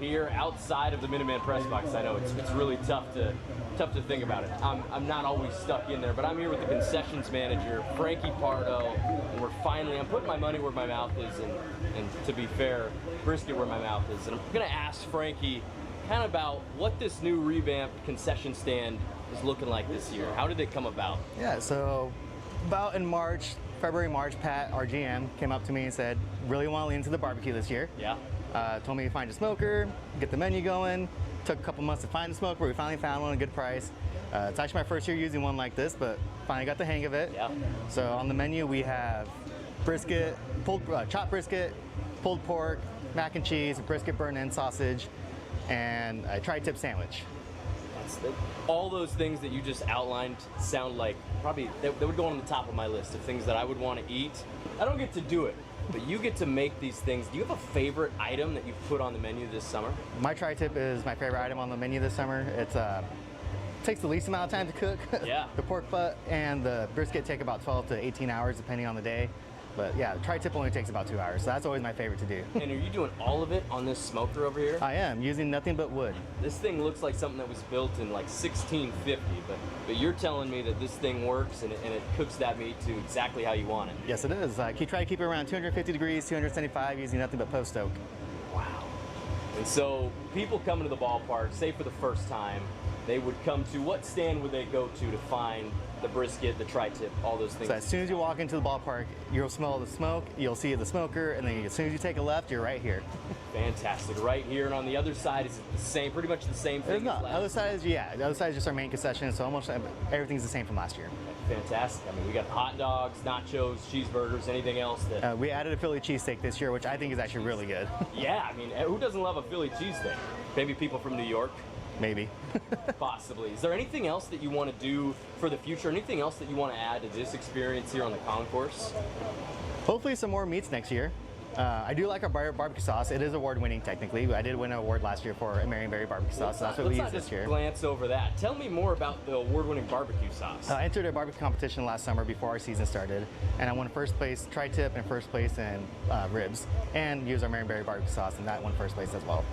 here outside of the Minuteman press box. I know it's really tough to think about it. I'm not always stuck in there, but I'm here with the concessions manager, Frankie Pardo, and I'm putting my money where my mouth is, and to be fair, brisket where my mouth is. And I'm gonna ask Frankie kind of about what this new revamped concession stand is looking like this year. How did it come about? Yeah, so about in February, March, Pat, our GM, came up to me and said, really want to lean into the barbecue this year. Yeah. Told me to find a smoker, get the menu going. Took a couple months to find the smoker, but we finally found one at a good price. It's actually my first year using one like this, but finally got the hang of it. Yeah. So on the menu we have brisket, chopped brisket, pulled pork, mac and cheese, brisket burnt-in sausage, and a tri-tip sandwich. All those things that you just outlined sound like probably they would go on the top of my list of things that I would want to eat. I don't get to do it, but you get to make these things. Do you have a favorite item that you've put on the menu this summer? My tri-tip is my favorite item on the menu this summer. It takes the least amount of time to cook. Yeah. The pork butt and the brisket take about 12 to 18 hours depending on the day. But yeah, the tri-tip only takes about 2 hours, so that's always my favorite to do. And are you doing all of it on this smoker over here? I am, using nothing but wood. This thing looks like something that was built in like 1650, but you're telling me that this thing works and it cooks that meat to exactly how you want it. Yes, it is. I try to keep it around 250 degrees, 275, using nothing but post oak. Wow. And so people coming to the ballpark, say for the first time, they would come to, what stand would they go to find the brisket, the tri-tip, all those things? So as soon as you walk into the ballpark, you'll smell the smoke, you'll see the smoker, and then as soon as you take a left, you're right here. Fantastic. Right here, and on the other side, is it the same, pretty much the same thing? It's not. The other side is just our main concession, so almost everything's the same from last year. Fantastic. I mean, we got hot dogs, nachos, cheeseburgers, anything else that... we added a Philly cheesesteak this year, which I think is actually really good. Yeah, I mean, who doesn't love a Philly cheesesteak? Maybe people from New York? Maybe. Possibly. Is there anything else that you want to do for the future? Anything else that you want to add to this experience here on the concourse? Hopefully some more meats next year. I do like our barbecue sauce. It is award-winning technically. I did win an award last year for a Marion Berry barbecue sauce, so that's what we use this year. Let's not just glance over that. Tell me more about the award-winning barbecue sauce. I entered a barbecue competition last summer before our season started, and I won first place tri-tip and first place in ribs, and used our Marion Berry barbecue sauce, and that won first place as well.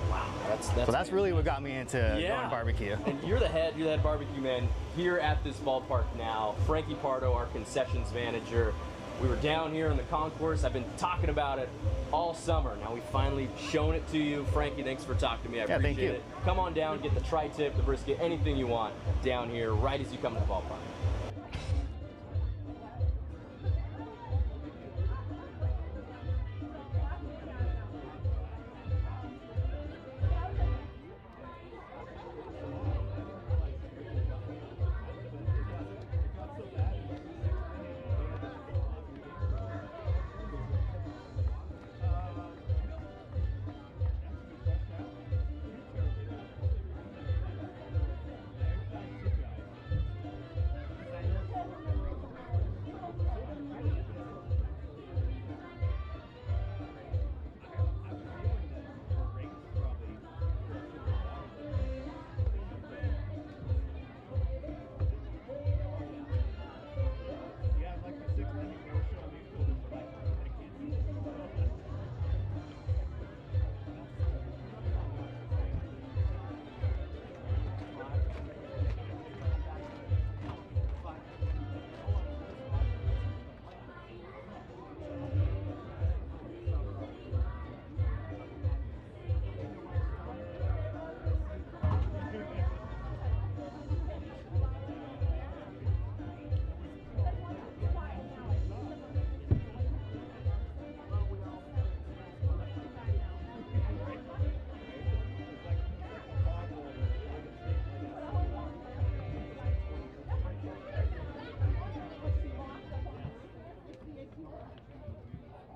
Wow, that's really what got me into going barbecue. And you're the head barbecue man here at this ballpark now. Frankie Pardo, our concessions manager. We were down here in the concourse. I've been talking about it all summer. Now we've finally shown it to you. Frankie, thanks for talking to me. I appreciate it. Come on down, get the tri-tip, the brisket, anything you want down here right as you come to the ballpark.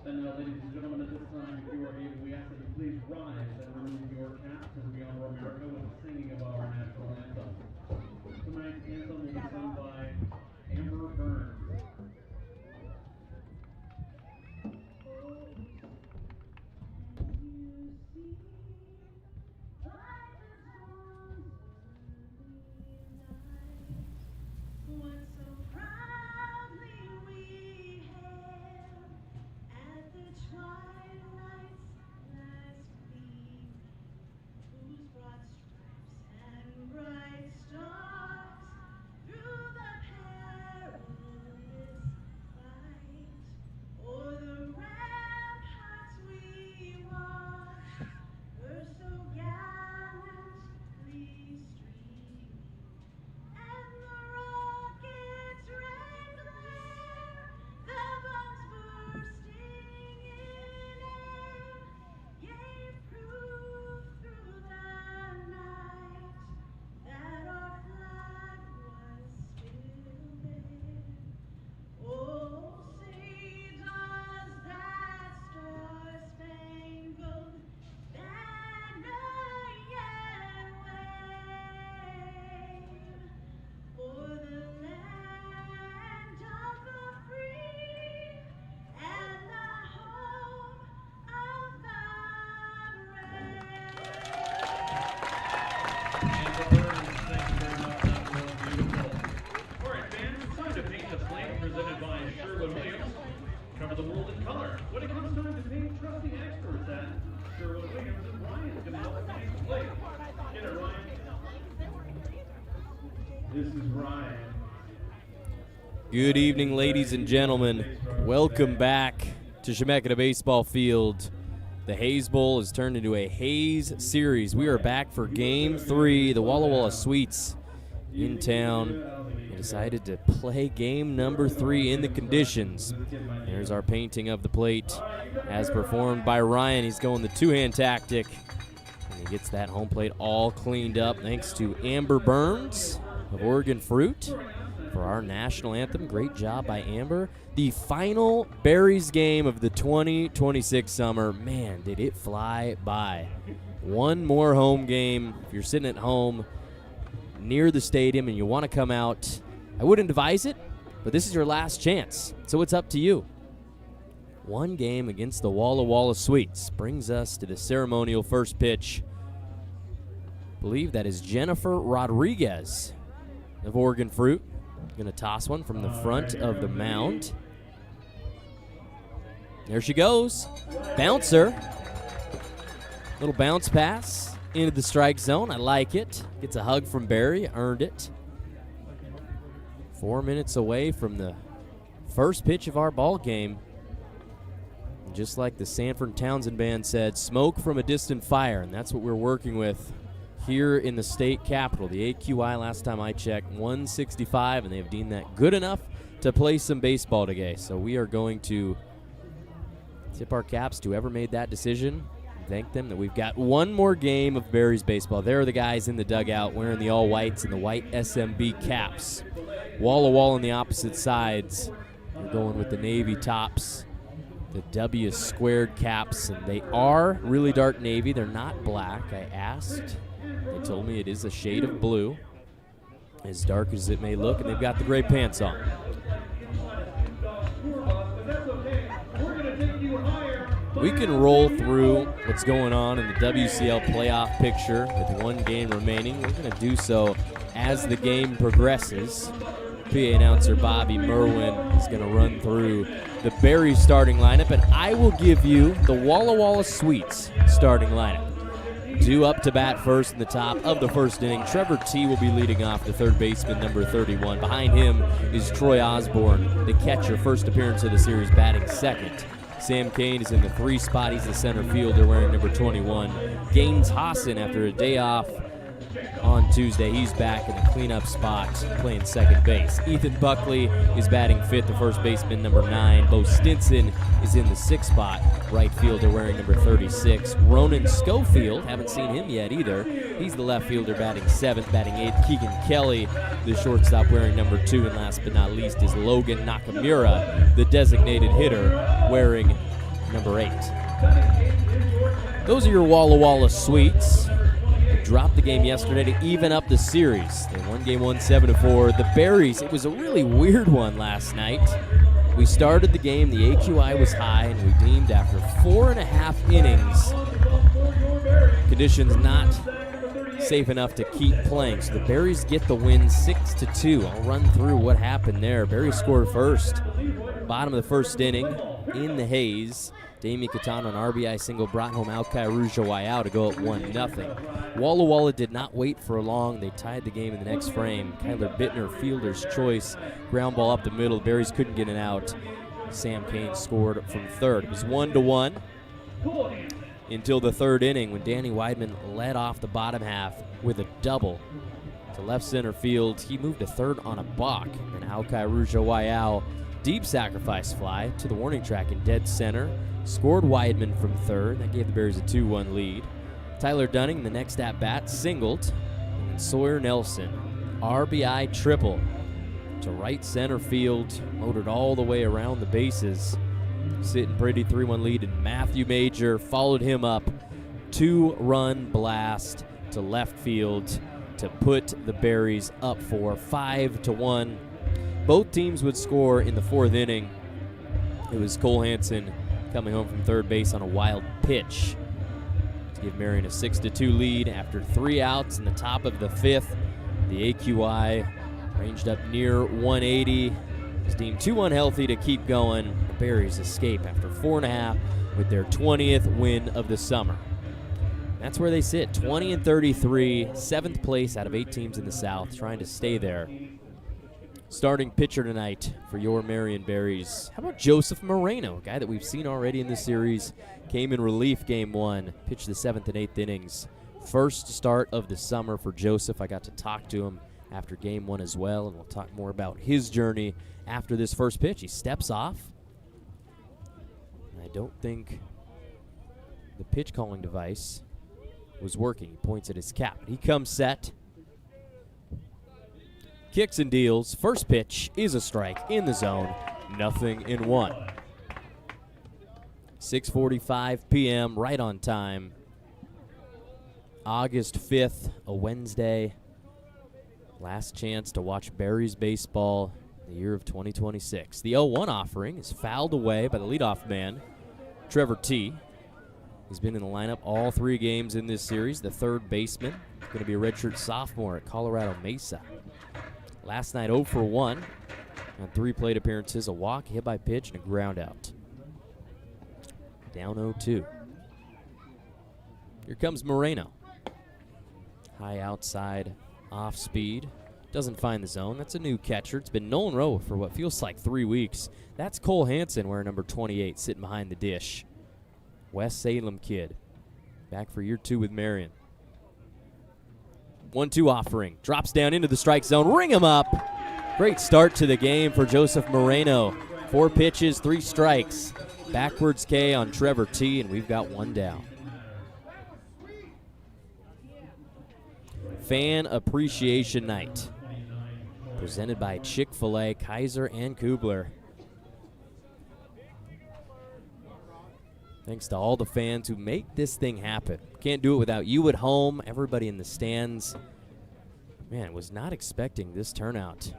And ladies and gentlemen, at this time, if you are able, we ask that you please rise and remove your caps as we honor America with the singing of our national anthem. Tonight's anthem will be sung by Amber Burns. Twilight's last gleam. of the world in color. When it comes time to paint, trust the experts at Sherwood-Williams, and Ryan's going to help paint the plate. Get it, Ryan. This is Ryan. Good evening, ladies and gentlemen. Welcome back to Chemeketa Baseball Field. The Hayes Bowl has turned into a Hayes series. We are back for Game 3. The Walla Walla Sweets in town. They decided to play game number 3 in the conditions. There's our painting of the plate as performed by Ryan. He's going the two-hand tactic. And he gets that home plate all cleaned up thanks to Amber Burns of Oregon Fruit for our national anthem. Great job by Amber. The final Berries game of the 2026 summer. Man, did it fly by. One more home game. If you're sitting at home near the stadium and you want to come out, I wouldn't advise it, but this is your last chance, so it's up to you. One game against the Walla Walla Sweets brings us to the ceremonial first pitch. I believe that is Jennifer Rodriguez of Oregon Fruit. Going to toss one from the front of the mound. There she goes. Bouncer. Little bounce pass into the strike zone. I like it. Gets a hug from Barry. Earned it. 4 minutes away from the first pitch of our ball game. And just like the Sanford Townsend band said, smoke from a distant fire, and that's what we're working with here in the state capital. The AQI, last time I checked, 165, and they've deemed that good enough to play some baseball today. So we are going to tip our caps to whoever made that decision. Thank them that we've got one more game of Berries baseball. There are the guys in the dugout wearing the all whites and the white SMB caps. Walla Walla on the opposite sides. They're going with the navy tops, the W squared caps, and they are really dark navy. They're not black. I asked. They told me it is a shade of blue, as dark as it may look, and they've got the gray pants on. We can roll through what's going on in the WCL playoff picture with one game remaining. We're going to do so as the game progresses. PA announcer Bobby Merwin is going to run through the Berries starting lineup, and I will give you the Walla Walla Sweets starting lineup. Due up to bat first in the top of the first inning. Trevor T will be leading off, the third baseman, number 31. Behind him is Troy Osborne, the catcher, first appearance of the series, batting second. Sam Kane is in the 3 spot. He's the center fielder wearing number 21. Gaines Hassan, after a day off on Tuesday, he's back in the cleanup spot playing second base. Ethan Buckley is batting 5th, the first baseman, number 9. Bo Stinson is in the 6th spot, right fielder wearing number 36. Ronan Schofield, haven't seen him yet either. He's the left fielder batting 7th, batting 8th. Keegan Kelly, the shortstop wearing number 2. And last but not least is Logan Nakamura, the designated hitter wearing number 8. Those are your Walla Walla Sweets. Dropped the game yesterday to even up the series. They won game 1 7-4. The Berries, it was a really weird one last night. We started the game, the AQI was high, and we deemed after 4.5 innings, conditions not safe enough to keep playing. So the Berries get the win 6-2. I'll run through what happened there. Berries scored first. Bottom of the first inning in the Hayes. Dami Katana on RBI single brought home Alkai Ruja-Waiau to go at 1-0. Walla Walla did not wait for long. They tied the game in the next frame. Kyler Bittner, fielder's choice. Ground ball up the middle. The Berries couldn't get it out. Sam Kane scored from third. It was 1-1 until the third inning when Danny Weidman led off the bottom half with a double to left center field. He moved to third on a balk. And Alkai Ruja-Waiau, deep sacrifice fly to the warning track in dead center. Scored Weidman from third. That gave the Bears a 2-1 lead. Tyler Dunning, the next at-bat, singled. And Sawyer Nelson, RBI triple to right center field. Motored all the way around the bases. Sitting pretty, 3-1 lead. And Matthew Major followed him up. 2-run blast to left field to put the Berries up for 5-1. Both teams would score in the fourth inning. It was Cole Hansen coming home from third base on a wild pitch to give Marion a 6-2 lead after 3 outs in the top of the 5th. The AQI ranged up near 180. Was deemed too unhealthy to keep going. The Berries escape after 4.5 with their 20th win of the summer. That's where they sit, 20-33, 7th place out of 8 teams in the South, trying to stay there. Starting pitcher tonight for your Marion Berries. How about Joseph Moreno, a guy that we've seen already in the series, came in relief game 1, pitched the 7th and 8th innings. First start of the summer for Joseph. I got to talk to him after game 1 as well, and we'll talk more about his journey after this first pitch. He steps off. I don't think the pitch calling device was working. He points at his cap. He comes set. Kicks and deals. First pitch is a strike in the zone. 0-1. 6:45 p.m. right on time. August 5th, a Wednesday. Last chance to watch Berries baseball in the year of 2026. The 0-1 offering is fouled away by the leadoff man, Trevor T. He's been in the lineup all 3 games in this series. The third baseman is going to be a redshirt sophomore at Colorado Mesa. Last night 0 for 1 on 3 plate appearances, a walk, hit by pitch, and a ground out. Down 0-2. Here comes Moreno. High outside, off speed. Doesn't find the zone. That's a new catcher. It's been Nolan Rowe for what feels like 3 weeks. That's Cole Hansen wearing number 28, sitting behind the dish. West Salem kid. Back for year 2 with Marion. 1-2 offering. Drops down into the strike zone. Ring him up. Great start to the game for Joseph Moreno. 4 pitches, 3 strikes. Backwards K on Trevor T, and we've got 1 down. Fan Appreciation Night. Presented by Chick-Fil-A, Kaiser, and Kubler. Thanks to all the fans who make this thing happen. Can't do it without you at home, everybody in the stands. Man, was not expecting this turnout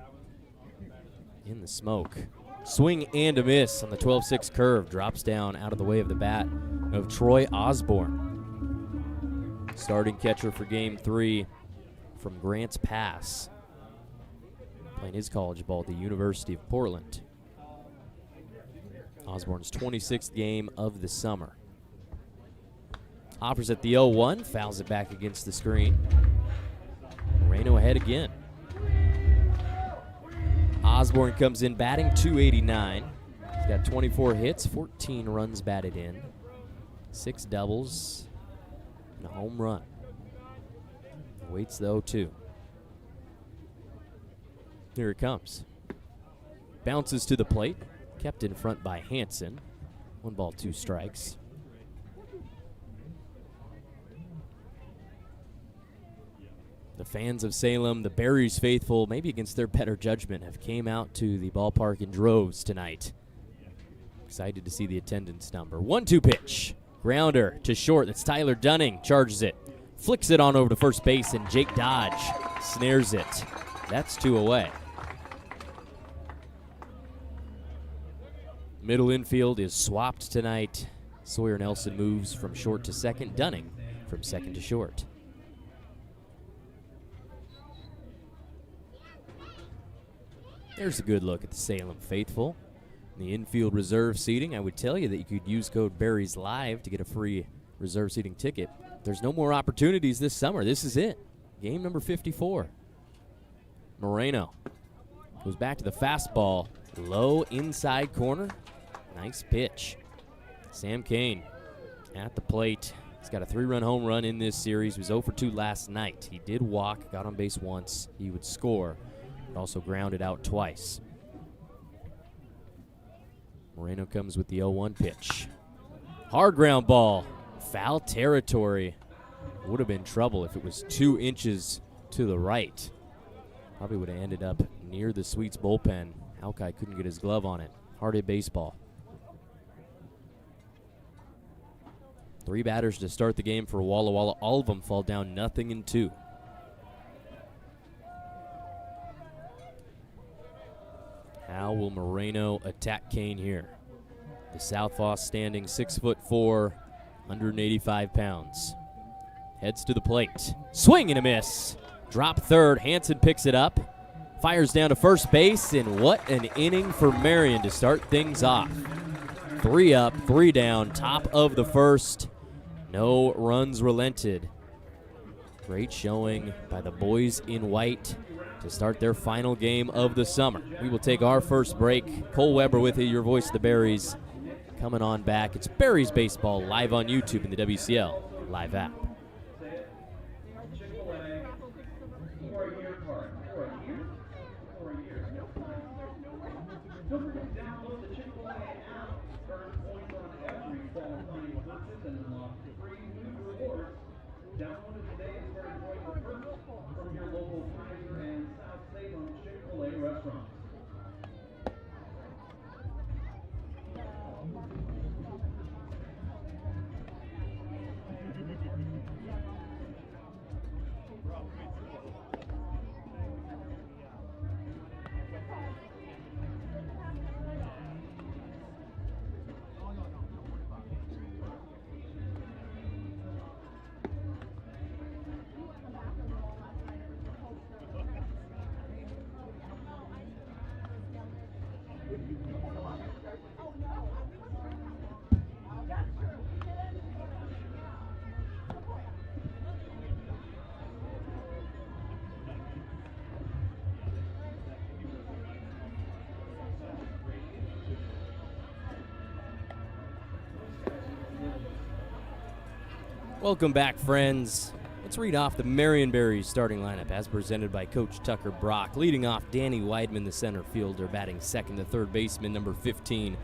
in the smoke. Swing and a miss on the 12-6 curve. Drops down out of the way of the bat of Troy Osborne. Starting catcher for game 3 from Grants Pass. Playing his college ball at the University of Portland. Osborne's 26th game of the summer. Offers at the 0-1, fouls it back against the screen. Moreno ahead again. Osborne comes in batting .289. He's got 24 hits, 14 runs batted in, 6 doubles, and a home run. Waits the 0-2. Here it comes. Bounces to the plate. Kept in front by Hansen. 1 ball, 2 strikes. The fans of Salem, the Berries faithful, maybe against their better judgment, have came out to the ballpark in droves tonight. Excited to see the attendance number. 1-2 pitch. Grounder to short. That's Tyler Dunning. Charges it. Flicks it on over to first base, and Jake Dodge snares it. That's 2 away. Middle infield is swapped tonight. Sawyer Nelson moves from short to second. Dunning from second to short. There's a good look at the Salem faithful. In the infield reserve seating, I would tell you that you could use code Berries Live to get a free reserve seating ticket. There's no more opportunities this summer. This is it. Game number 54. Moreno goes back to the fastball. Low inside corner. Nice pitch. Sam Kane at the plate. He's got a 3-run home run in this series. He was 0 for 2 last night. He did walk, got on base once. He would score, but also grounded out twice. Moreno comes with the 0-1 pitch. Hard ground ball. Foul territory. Would have been trouble if it was 2 inches to the right. Probably would have ended up near the Sweets bullpen. Alki couldn't get his glove on it. Hard hit baseball. 3 batters to start the game for Walla Walla. All of them fall down 0-2. How will Moreno attack Kane here? The Southpaw standing 6'4", 185 pounds. Heads to the plate. Swing and a miss. Drop third. Hansen picks it up. Fires down to first base, and what an inning for Marion to start things off. 3 up, 3 down, top of the first. No runs relented. Great showing by the boys in white to start their final game of the summer. We will take our first break. Cole Weber with you, your voice of the Berries. Coming on back, it's Berries Baseball live on YouTube in the WCL live app. Chick-Fil-A for a year card. For a year? For a year. Don't forget to download the Chick-Fil-A app. Earn points on every qualifying purchase and unlock free new rewards. Download it today and start enjoying the perks from your local Kaiser and South Salem Chick-Fil-A restaurants. Welcome back, friends. Let's read off the Marion Berries starting lineup as presented by Coach Tucker Brock. Leading off, Danny Weidman, the center fielder, batting second. The third baseman, number 15,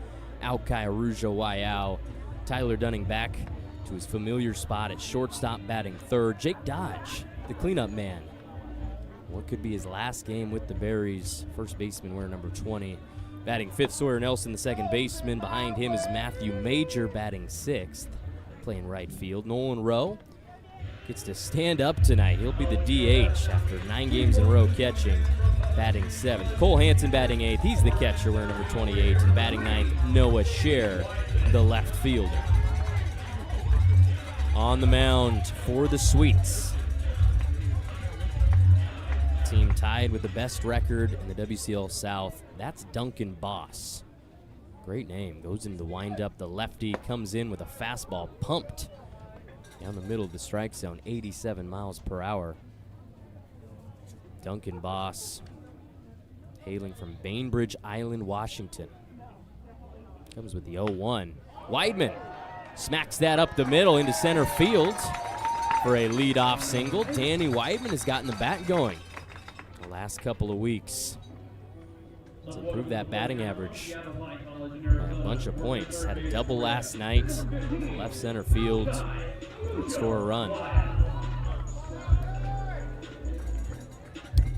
Alkai Araujo-Wayao. Tyler Dunning back to his familiar spot at shortstop, batting third. Jake Dodge, the cleanup man. What could be his last game with the Berries? First baseman wearing number 20. Batting fifth, Sawyer Nelson, the second baseman. Behind him is Matthew Major, batting sixth. Playing right field. Nolan Rowe gets to stand up tonight. He'll be the DH after 9 games in a row catching, batting seventh. Cole Hansen batting eighth. He's the catcher wearing number 28. And batting ninth, Noah Scher, the left fielder. On the mound for the Sweets. Team tied with the best record in the WCL South. That's Duncan Boss. Great name. Goes into the windup. The lefty comes in with a fastball pumped down the middle of the strike zone, 87 miles per hour. Duncan Boss, hailing from Bainbridge Island, Washington. Comes with the 0-1. Weidman smacks that up the middle into center field for a leadoff single. Danny Weidman has gotten the bat going the last couple of weeks to improve that batting average by a bunch of points. Had a double last night, left center field, would score a run.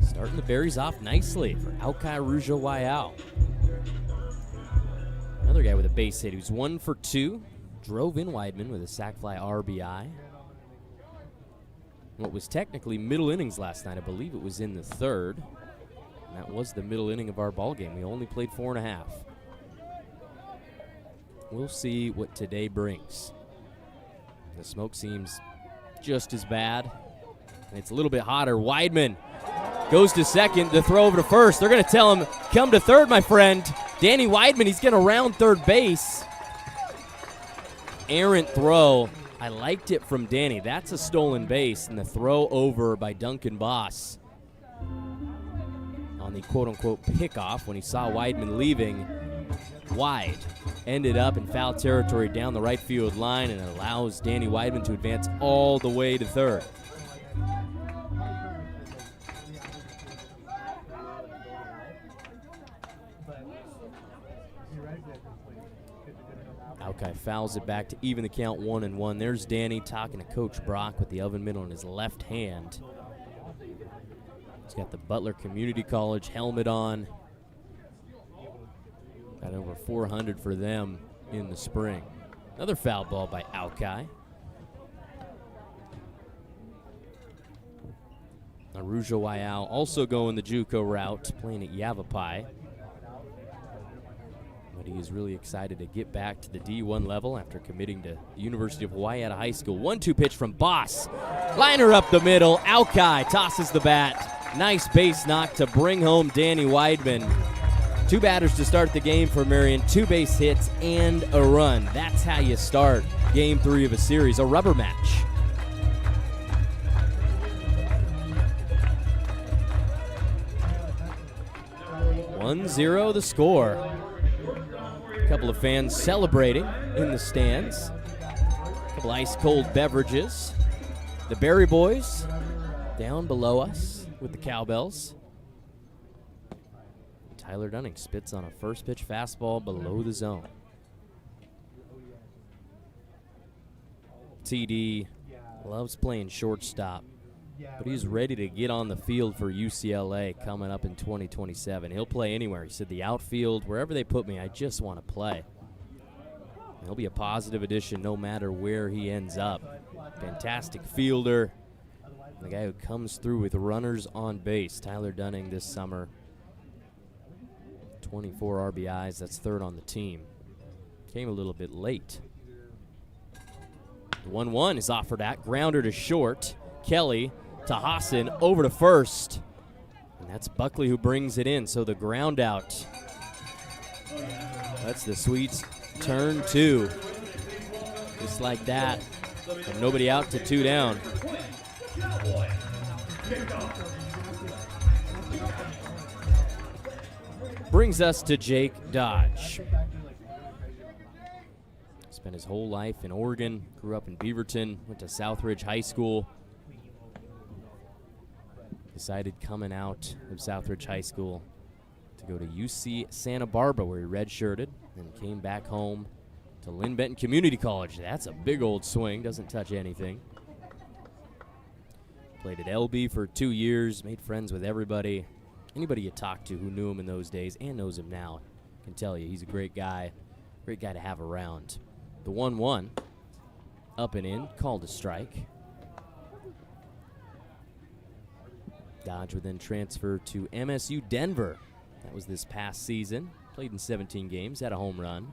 Starting the Berries off nicely for Alkai Araujo-Wayao. Another guy with a base hit. He was 1 for 2. Drove in Weidman with a sac fly RBI. What was technically middle innings last night. I believe it was in the third. And that was the middle inning of our ball game. We only played 4.5. We'll see what today brings. The smoke seems just as bad, and it's a little bit hotter. Weidman goes to second. The throw over to first. They're going to tell him, come to third, my friend. Danny Weidman, he's going to round third base. Errant throw. I liked it from Danny. That's a stolen base, and the throw over by Duncan Boss on the quote-unquote pickoff when he saw Weidman leaving wide. Ended up in foul territory down the right field line, and it allows Danny Weidman to advance all the way to third. Alkai fouls it back to even the count 1-1. There's Danny talking to Coach Brock with the oven mitt on his left hand. He's got the Butler Community College helmet on. Got over 400 for them in the spring. Another foul ball by Alkai. Araujo-Wayao also going the JUCO route, playing at Yavapai. But he is really excited to get back to the D1 level after committing to the University of Hawaii out of high school. 1-2 pitch from Boss. Liner up the middle. Alkai tosses the bat. Nice base knock to bring home Danny Weidman. 2 batters to start the game for Marion, 2 base hits and a run. That's how you start game 3 of a series, a rubber match. One zero the score. A couple of fans celebrating in the stands. A couple ice-cold beverages. The Berry boys down below us with the cowbells. Tyler Dunning spits on a first pitch fastball below the zone. TD loves playing shortstop, but he's ready to get on the field for UCLA coming up in 2027. He'll play anywhere. He said the outfield, wherever they put me, I just want to play. He'll be a positive addition no matter where he ends up. Fantastic fielder. The guy who comes through with runners on base. Tyler Dunning this summer. 24 RBIs, that's 3rd on the team. Came a little bit late. The 1-1 is offered at. Grounder to short. Kelly to Hassan, over to first. And that's Buckley who brings it in, so the ground out. That's the Swedes' turn 2. Just like that. From nobody out to 2 down. Brings us to Jake Dodge. Spent his whole life in Oregon, grew up in Beaverton, went to Southridge High School. Decided coming out of Southridge High School to go to UC Santa Barbara, where he redshirted, and came back home to Lynn Benton Community College. That's a big old swing, doesn't touch anything. Played at LB for 2 years, made friends with everybody. Anybody you talk to who knew him in those days and knows him now can tell you he's a great guy to have around. The 1-1, up and in, called a strike. Dodge would then transfer to MSU Denver. That was this past season. Played in 17 games, had a home run.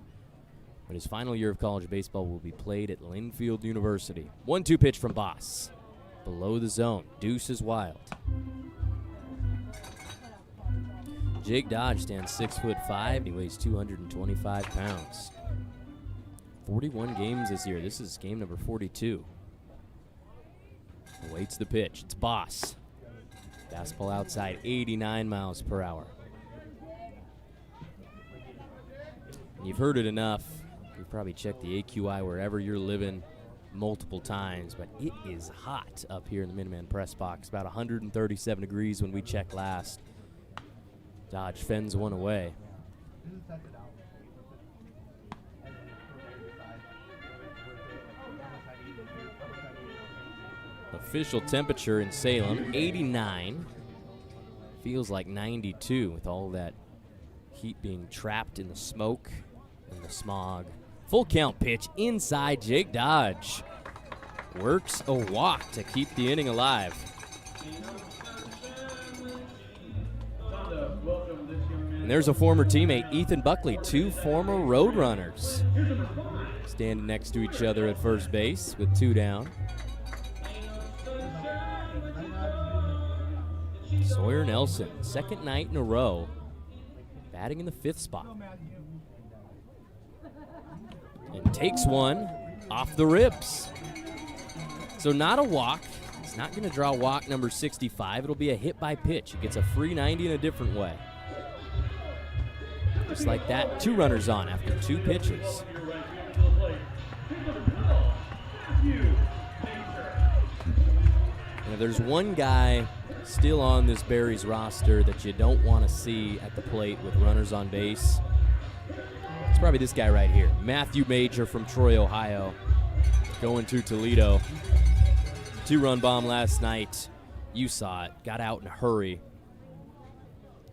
But his final year of college baseball will be played at Linfield University. 1-2 pitch from Boss. Below the zone. Deuce is wild. Jake Dodge stands 6'5", and he weighs 225 pounds. 41 games this year. This is game number 42. Awaits the pitch. It's Boss. Fastball outside, 89 miles per hour. And you've heard it enough. You've probably checked the AQI wherever you're living multiple times, but it is hot up here in the Minuteman press box. About 137 degrees when we checked last. Dodge fends one away. Official temperature in Salem, 89. Feels like 92 with all that heat being trapped in the smoke and the smog. Full count pitch inside. Jake Dodge works a walk to keep the inning alive. And there's a former teammate, Ethan Buckley, 2 former Roadrunners standing next to each other at first base with 2 down. Sawyer Nelson, second night in a row, batting in the 5th spot. And takes one off the ribs. So not a walk. It's not going to draw walk number 65. It'll be a hit by pitch. He gets a free 90 in a different way. Just like that, 2 runners on after 2 pitches. And if there's one guy still on this Berries roster that you don't want to see at the plate with runners on base, it's probably this guy right here. Matthew Major from Troy, Ohio, going to Toledo. 2-run bomb last night. You saw it. Got out in a hurry.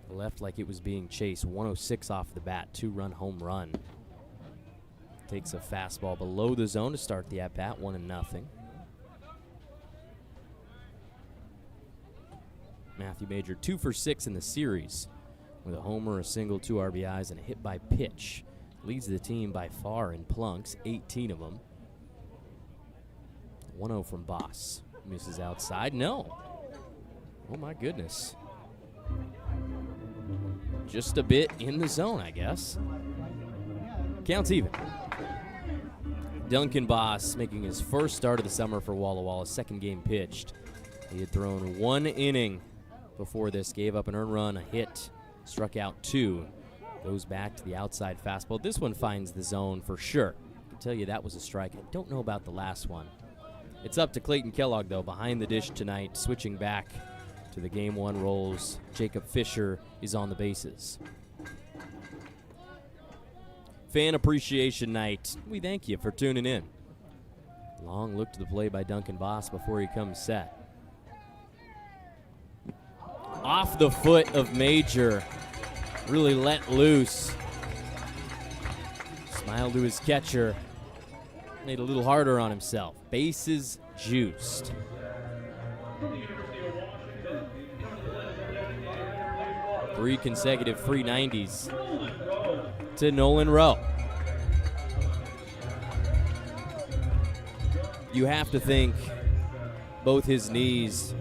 Left like it was being chased. 106 off the bat. 2-run home run. Takes a fastball below the zone to start the at-bat. 1-0. Matthew Major 2 for 6 in the series with a homer, a single, 2 RBIs, and a hit by pitch. Leads the team by far in plunks, 18 of them. 1-0 from Boss. Misses outside. No. Oh, my goodness. just a bit in the zone, I guess. Counts even. Duncan Boss making his first start of the summer for Walla Walla, second game pitched. He had thrown 1 inning before this, gave up an earned run, a hit, struck out 2. Goes back to the outside fastball. This one finds the zone for sure. I can tell you that was a strike. I don't know about the last one. It's up to Clayton Kellogg, though, behind the dish tonight, switching back to the Game 1 roles. Jacob Fisher is on the bases. Fan Appreciation Night. We thank you for tuning in. Long look to the play by Duncan Boss before he comes set. Off the foot of Major. Really let loose. Smiled to his catcher. Made it a little harder on himself. Bases juiced. 3 consecutive free 90s to Nolan Rowe. You have to think both his knees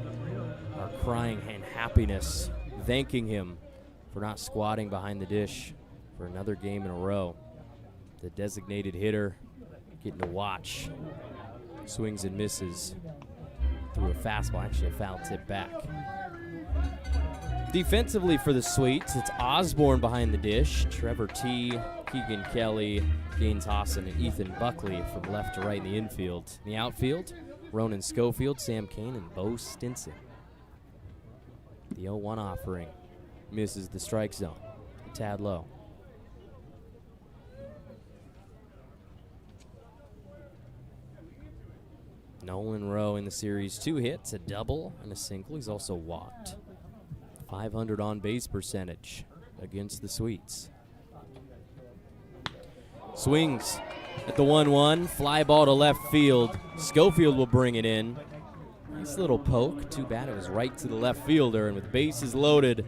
are crying in happiness, thanking him for not squatting behind the dish for another game in a row. The designated hitter getting to watch. Swings and misses through a fastball, actually a foul tip back. Defensively for the Sweets, it's Osborne behind the dish. Trevor T., Keegan Kelly, Gaines Hassan, and Ethan Buckley from left to right in the infield. In the outfield, Ronan Schofield, Sam Kane, and Bo Stinson. The 0-1 offering misses the strike zone. A tad low. Nolan Rowe in the series, 2 hits, a double, and a single. He's also walked. 500 on base percentage against the Sweets. Swings at the 1-1, fly ball to left field. Schofield will bring it in. Nice little poke. Too bad it was right to the left fielder, and with bases loaded,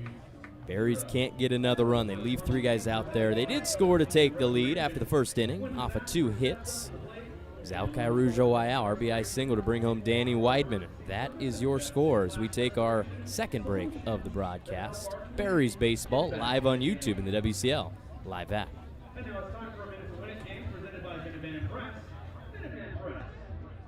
Berries can't get another run. They leave 3 guys out there. They did score to take the lead after the first inning off of 2 hits. Zalkai Rougeau RBI single to bring home Danny Weidman. That is your score as we take our second break of the broadcast. Berries baseball live on YouTube in the WCL live app. And now it's time for a minute to win it game presented by Minuteman Press. Minuteman Press.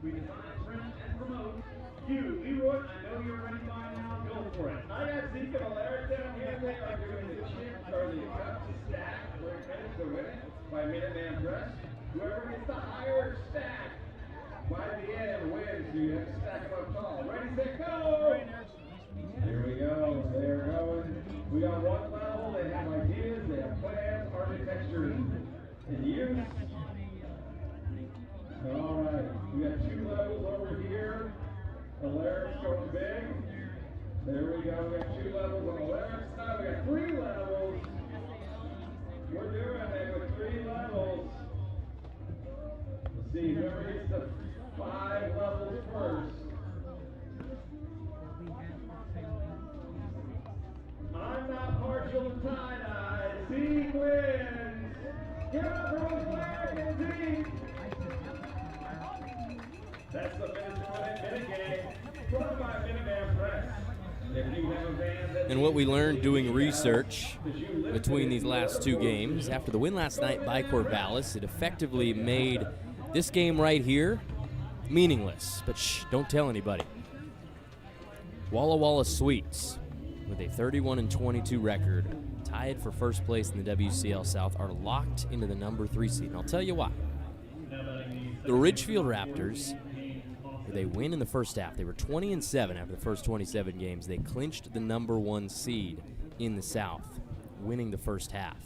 We design, print, and promote. You, Leroy, I know you're ready by now. Go for it. I got Zeke and Alaric down here. They are doing the chip or the cup to stack. We're ready to win it by Minuteman Press. Whoever gets the higher stack by the end wins. So you have to stack them up tall. Ready, set, go! Here we go. They're going. We got one level. They have ideas. They have plans, architecture, and use. All right. We got 2 levels over here. Alaric's going big. There we go. We got 2 levels on Alaric's side. We got 3 levels. We're doing it with 3 levels. Let's see, whoever gets the 5 levels first. I'm not partial to tie-dye. Zeke wins. Give it up for Alaric and Zeke. That's the minute game. Brought by Minuteman Press. If you have a band that And what we learned doing research between these last 2 games, after the win last night by Corvallis, it effectively made this game right here meaningless. But shh, don't tell anybody. Walla Walla Sweets, with a 31-22 record, tied for first place in the WCL South, are locked into the number 3 seed. And I'll tell you why. The Ridgefield Raptors, they win in the first half. They were 20-7 after the first 27 games. They clinched the number 1 seed in the South, winning the first half.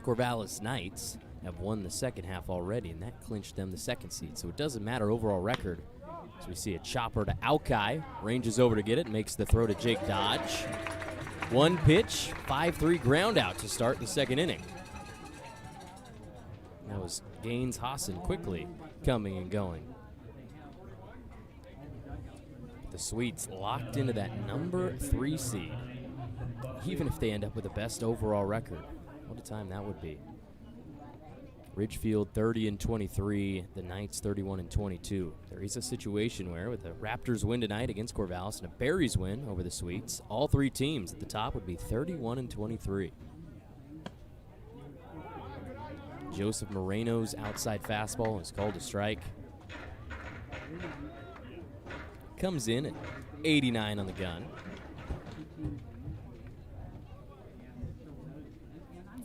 Corvallis Knights have won the second half already, and that clinched them the 2nd seed. So it doesn't matter overall record. So we see a chopper to Alki, ranges over to get it, makes the throw to Jake Dodge. 1 pitch, 5-3 ground out to start the 2nd inning. That was Gaines Hassan quickly coming and going. The Sweets locked into that number 3 seed. Even if they end up with the best overall record, what a time that would be. Ridgefield 30-23, the Knights 31-22. There is a situation where with the Raptors win tonight against Corvallis and a Berries win over the Sweets, all three teams at the top would be 31-23. Joseph Moreno's outside fastball is called a strike. Comes in at 89 on the gun.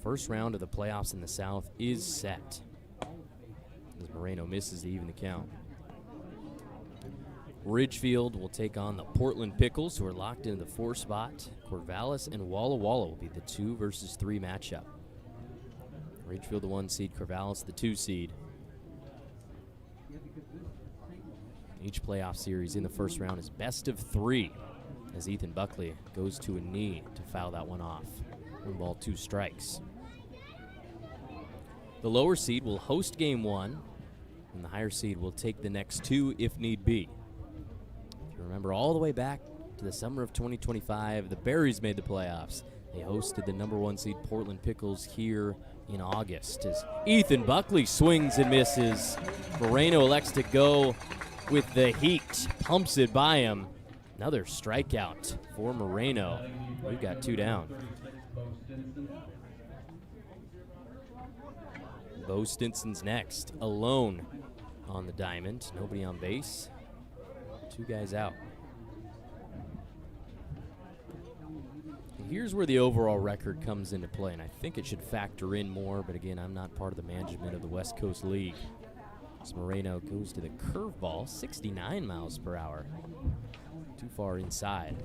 First round of the playoffs in the South is set as Moreno misses to even the count. Ridgefield will take on the Portland Pickles, who are locked into the 4 spot. Corvallis and Walla Walla will be the 2 versus 3 matchup. Ridgefield the 1 seed, Corvallis the 2 seed. Each playoff series in the first round is best of 3 as Ethan Buckley goes to a knee to foul that one off. 1 ball, 2 strikes. The lower seed will host game 1, and the higher seed will take the next 2 if need be. If you remember all the way back to the summer of 2025, the Berries made the playoffs. They hosted the number 1 seed Portland Pickles here in August. As Ethan Buckley swings and misses, Moreno elects to go with the heat, pumps it by him. Another strikeout for Moreno. We've got 2 down. Bo Stinson's next, alone on the diamond. Nobody on base. 2 guys out. Here's where the overall record comes into play, and I think it should factor in more, but again, I'm not part of the management of the West Coast League. So Moreno goes to the curveball, 69 miles per hour. Too far inside.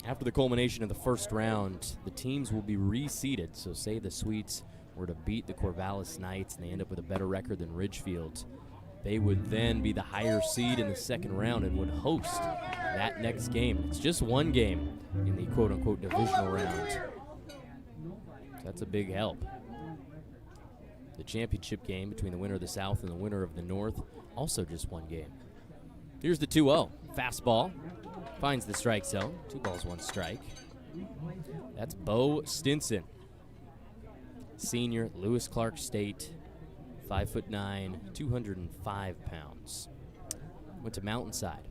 After the culmination of the first round, the teams will be reseeded. So say the Sweets were to beat the Corvallis Knights and they end up with a better record than Ridgefield. They would then be the higher seed in the second round and would host that next game. It's just 1 game in the quote-unquote divisional round. So that's a big help. The championship game between the winner of the South and the winner of the North, also just 1 game. Here's the 2-0. Fastball. Finds the strike zone. 2 balls, 1 strike. That's Bo Stinson. Senior, Lewis Clark State, 5'9", 205 pounds. Went to Mountainside.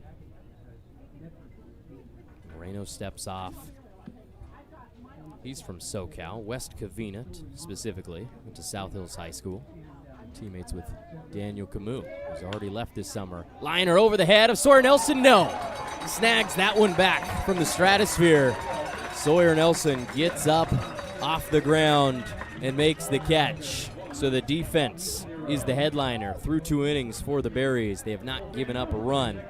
Moreno steps off. He's from SoCal, West Covina specifically. Went to South Hills High School. Teammates with Daniel Camus, who's already left this summer. Liner over the head of Sawyer Nelson, no. Snags that one back from the stratosphere. Sawyer Nelson gets up off the ground and makes the catch. So the defense is the headliner through 2 innings for the Berries. They have not given up a run.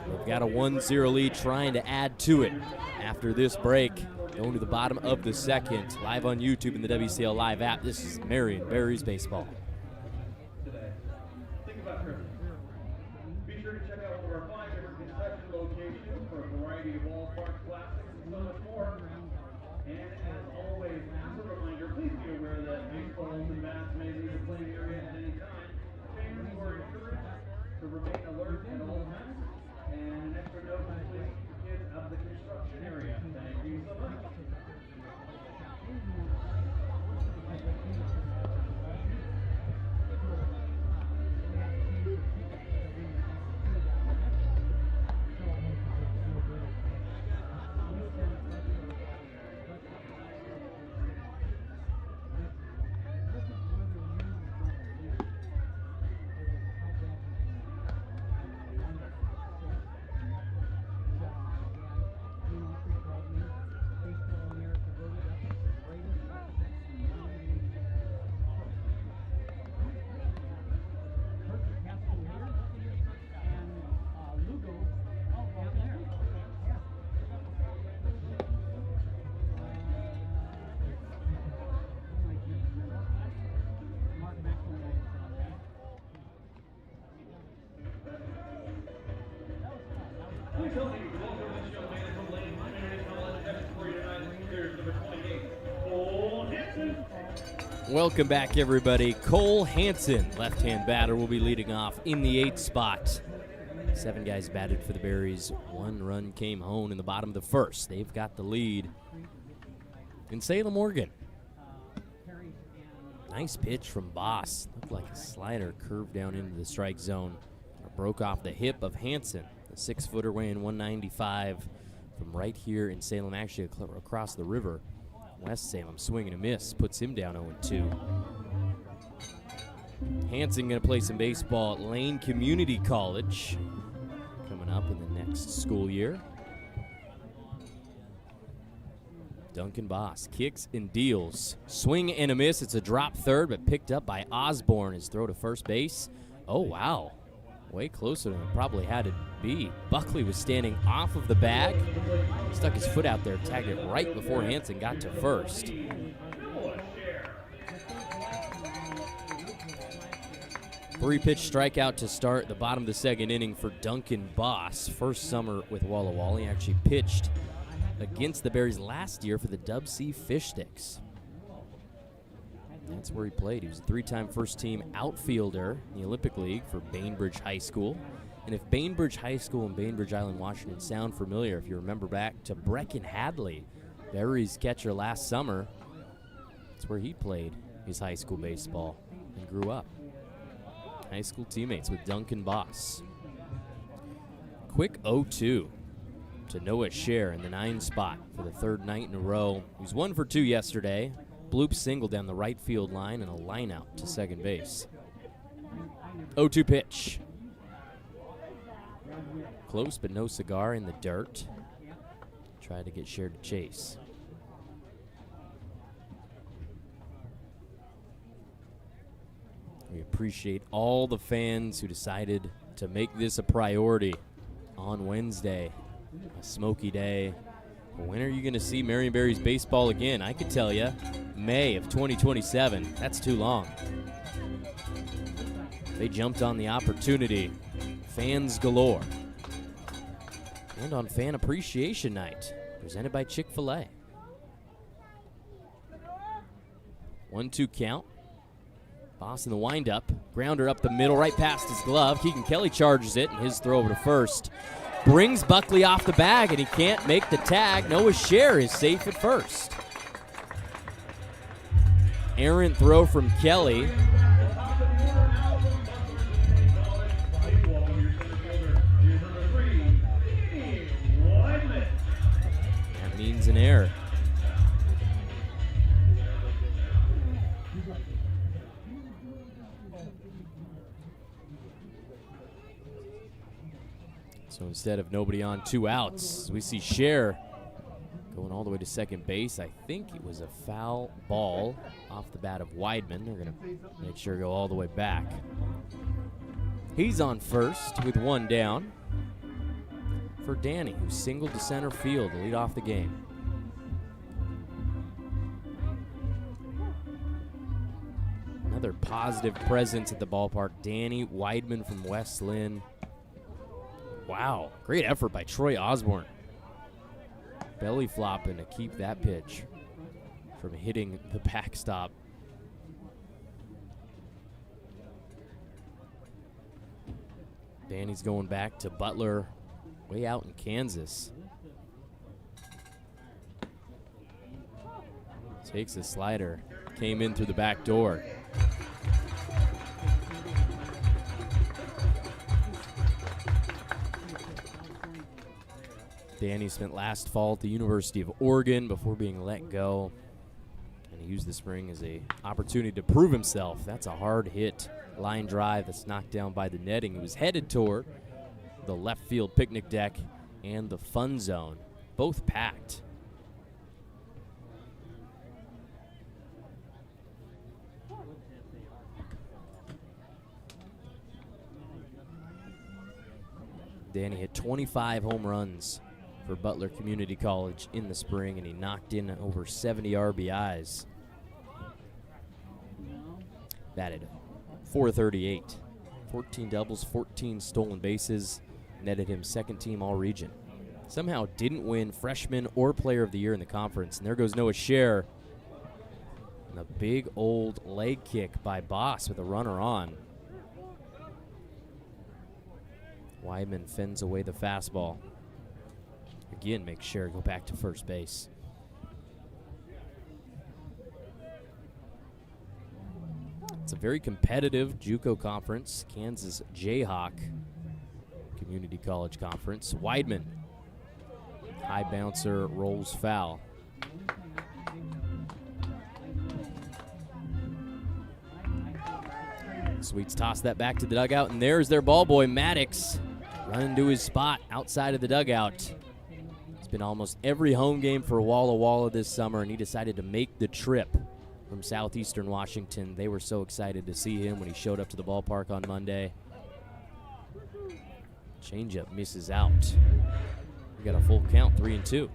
They've got a 1-0 lead, trying to add to it after this break. Going to the bottom of the second, live on YouTube and the WCL Live app. This is Marion Berries Baseball. Think about Christmas. Be sure to check out one of our 5 different concession locations for a variety of ballpark classics and so much more. And as always, as a reminder, please be aware that baseballs and bats may leave the playing area at any time. Fans are encouraged to remain alert at all times. And an extra note, please keep your kids out of the construction area. Thank you so much. Please help me welcome this young man from Lane Community College. That's for you tonight. Here's number 28, Cole Hansen. Welcome back, everybody. Cole Hansen, left-hand batter, will be leading off in the 8th spot. 7 guys batted for the Berries. 1 run came home in the bottom of the first. They've got the lead in Salem, Oregon. Nice pitch from Boss. Looked like a slider curved down into the strike zone. Broke off the hip of Hansen, the 6-footer weighing 195 from right here in Salem, actually across the river. West Salem, swing and a miss, puts him down 0-2. Hansen going to play some baseball at Lane Community College coming up in the next school year. Duncan Boss kicks and deals. Swing and a miss. It's a drop third, but picked up by Osborne. His throw to first base. Oh, wow. Way closer than it probably had to be. Buckley was standing off of the bag. Stuck his foot out there, tagged it right before Hansen got to first. Three-pitch strikeout to start the bottom of the second inning for Duncan Boss. First summer with Walla Walla. He actually pitched against the Berries last year for the Dub C Fish Sticks. That's where he played. He was a 3-time first-team outfielder in the Olympic League for Bainbridge High School. And if Bainbridge High School and Bainbridge Island, Washington sound familiar, if you remember back to Brecken Hadley, Berries catcher last summer, that's where he played his high school baseball and grew up. High school teammates with Duncan Boss. Quick 0-2 to Noah Scher in the 9 spot for the third night in a row. He was 1 for 2 yesterday. Bloop single down the right field line and a line out to second base. 0-2 pitch. Close but no cigar in the dirt. Tried to get Scher to chase. We appreciate all the fans who decided to make this a priority on Wednesday. A smoky day. When are you going to see Marion Berries baseball again? I could tell you, May of 2027. That's too long. They jumped on the opportunity. Fans galore. And on Fan Appreciation Night, presented by Chick-Fil-A. 1-2 count. Boss in the windup. Grounder up the middle, right past his glove. Keegan Kelly charges it, and his throw over to first brings Buckley off the bag, and he can't make the tag. Noah Scher is safe at first. Errant throw from Kelly. That means an error. So instead of nobody on 2 outs, we see Scher going all the way to second base. I think it was a foul ball off the bat of Weidman. They're going to make sure go all the way back. He's on first with 1 down for Danny, who singled to center field to lead off the game. Another positive presence at the ballpark. Danny Weidman from West Lynn. Wow, great effort by Troy Osborne. Belly flopping to keep that pitch from hitting the backstop. Danny's going back to Butler, way out in Kansas. Takes a slider, came in through the back door. Danny spent last fall at the University of Oregon before being let go. And he used the spring as an opportunity to prove himself. That's a hard hit line drive that's knocked down by the netting. He was headed toward the left field picnic deck and the fun zone, both packed. Danny hit 25 home runs for Butler Community College in the spring, and he knocked in over 70 RBIs. Batted .438, 14 doubles, 14 stolen bases, netted him second team all-region. Somehow didn't win freshman or player of the year in the conference, and there goes Noah Scher. And a big old leg kick by Boss with a runner on. Weidman fends away the fastball. Again, makes Scher go back to first base. It's a very competitive JUCO conference, Kansas Jayhawk Community College Conference. Weidman, high bouncer, rolls foul. Sweets toss that back to the dugout, and there's their ball boy, Maddox, running to his spot outside of the dugout. It's been almost every home game for Walla Walla this summer, and he decided to make the trip from southeastern Washington. They were so excited to see him when he showed up to the ballpark on Monday. Changeup misses out. We got a full count, 3-2.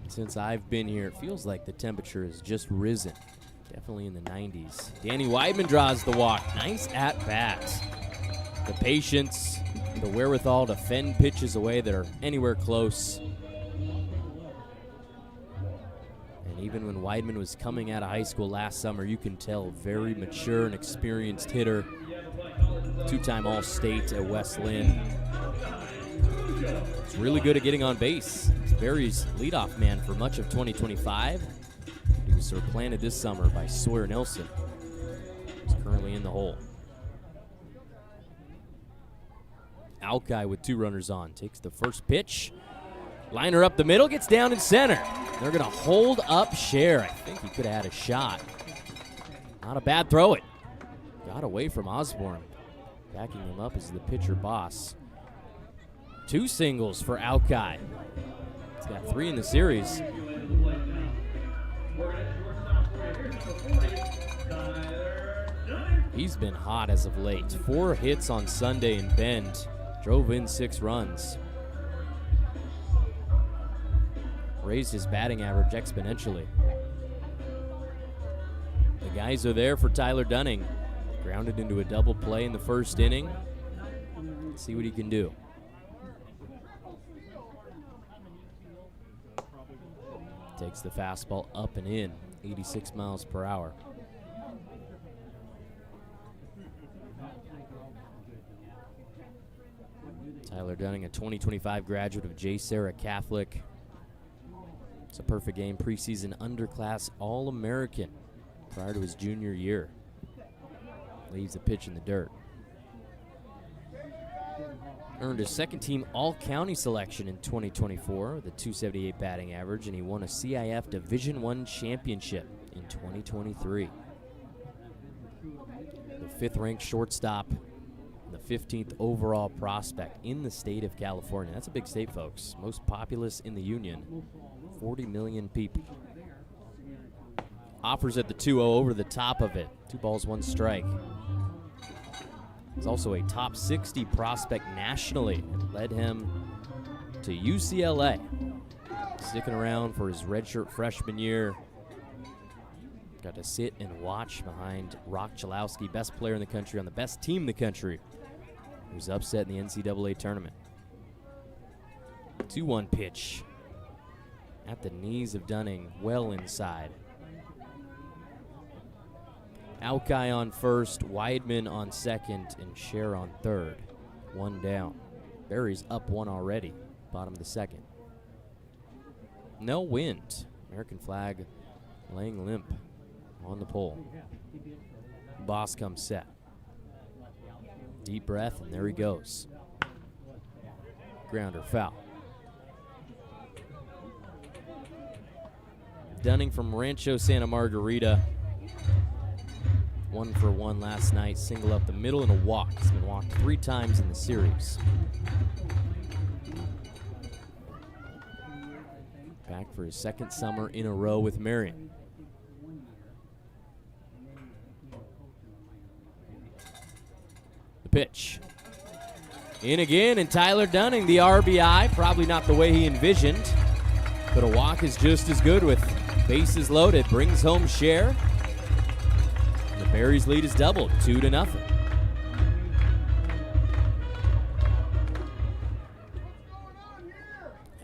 Since I've been here, it feels like the temperature has just risen. Definitely in the 90s. Danny Weidman draws the walk. Nice at-bat. The patience, the wherewithal to fend pitches away that are anywhere close. And even when Weidman was coming out of high school last summer, you can tell very mature and experienced hitter. Two-time All-State at West Lynn. He's really good at getting on base. He's Berries' leadoff man for much of 2025. He was supplanted this summer by Sawyer Nelson. He's currently in the hole. Alki with 2 runners on. Takes the first pitch. Liner up the middle, gets down in center. They're going to hold up Scher. I think he could have had a shot. Not a bad throw it. Got away from Osborne. Backing him up is the pitcher Boss. 2 singles for Alki. He's got 3 in the series. He's been hot as of late. 4 hits on Sunday in Bend. Drove in 6 runs. Raised his batting average exponentially. The guys are there for Tyler Dunning. Grounded into a double play in the first inning. Let's see what he can do. Takes the fastball up and in, 86 miles per hour. Tyler Dunning, a 2025 graduate of J. Sarah Catholic. It's a perfect game preseason underclass All-American prior to his junior year. Leaves a pitch in the dirt. Earned a second-team All-County selection in 2024 with a .278 batting average, and he won a CIF Division I championship in 2023. The 5th-ranked shortstop, the 15th overall prospect in the state of California. That's a big state, folks. Most populous in the union, 40 million people. Offers at the 2-0 over the top of it. 2 balls, 1 strike. He's also a top 60 prospect nationally and led him to UCLA. Sticking around for his redshirt freshman year. Got to sit and watch behind Rock Chalowski, best player in the country on the best team in the country, who's upset in the NCAA tournament. 2-1 pitch at the knees of Dunning, well inside. Alki on first, Weidman on second, and Scher on third. 1 down. Berries up 1 already, bottom of the 2nd. No wind. American flag laying limp on the pole. Boss comes set. Deep breath, and there he goes. Grounder foul. Dunning from Rancho Santa Margarita. 1 for 1 last night, single up the middle and a walk. He's been walked 3 times in the series. Back for his 2nd summer in a row with Marion. The pitch. In again, and Tyler Dunning, the RBI. Probably not the way he envisioned, but a walk is just as good with bases loaded. Brings home Scher. The Berries lead is doubled, 2-0.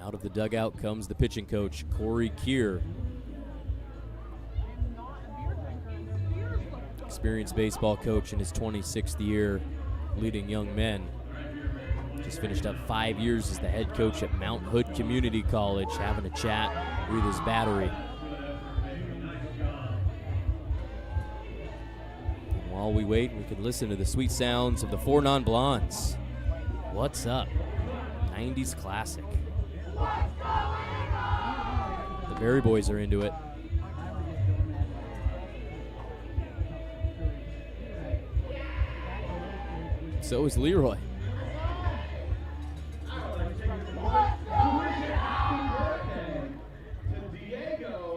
Out of the dugout comes the pitching coach, Corey Keir. Experienced baseball coach in his 26th year, leading young men Just finished up 5 years as the head coach at Mount Hood Community College, having a chat with his battery. And while we wait, we can listen to the sweet sounds of the Four Non-Blondes. What's Up? 90s classic. The Berry Boys are into it. So is Leroy.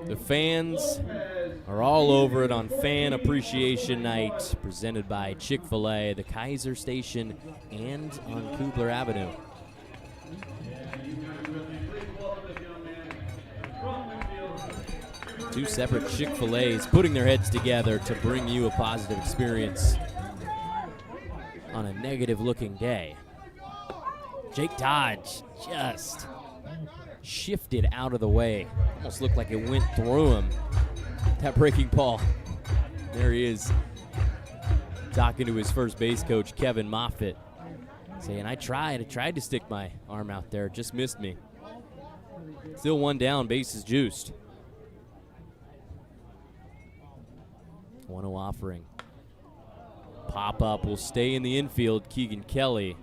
The fans are all over it on Fan Appreciation Night, presented by Chick-Fil-A, the Kaiser Station, and on Kubler Avenue. Two separate Chick-fil-A's putting their heads together to bring you a positive experience on a negative-looking day. Jake Dodge just shifted out of the way. Almost looked like it went through him. That breaking ball. There he is, talking to his first base coach, Kevin Moffitt, saying, I tried to stick my arm out there, just missed me. Still one down, bases juiced. 1-0 offering. Pop-up will stay in the infield. Keegan Kelly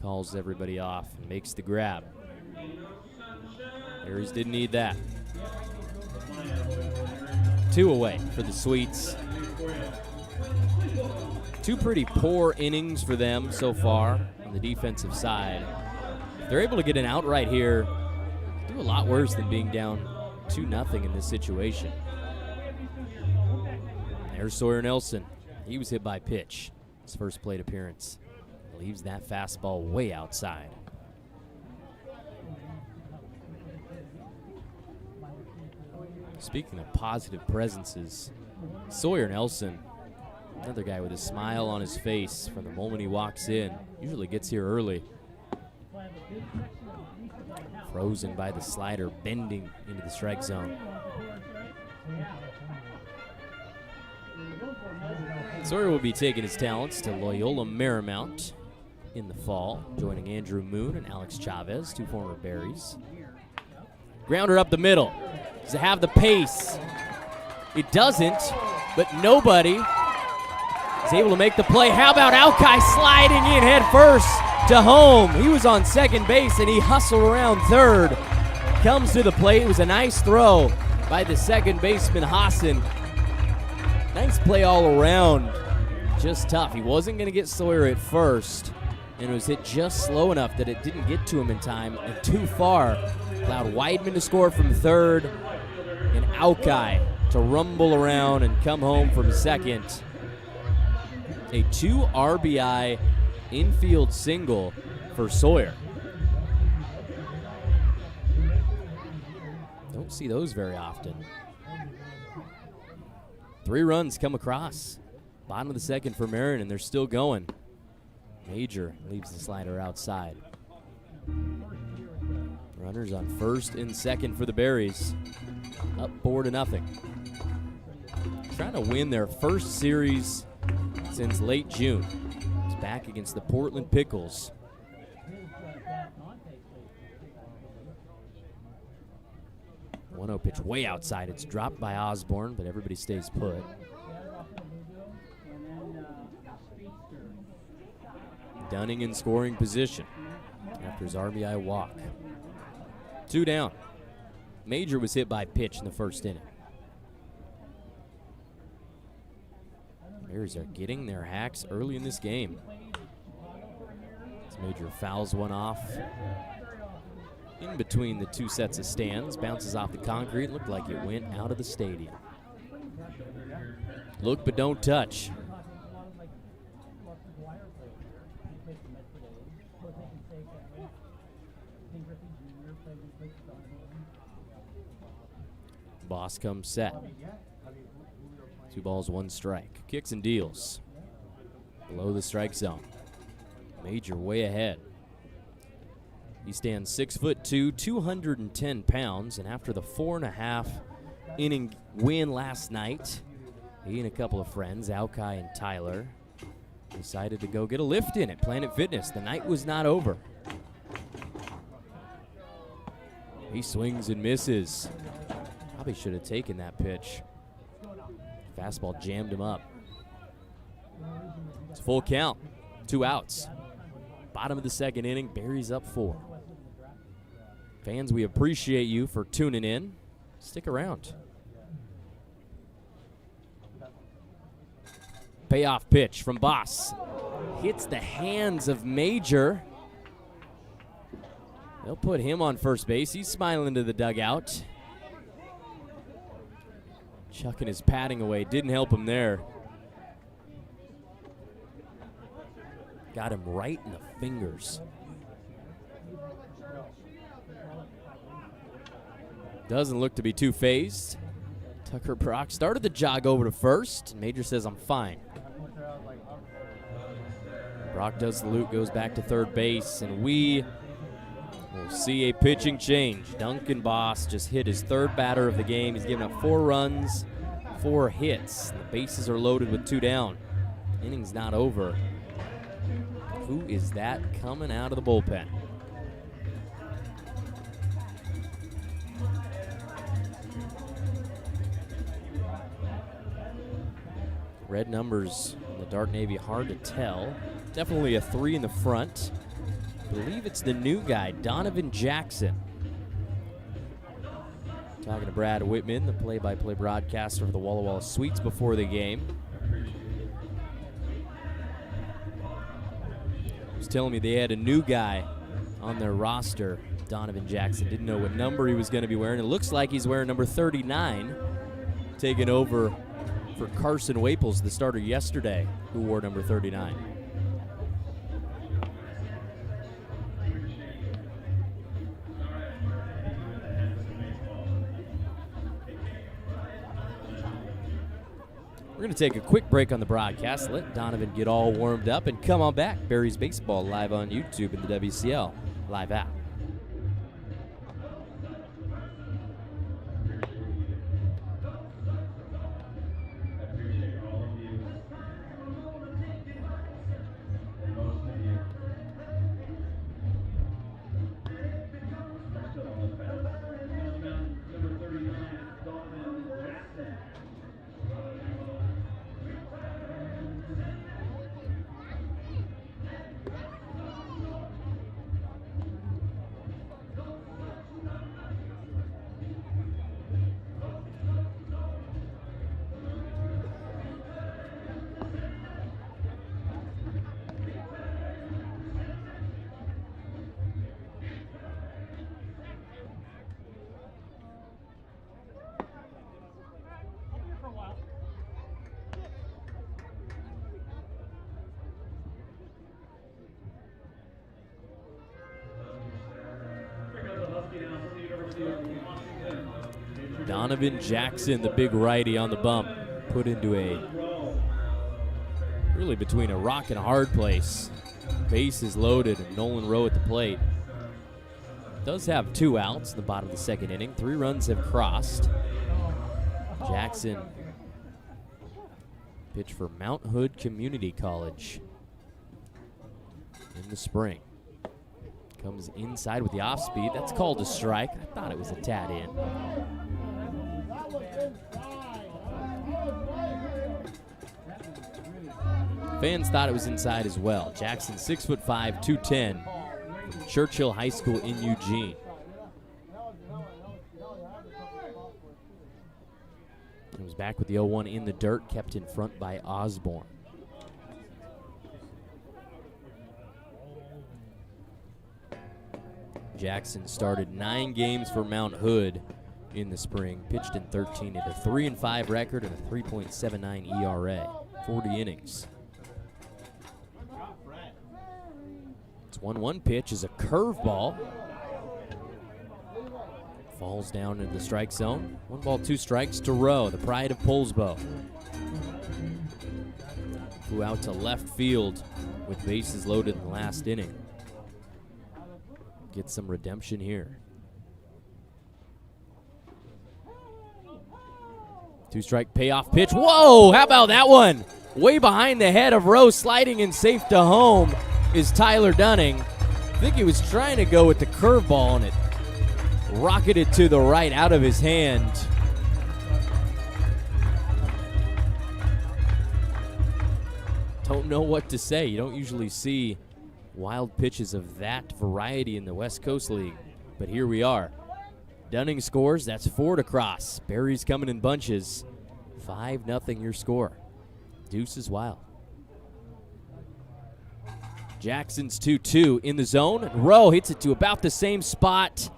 calls everybody off and makes the grab. Berries didn't need that. 2 away for the Sweets. 2 pretty poor innings for them so far on the defensive side. If they're able to get an out right here, do a lot worse than being down 2-0 in this situation. There's Sawyer Nelson. He was hit by pitch. His first plate appearance. Leaves that fastball way outside. Speaking of positive presences, Sawyer Nelson, another guy with a smile on his face from the moment he walks in. Usually gets here early. Frozen by the slider, bending into the strike zone. Sawyer will be taking his talents to Loyola Marymount in the fall, joining Andrew Moon and Alex Chavez, 2 former Berries. Grounder up the middle. Does it have the pace? It doesn't, but nobody is able to make the play. How about Alki sliding in head first to home? He was on second base and he hustled around third. Comes to the plate. It was a nice throw by the second baseman Hassan. Nice play all around. Just tough. He wasn't going to get Sawyer at first, and it was hit just slow enough that it didn't get to him in time and too far. Allowed Weidman to score from third and Alki to rumble around and come home from second. A 2 RBI infield single for Sawyer. Don't see those very often. 3 runs come across. Bottom of the second for Marion, and they're still going. Major leaves the slider outside. Runners on first and second for the Berries. Up 4-0. Trying to win their first series since late June. It's back against the Portland Pickles. One-0 pitch way outside. It's dropped by Osborne, but everybody stays put. Dunning in scoring position after his RBI walk. 2 down. Major was hit by pitch in the first inning. Bears are getting their hacks early in this game. As Major fouls one off in between the 2 sets of stands, bounces off the concrete, looked like it went out of the stadium. Look but don't touch. Boss comes set. 2 balls, 1 strike. Kicks and deals. Below the strike zone. Major way ahead. He stands 6'2", 210 pounds, and after the 4.5 inning win last night, he and a couple of friends, Alki and Tyler, decided to go get a lift in at Planet Fitness. The night was not over. He swings and misses. Probably should have taken that pitch. Fastball jammed him up. It's full count. 2 outs. Bottom of the second inning, Berries up 4. Fans, we appreciate you for tuning in. Stick around. Payoff pitch from Boss. Hits the hands of Major. They'll put him on first base. He's smiling to the dugout. Chucking his padding away. Didn't help him there. Got him right in the fingers. Doesn't look to be too phased. Tucker Brock started the jog over to first. Major says, I'm fine. Brock does the loop, goes back to third base, and we will see a pitching change. Duncan Boss just hit his 3rd batter of the game. He's given up 4 runs, 4 hits. The bases are loaded with 2 down. Inning's not over. Who is that coming out of the bullpen? Red numbers in the dark navy, hard to tell. Definitely a 3 in the front. I believe it's the new guy, Donovan Jackson. Talking to Brad Whitman, the play-by-play broadcaster for the Walla Walla Sweets before the game. He was telling me they had a new guy on their roster, Donovan Jackson. Didn't know what number he was going to be wearing. It looks like he's wearing number 39, taking over for Carson Waples, the starter yesterday, who wore number 39. We're going to take a quick break on the broadcast, let Donovan get all warmed up, and come on back. Berries Baseball live on YouTube and the WCL live app. Donovan Jackson, the big righty on the bump, put into a really between a rock and a hard place. Bases loaded and Nolan Rowe at the plate. Does have 2 outs in the bottom of the second inning. 3 runs have crossed. Jackson pitched for Mount Hood Community College in the spring. Comes inside with the off speed. That's called a strike. I thought it was a tad in. Fans thought it was inside as well. Jackson, 6'5", 210, from Churchill High School in Eugene. He was back with the 0-1 in the dirt, kept in front by Osborne. Jackson started 9 games for Mount Hood in the spring, pitched in 13, at a 3-5 record and a 3.79 ERA, 40 innings. It's 1-1 pitch is a curveball. Falls down into the strike zone. 1 ball, 2 strikes to Rowe, the pride of Poulsbo. Flew out to left field with bases loaded in the last inning. Get some redemption here. 2-strike payoff pitch. Whoa, how about that one? Way behind the head of Rowe, sliding in safe to home, is Tyler Dunning. I think he was trying to go with the curveball, and it rocketed to the right out of his hand. Don't know what to say. You don't usually see wild pitches of that variety in the West Coast League, but here we are. Dunning scores. That's 4 to cross. Berries coming in bunches. 5-0 your score. Deuce is wild. Jackson's 2-2 in the zone. Rowe hits it to about the same spot.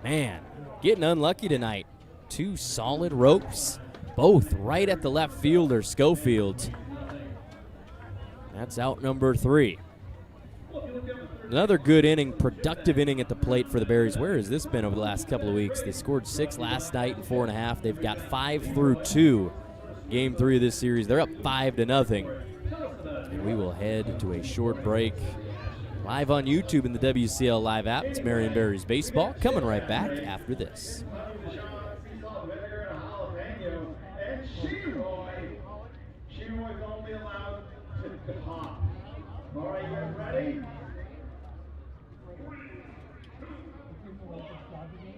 Man, getting unlucky tonight. 2 solid ropes, both right at the left fielder, Schofield. That's out number 3. Another good inning, productive inning at the plate for the Berries. Where has this been over the last couple of weeks? They scored 6 last night in 4.5. They've got 5 through 2. Game 3 of this series. They're up 5-0. And we will head to a short break. Live on YouTube in the WCL Live app. It's Marion Berries Baseball. Coming right back after this. All right, you guys ready?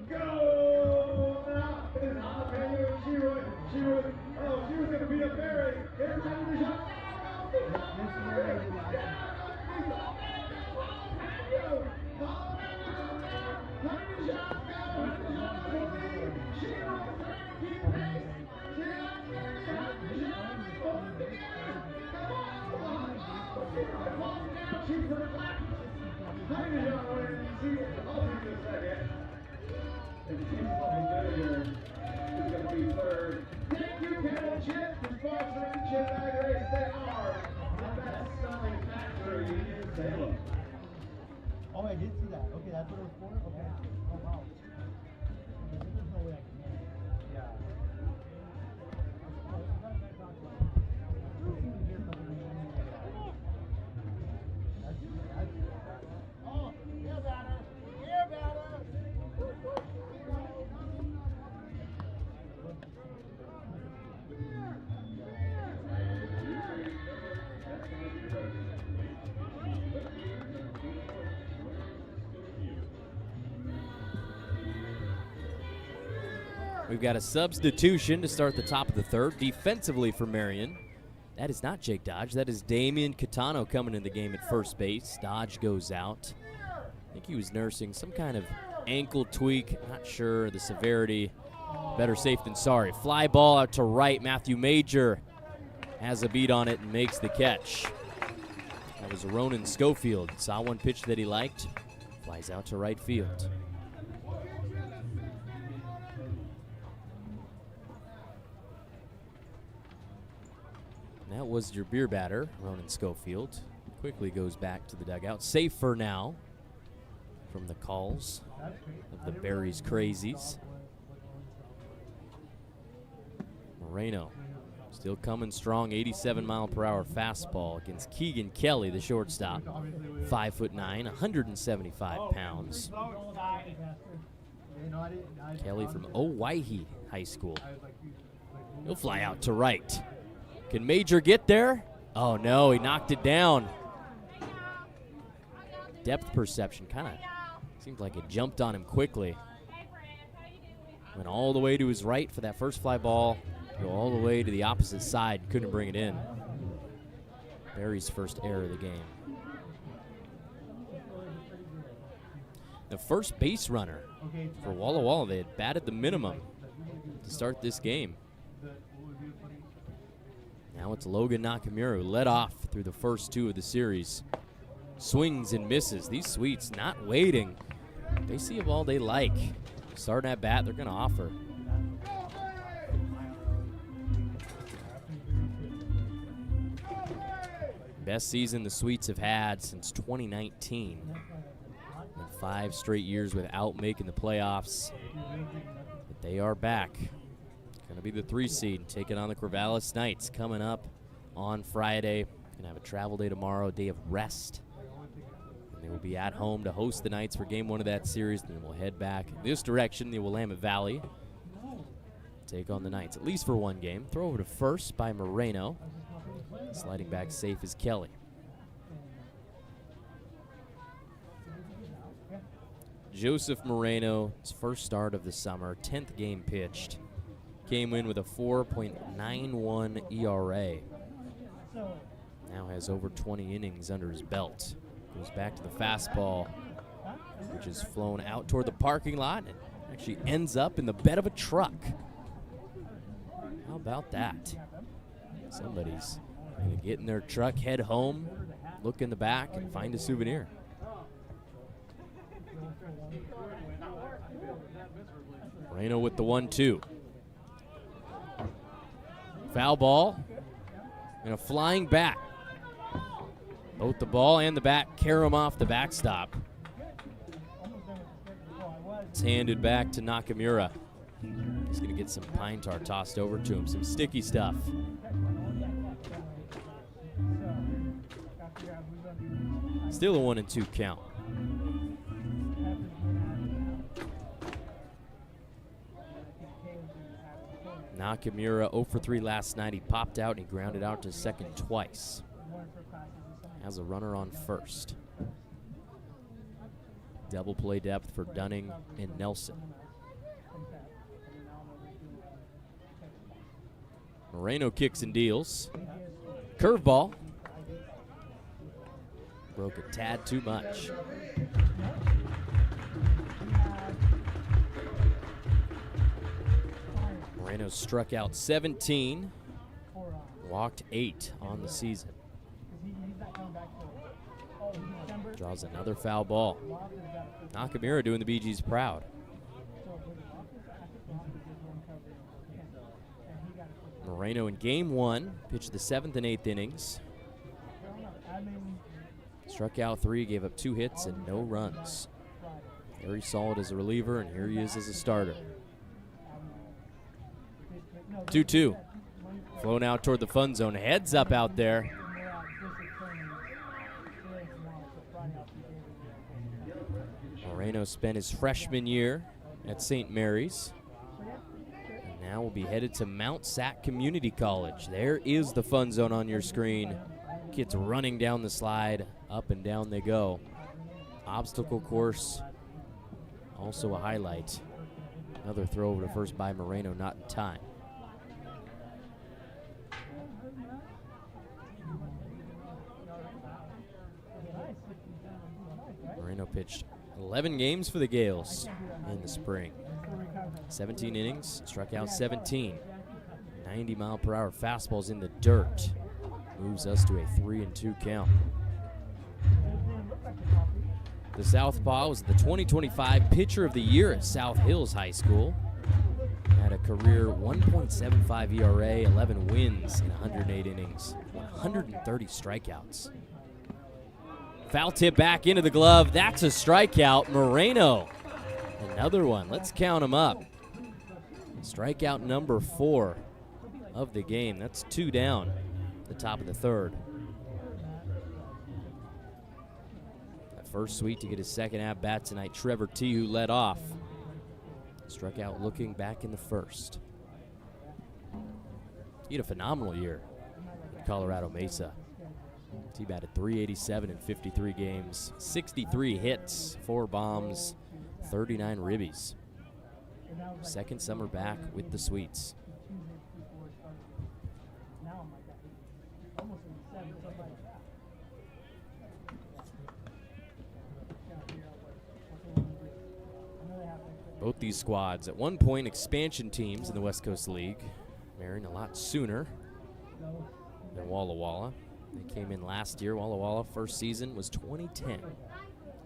Go! Now, it is jalapeno and she was going to be a berry. Here's the shot. Thank you, Kettle Chips, for sponsoring Chip Bag Race. They are the best-selling factory in Salem. Oh, I did see that. Okay, that's what it was for? Okay. Oh, wow. There's no way I can make it. Yeah. Oh, you're better. You're better. We've got a substitution to start the top of the third. Defensively for Marion, that is not Jake Dodge. That is Damian Catano coming in the game at first base. Dodge goes out. I think he was nursing some kind of ankle tweak. Not sure the severity. Better safe than sorry. Fly ball out to right. Matthew Major has a beat on it and makes the catch. That was Ronan Schofield. Saw one pitch that he liked. Flies out to right field. That was your beer batter, Ronan Schofield. Quickly goes back to the dugout. Safe for now from the calls of the Berries Crazies. Moreno still coming strong, 87-mile-per-hour fastball against Keegan Kelly, the shortstop. 5'9", 175 pounds. Kelly from Owaihe High School. He'll fly out to right. Can Major get there? Oh, no, he knocked it down. Depth perception kind of seemed like it jumped on him quickly. Went all the way to his right for that first fly ball. Go all the way to the opposite side. Couldn't bring it in. Berry's first error of the game. The first base runner for Walla Walla. They had batted the minimum to start this game. Now it's Logan Nakamura, who led off through the first 2 of the series. Swings and misses. These Sweets not waiting. They see a ball they like. Starting at bat, they're going to offer. Best season the Sweets have had since 2019. And 5 straight years without making the playoffs. But they are back. Going to be the 3 seed, taking on the Corvallis Knights coming up on Friday. Going to have a travel day tomorrow, day of rest. And they will be at home to host the Knights for game 1 of that series. Then we'll head back in this direction, the Willamette Valley. Take on the Knights, at least for 1 game. Throw over to first by Moreno. Sliding back safe is Kelly. Joseph Moreno, his first start of the summer, 10th game pitched. Came in with a 4.91 ERA. Now has over 20 innings under his belt. Goes back to the fastball, which is flown out toward the parking lot and actually ends up in the bed of a truck. How about that? Somebody's gonna get in their truck, head home, look in the back, and find a souvenir. Moreno with the 1-2. Foul ball and a flying bat. Both the ball and the bat carry him off the backstop. It's handed back to Nakamura. He's going to get some pine tar tossed over to him, some sticky stuff. Still a 1-2 count. Nakamura 0 for 3 last night. He popped out and he grounded out to second twice. Has a runner on first. Double play depth for Dunning and Nelson. Moreno kicks and deals. Curveball. Broke a tad too much. Moreno struck out 17, walked 8 on the season. Draws another foul ball. Nakamura doing the Bee Gees proud. Moreno in game 1, pitched the 7th and 8th innings. Struck out 3, gave up 2 hits and no runs. Very solid as a reliever, and here he is as a starter. 2-2. Flown out toward the fun zone. Heads up out there. Moreno spent his freshman year at St. Mary's. And now will be headed to Mount Sac Community College. There is the fun zone on your screen. Kids running down the slide. Up and down they go. Obstacle course, also a highlight. Another throw over to first by Moreno, not in time. Moreno pitched 11 games for the Gales in the spring. 17 innings, struck out 17. 90-mile-per-hour fastballs in the dirt. Moves us to a 3-2 count. The Southpaw was the 2025 Pitcher of the Year at South Hills High School. Had a career 1.75 ERA, 11 wins in 108 innings, 130 strikeouts. Foul tip back into the glove. That's a strikeout. Moreno, another one. Let's count him up. Strikeout number 4 of the game. That's 2 down at the top of the 3rd. First sweep to get his second at-bat tonight. Trevor T, who led off. Struck out looking back in the 1st. He had a phenomenal year at Colorado Mesa. He batted .387 in 53 games, 63 hits, 4 bombs, 39 ribbies. Second summer back with the Sweets. Both these squads at one point expansion teams in the West Coast League, marrying a lot sooner than Walla Walla. They came in last year. Walla Walla first season was 2010. It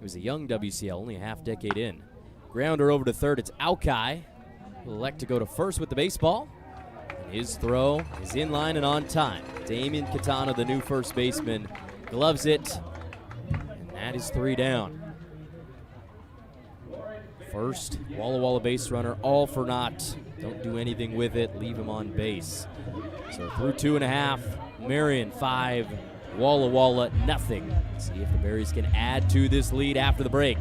was a young WCL, only a half decade in. Grounder over to third. It's Alki. He'll elect to go to first with the baseball. And his throw is in line and on time. Damian Catano, the new first baseman, gloves it. And that is 3 down. First, Walla Walla base runner, all for naught. Don't do anything with it, leave him on base. So through 2.5, Marion 5, Walla Walla nothing. See if the Berries can add to this lead after the break.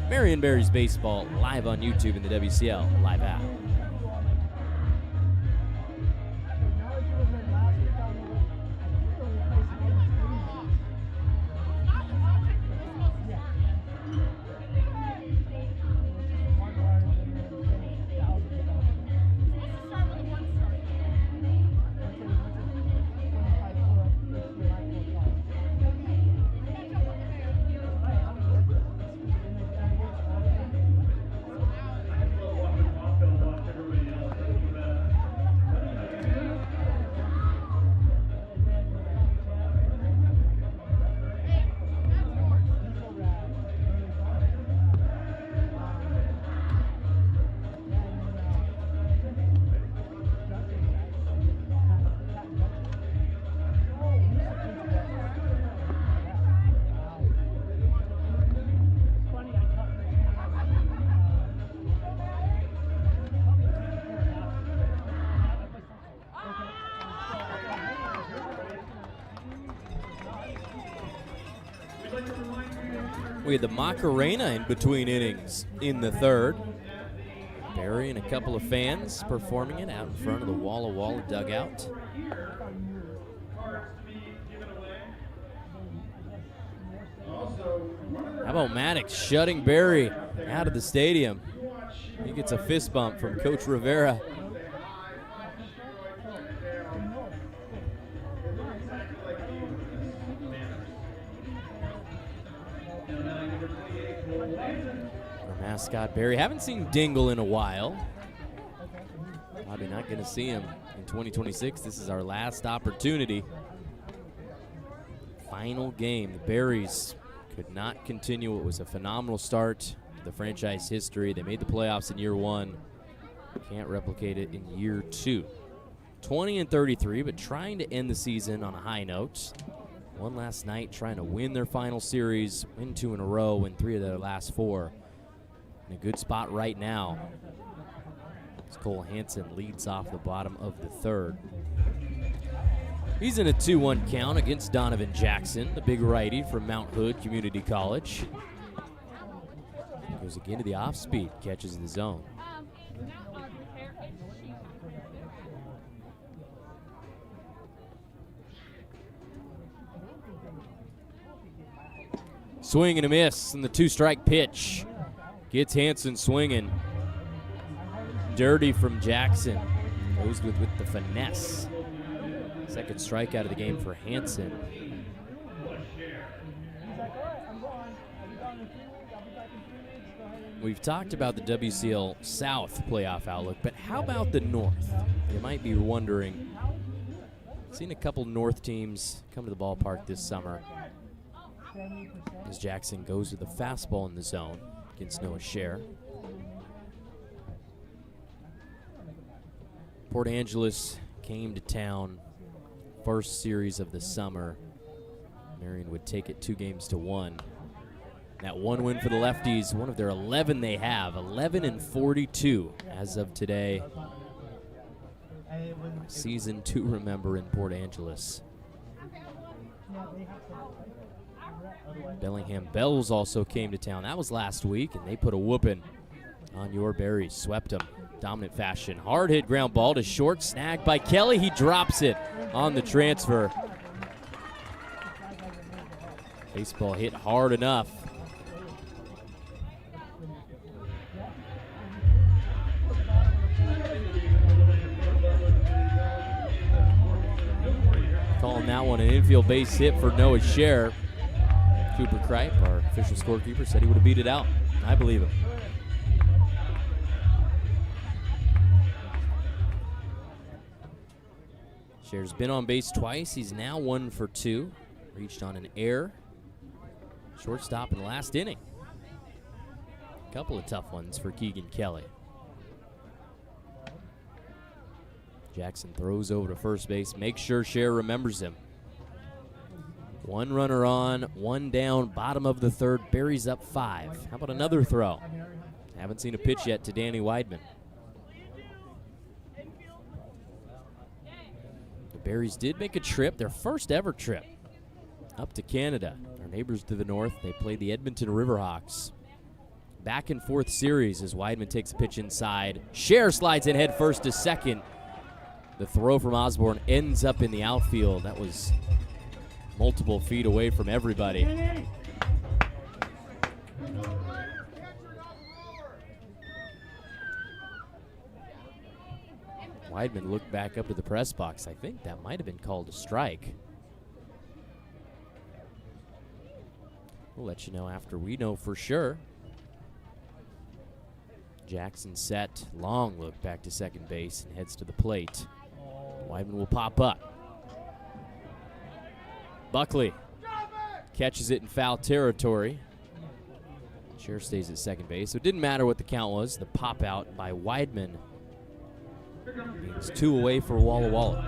Marion Berries baseball live on YouTube in the WCL live app. We had the Macarena in between innings in the third. Berry and a couple of fans performing it out in front of the Walla Walla dugout. How about Maddox shutting Berry out of the stadium? He gets a fist bump from Coach Rivera. Our mascot Berry. Haven't seen Dingle in a while. Probably not going to see him in 2026. This is our last opportunity. Final game. The Berries could not continue. It was a phenomenal start to the franchise history. They made the playoffs in year one. Can't replicate it in year two. 20-33, but trying to end the season on a high note. One last night, trying to win their final series, win 2 in a row, win 3 of their last 4. In a good spot right now, as Cole Hansen leads off the bottom of the third. He's in a 2-1 count against Donovan Jackson, the big righty from Mount Hood Community College. Goes again to the off-speed, catches the zone. Swing and a miss on the 2-strike pitch. Gets Hansen swinging. Dirty from Jackson. Goes with the finesse. Second strikeout of the game for Hansen. We've talked about the WCL South playoff outlook, but how about the North? You might be wondering. Seen a couple North teams come to the ballpark this summer. As Jackson goes with the fastball in the zone against Noah Scher. Port Angeles came to town, first series of the summer. Marion would take it 2-1. That one win for the lefties, one of their 11 they have, 11-42 as of today. Season 2 remember in Port Angeles. Bellingham Bells also came to town. That was last week, and they put a whooping on your Berries. Swept them. Dominant fashion. Hard hit ground ball to short. Snagged by Kelly. He drops it on the transfer. Baseball hit hard enough. Calling that one an infield base hit for Noah Scher. Cooper Kripe, our official scorekeeper, said he would have beat it out. I believe him. Scher's been on base twice. He's now 1 for 2. Reached on an error. Shortstop in the last inning. A couple of tough ones for Keegan Kelly. Jackson throws over to first base. Make sure Scher remembers him. 1 runner on, 1 down, bottom of the third. Berries up 5. How about another throw? Haven't seen a pitch yet to Danny Weidman. The Berries did make a trip, their first ever trip, up to Canada. Our neighbors to the north, they played the Edmonton Riverhawks. Back and forth series as Weidman takes a pitch inside. Scher slides in head first to second. The throw from Osborne ends up in the outfield. That was multiple feet away from everybody. Weidman looked back up to the press box. I think that might have been called a strike. We'll let you know after we know for sure. Jackson set, long look back to second base and heads to the plate. Weidman will pop up. Buckley catches it in foul territory. Scher stays at second base, so it didn't matter what the count was. The pop out by Weidman means 2 away for Walla Walla.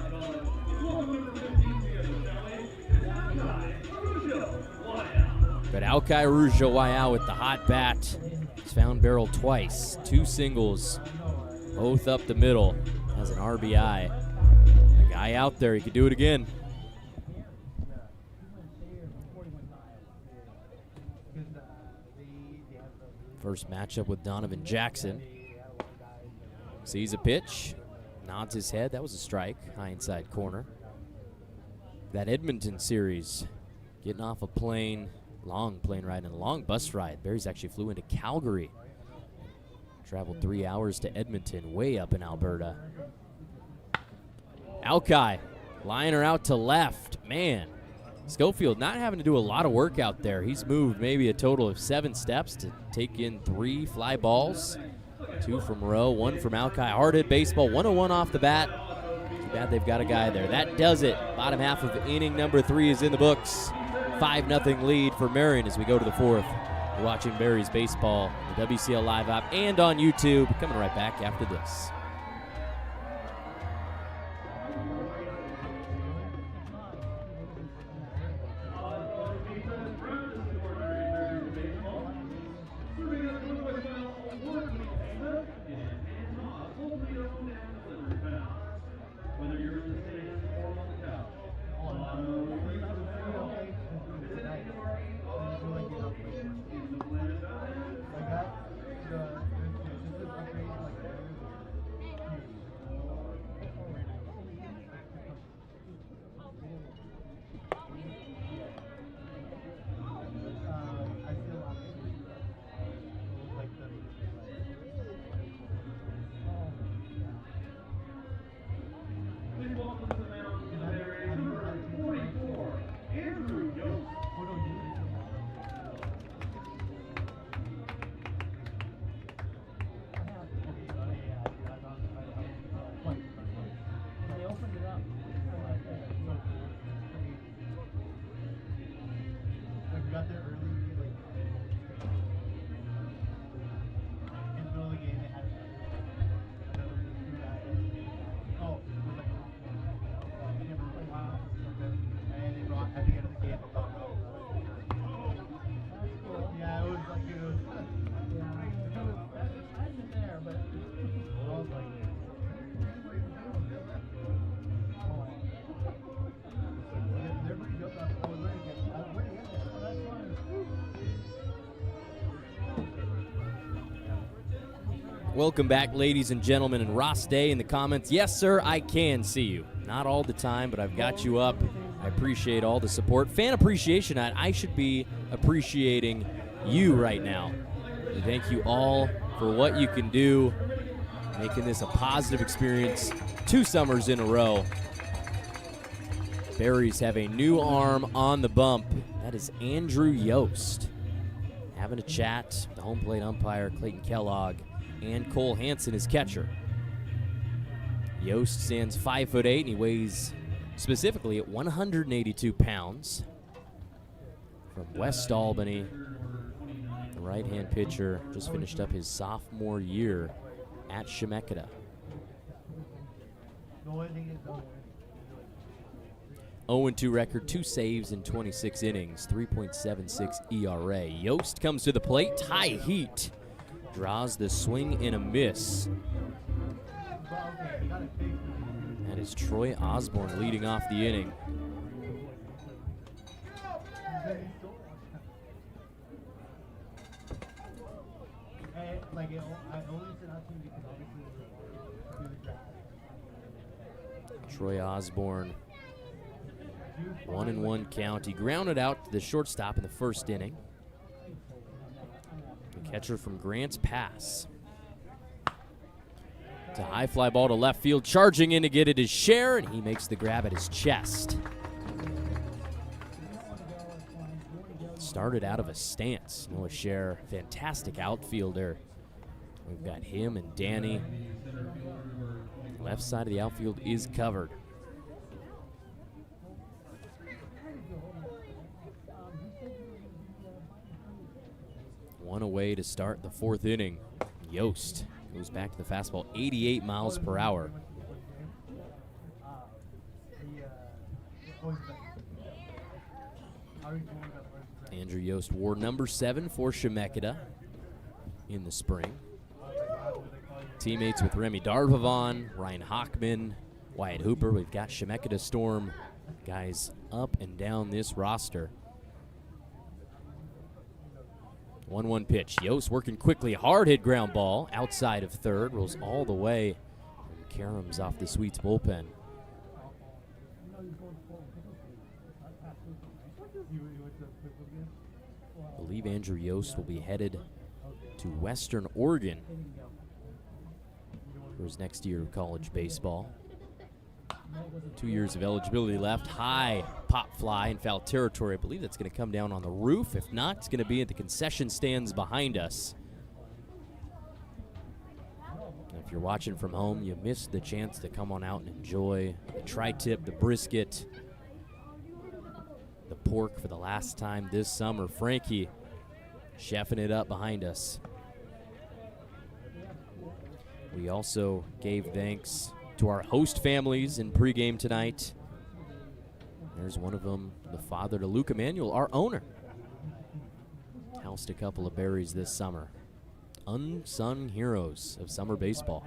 But Alkai Rujawaya with the hot bat. He's found barrel twice. 2 singles, both up the middle. Has an RBI. A guy out there, he could do it again. First matchup with Donovan Jackson. Sees a pitch, nods his head. That was a strike, high inside corner. That Edmonton series, getting off a plane, long plane ride and a long bus ride. Berries actually flew into Calgary. Traveled 3 hours to Edmonton, way up in Alberta. Alki, line her out to left. Man, Schofield not having to do a lot of work out there. He's moved maybe a total of 7 steps to take in 3 fly balls. 2 from Rowe, 1 from Alki. Hard hit baseball, 101 off the bat. Too bad they've got a guy there. That does it. Bottom half of inning number 3 is in the books. 5-0 lead for Marion as we go to the 4th. You're watching Berries baseball, the WCL Live app, and on YouTube. Coming right back after this. Welcome back, ladies and gentlemen, and Ross Day in the comments. Yes, sir, I can see you. Not all the time, but I've got you up. I appreciate all the support. Fan Appreciation Night, I should be appreciating you right now. And thank you all for what you can do, making this a positive experience 2 summers in a row. Berries have a new arm on the bump. That is Andrew Yost. Having a chat, the home plate umpire, Clayton Kellogg, and Cole Hansen is catcher. Yost stands 5'8", and he weighs specifically at 182 pounds. From West Albany, the right-hand pitcher just finished up his sophomore year at Chemeketa. 0-2 record, 2 saves in 26 innings, 3.76 ERA. Yost comes to the plate, high heat. Draws the swing and a miss. That is Troy Osborne leading off the inning. Troy Osborne, 1-1 count. He grounded out to the shortstop in the first inning. The catcher from Grants Pass. It's a high fly ball to left field. Charging in to get it is Scher, and he makes the grab at his chest. Started out of a stance. Noah Scher, fantastic outfielder. We've got him and Danny. Left side of the outfield is covered. One away to start the 4th inning. Yost goes back to the fastball, 88 miles per hour. Andrew Yost wore number 7 for Chemeketa in the spring. Teammates with Remy Darvavon, Ryan Hockman, Wyatt Hooper. We've got Chemeketa Storm guys up and down this roster. 1-1 pitch. Yost working quickly. Hard hit ground ball outside of third. Rolls all the way. And Karam's off the Sweets bullpen. I believe Andrew Yost will be headed to Western Oregon for his next year of college baseball. 2 years of eligibility left. High pop fly in foul territory. I believe that's going to come down on the roof. If not, it's going to be at the concession stands behind us. And if you're watching from home, you missed the chance to come on out and enjoy the tri-tip, the brisket, the pork for the last time this summer. Frankie chefing it up behind us. We also gave thanks to our host families in pregame tonight. There's one of them, the father to Luke Emanuel, our owner. Housed a couple of berries this summer. Unsung heroes of summer baseball.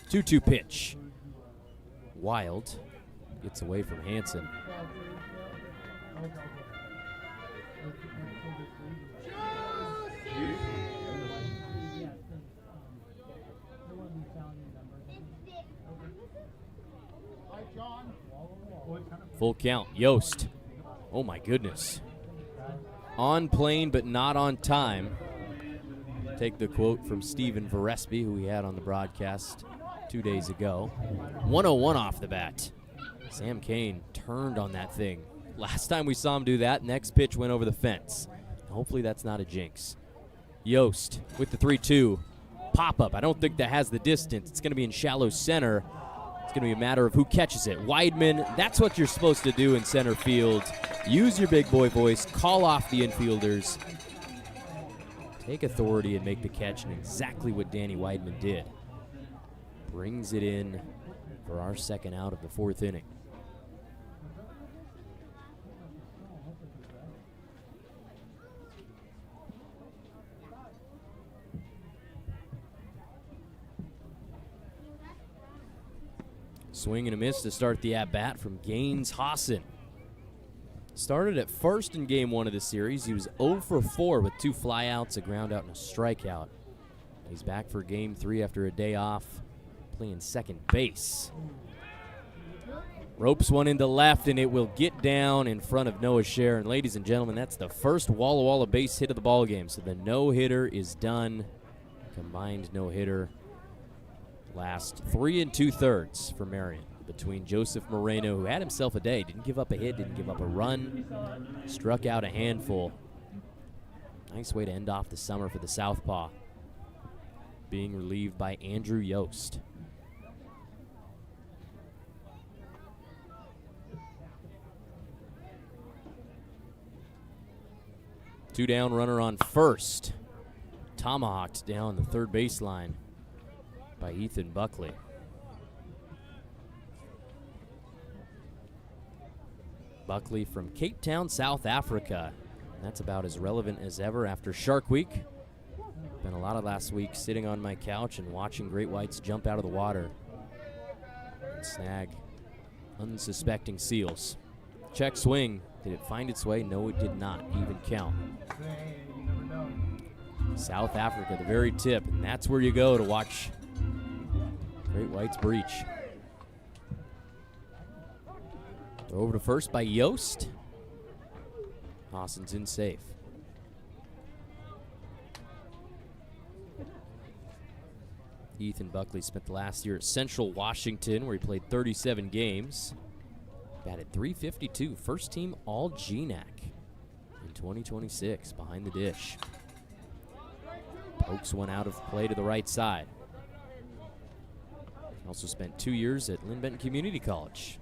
2-2 pitch. Wild gets away from Hansen. Full count. Yost. Oh my goodness. On plane but not on time. Take the quote from Stephen Varespi, who we had on the broadcast 2 days ago. 101 off the bat. Sam Kane turned on that thing. Last time we saw him do that, next pitch went over the fence. Hopefully that's not a jinx. Yost with the 3-2. Pop-up. I don't think that has the distance. It's going to be in shallow center. It's going to be a matter of who catches it. Weidman, that's what you're supposed to do in center field. Use your big boy voice. Call off the infielders. Take authority and make the catch, and exactly what Danny Weidman did. Brings it in for our second out of the fourth inning. Swing and a miss to start the at-bat from Gaines Hassan. Started at first in game one of the series. He was 0 for 4 with 2 flyouts, a ground out, and a strikeout. He's back for game 3 after a day off, playing second base. Ropes one into left, and it will get down in front of Noah Scher. And ladies and gentlemen, that's the first Walla Walla base hit of the ball game. So the no-hitter is done. Combined no-hitter. Last 3 2/3 for Marion between Joseph Moreno, who had himself a day, didn't give up a hit, didn't give up a run, struck out a handful. Nice way to end off the summer for the Southpaw. Being relieved by Andrew Yost. Two down, runner on first. Tomahawked down the third baseline by Ethan Buckley. Buckley from Cape Town, South Africa. That's about as relevant as ever after Shark Week. Spent a lot of last week sitting on my couch and watching great whites jump out of the water and snag unsuspecting seals. Check swing. Did it find its way? No, it did not. Even count. South Africa, the very tip, and that's where you go to watch great whites breach. Throw over to first by Yost. Hassan's in safe. Ethan Buckley spent the last year at Central Washington, where he played 37 games. Batted .352, first team all GNAC in 2026, behind the dish. Pokes one out of play to the right side. Also spent 2 years at Lynn Benton Community College.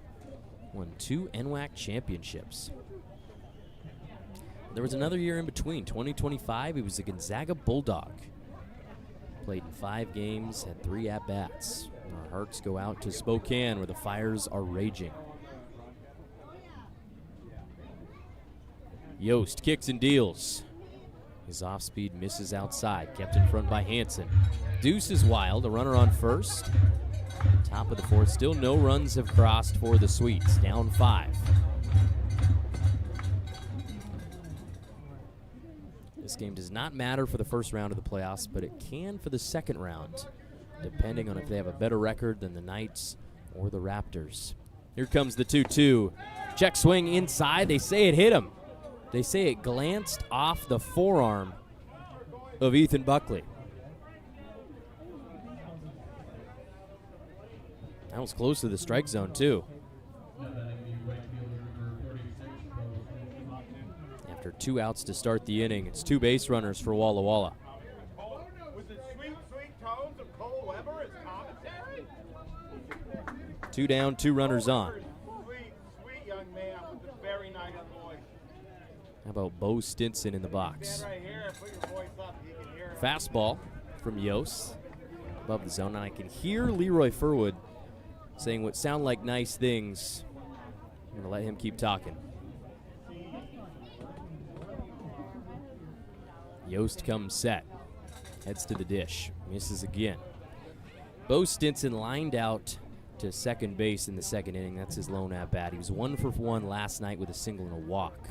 Won 2 NWAC championships. There was another year in between. 2025, he was a Gonzaga Bulldog. Played in 5 games, had 3 at-bats. Our hearts go out to Spokane, where the Fires are raging. Yost kicks and deals. His off-speed misses outside, kept in front by Hansen. Deuce is wild, a runner on first. Top of the fourth, still no runs have crossed for the Sweets, down 5. This game does not matter for the first round of the playoffs, but it can for the second round, depending on if they have a better record than the Knights or the Raptors. Here comes the 2-2. Check swing inside. They say it hit him. They say it glanced off the forearm of Ethan Buckley. That was close to the strike zone, too. After 2 outs to start the inning, it's 2 base runners for Walla Walla. With the sweet, sweet tones of Cole Weber as commentary? 2 down, 2 runners on. Sweet, sweet young man with a very nice voice. How about Bo Stinson in the box? Stand right here and put your voice up so you can hear him. Fastball from Yost above the zone, and I can hear Leroy Furwood saying what sound like nice things. I'm going to let him keep talking. Yost comes set, heads to the dish, misses again. Bo Stinson lined out to second base in the second inning. That's his lone at bat. He was 1 for 1 last night with a single and a walk.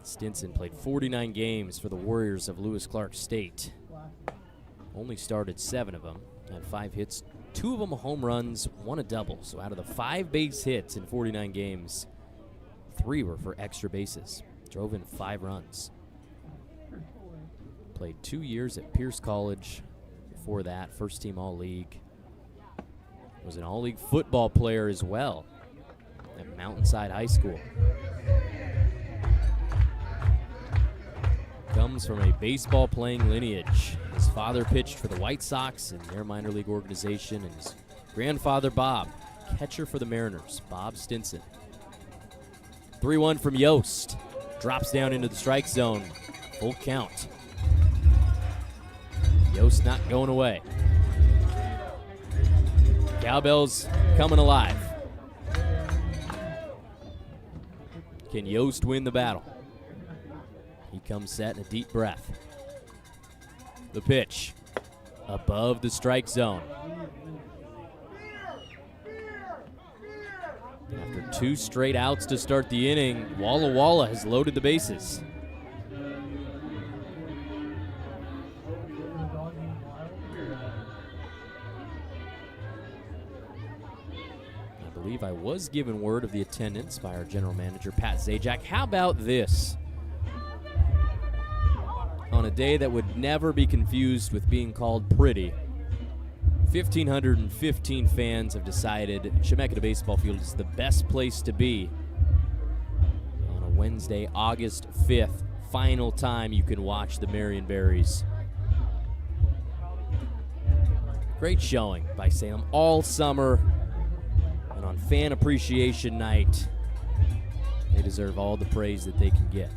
Stinson played 49 games for the Warriors of Lewis Clark State. Only started 7 of them, had 5 hits, 2 of them home runs, 1 a double. So out of the 5 base hits in 49 games, 3 were for extra bases. Drove in 5 runs. Played 2 years at Pierce College. Before that, first team All-League. Was an All-League football player as well at Mountainside High School. Comes from a baseball playing lineage. His father pitched for the White Sox in their minor league organization, and his grandfather, Bob, catcher for the Mariners, Bob Stinson. 3-1 from Yost. Drops down into the strike zone. Full count. Yost not going away. Cowbells coming alive. Can Yost win the battle? He comes set in a deep breath. The pitch. Above the strike zone. After 2 straight outs to start the inning, Walla Walla has loaded the bases. I believe I was given word of the attendance by our general manager, Pat Zajac. How about this? On a day that would never be confused with being called pretty, 1,515 fans have decided Chemeketa Baseball Field is the best place to be on a Wednesday, August 5th, final time you can watch the Marion Berries. Great showing by Salem all summer, and on Fan Appreciation Night, they deserve all the praise that they can get.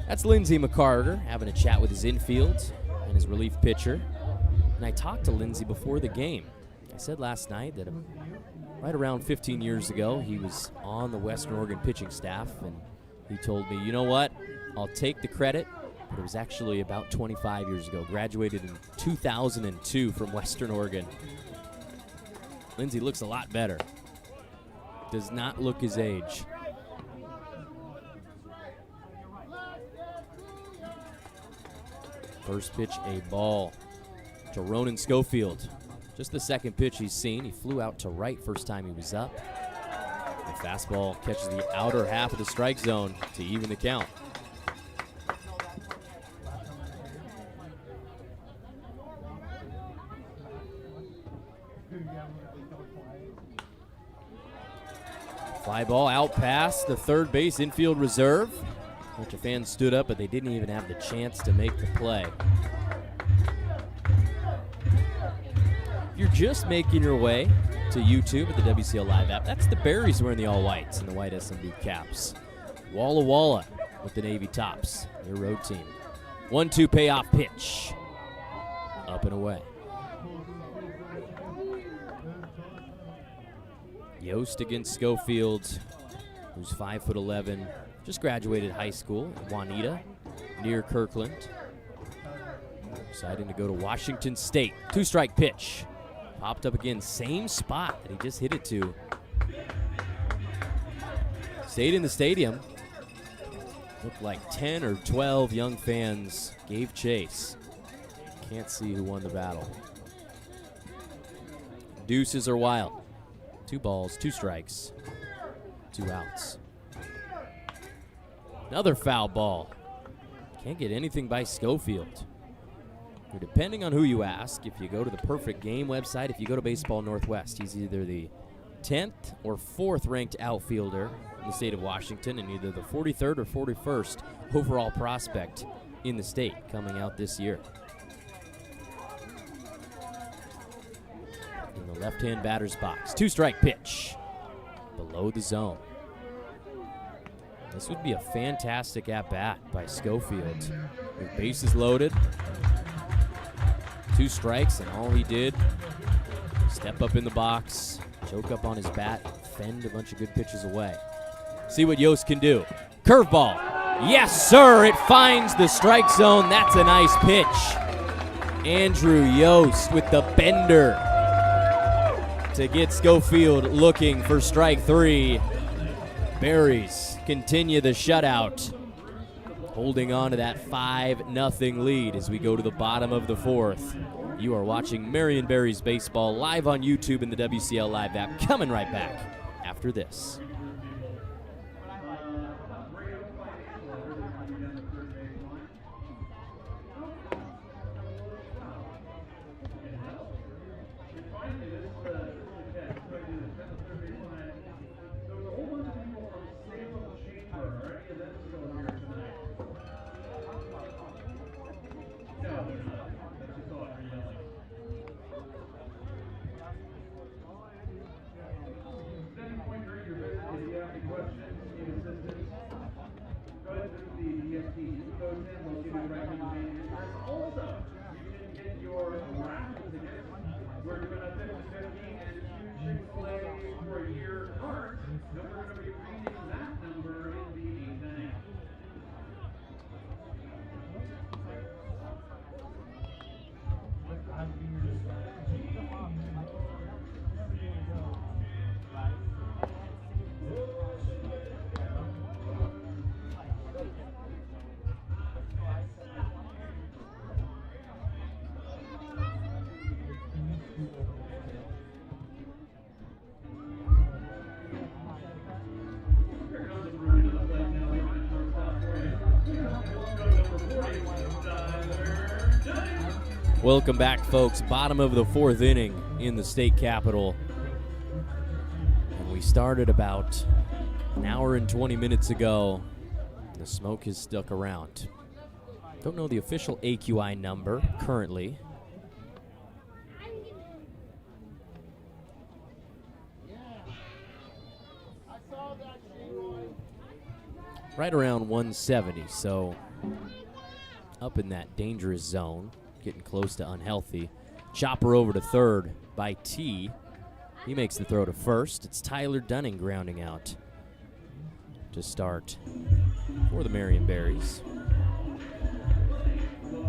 That's Lindsey McCarter having a chat with his infield and his relief pitcher. And I talked to Lindsey before the game. I said last night that right around 15 years ago, he was on the Western Oregon pitching staff, and he told me, you know what, I'll take the credit, but it was actually about 25 years ago. Graduated in 2002 from Western Oregon. Lindsey looks a lot better. Does not look his age. First pitch, a ball to Ronan Schofield. Just the second pitch he's seen. He flew out to right first time he was up. The fastball catches the outer half of the strike zone to even the count. Fly ball out past the third base infield reserve. A bunch of fans stood up, but they didn't even have the chance to make the play. If you're just making your way to YouTube at the WCL Live app, that's the Berries wearing the all-whites and the white SMB caps. Walla Walla with the navy tops, their road team. 1-2 payoff pitch. Up and away. Yost against Schofield, who's 5'11", just graduated high school in Juanita, near Kirkland. Deciding to go to Washington State. 2-strike pitch. Popped up again, same spot that he just hit it to. Stayed in the stadium. Looked like 10 or 12 young fans gave chase. Can't see who won the battle. Deuces are wild. 2 balls, 2 strikes, 2 outs. Another foul ball. Can't get anything by Schofield. Depending on who you ask, if you go to the Perfect Game website, if you go to Baseball Northwest, he's either the 10th or 4th ranked outfielder in the state of Washington and either the 43rd or 41st overall prospect in the state coming out this year. In the left-hand batter's box, 2-strike pitch below the zone. This would be a fantastic at-bat by Schofield. With bases loaded, 2 strikes, and all he did, step up in the box, choke up on his bat, fend a bunch of good pitches away. See what Yost can do. Curveball. Yes, sir. It finds the strike zone. That's a nice pitch. Andrew Yost with the bender to get Schofield looking for strike 3. Berries continue the shutout, holding on to that 5-0 lead as we go to the bottom of the 4th. You are watching Marion Berries Baseball live on YouTube and the WCL Live app. Coming right back after this. We're doing a 50-50 and 2 Chick-Fil-A for a year card. And we're going to be reading that number in the meantime. Welcome back, folks. Bottom of the 4th inning in the state capitol. And we started about an hour and 20 minutes ago. The smoke has stuck around. Don't know the official AQI number currently. Right around 170, so up in that dangerous zone. Getting close to unhealthy. Chopper over to third by T. He makes the throw to first. It's Tyler Dunning grounding out to start for the Marion Berries.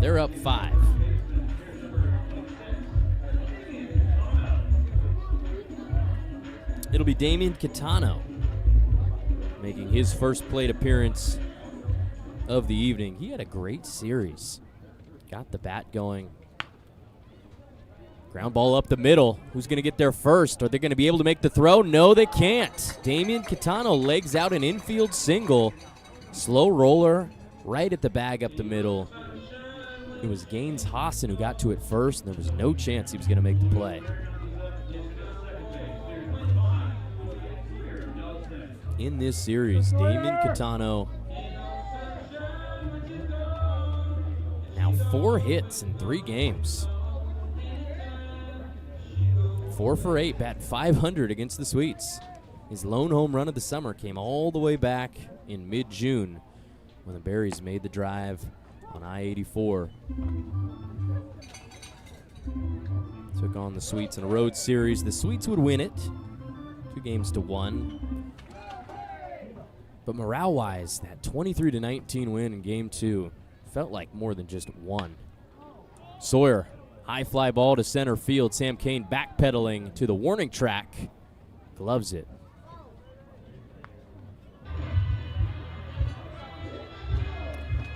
They're up 5. It'll be Damian Catano making his first plate appearance of the evening. He had a great series. Got the bat going. Ground ball up the middle. Who's going to get there first? Are they going to be able to make the throw? No, they can't. Damian Catano legs out an infield single. Slow roller right at the bag up the middle. It was Gaines Hosson who got to it first, and there was no chance he was going to make the play. In this series, Damian Catano, 4 hits in 3 games. 4 for 8, bat 500 against the Sweets. His lone home run of the summer came all the way back in mid-June when the Berries made the drive on I-84. Took on the Sweets in a road series. The Sweets would win it, 2-1. But morale-wise, that 23-19 win in Game 2 felt like more than just one. Sawyer, high fly ball to center field. Sam Kane backpedaling to the warning track. Gloves it.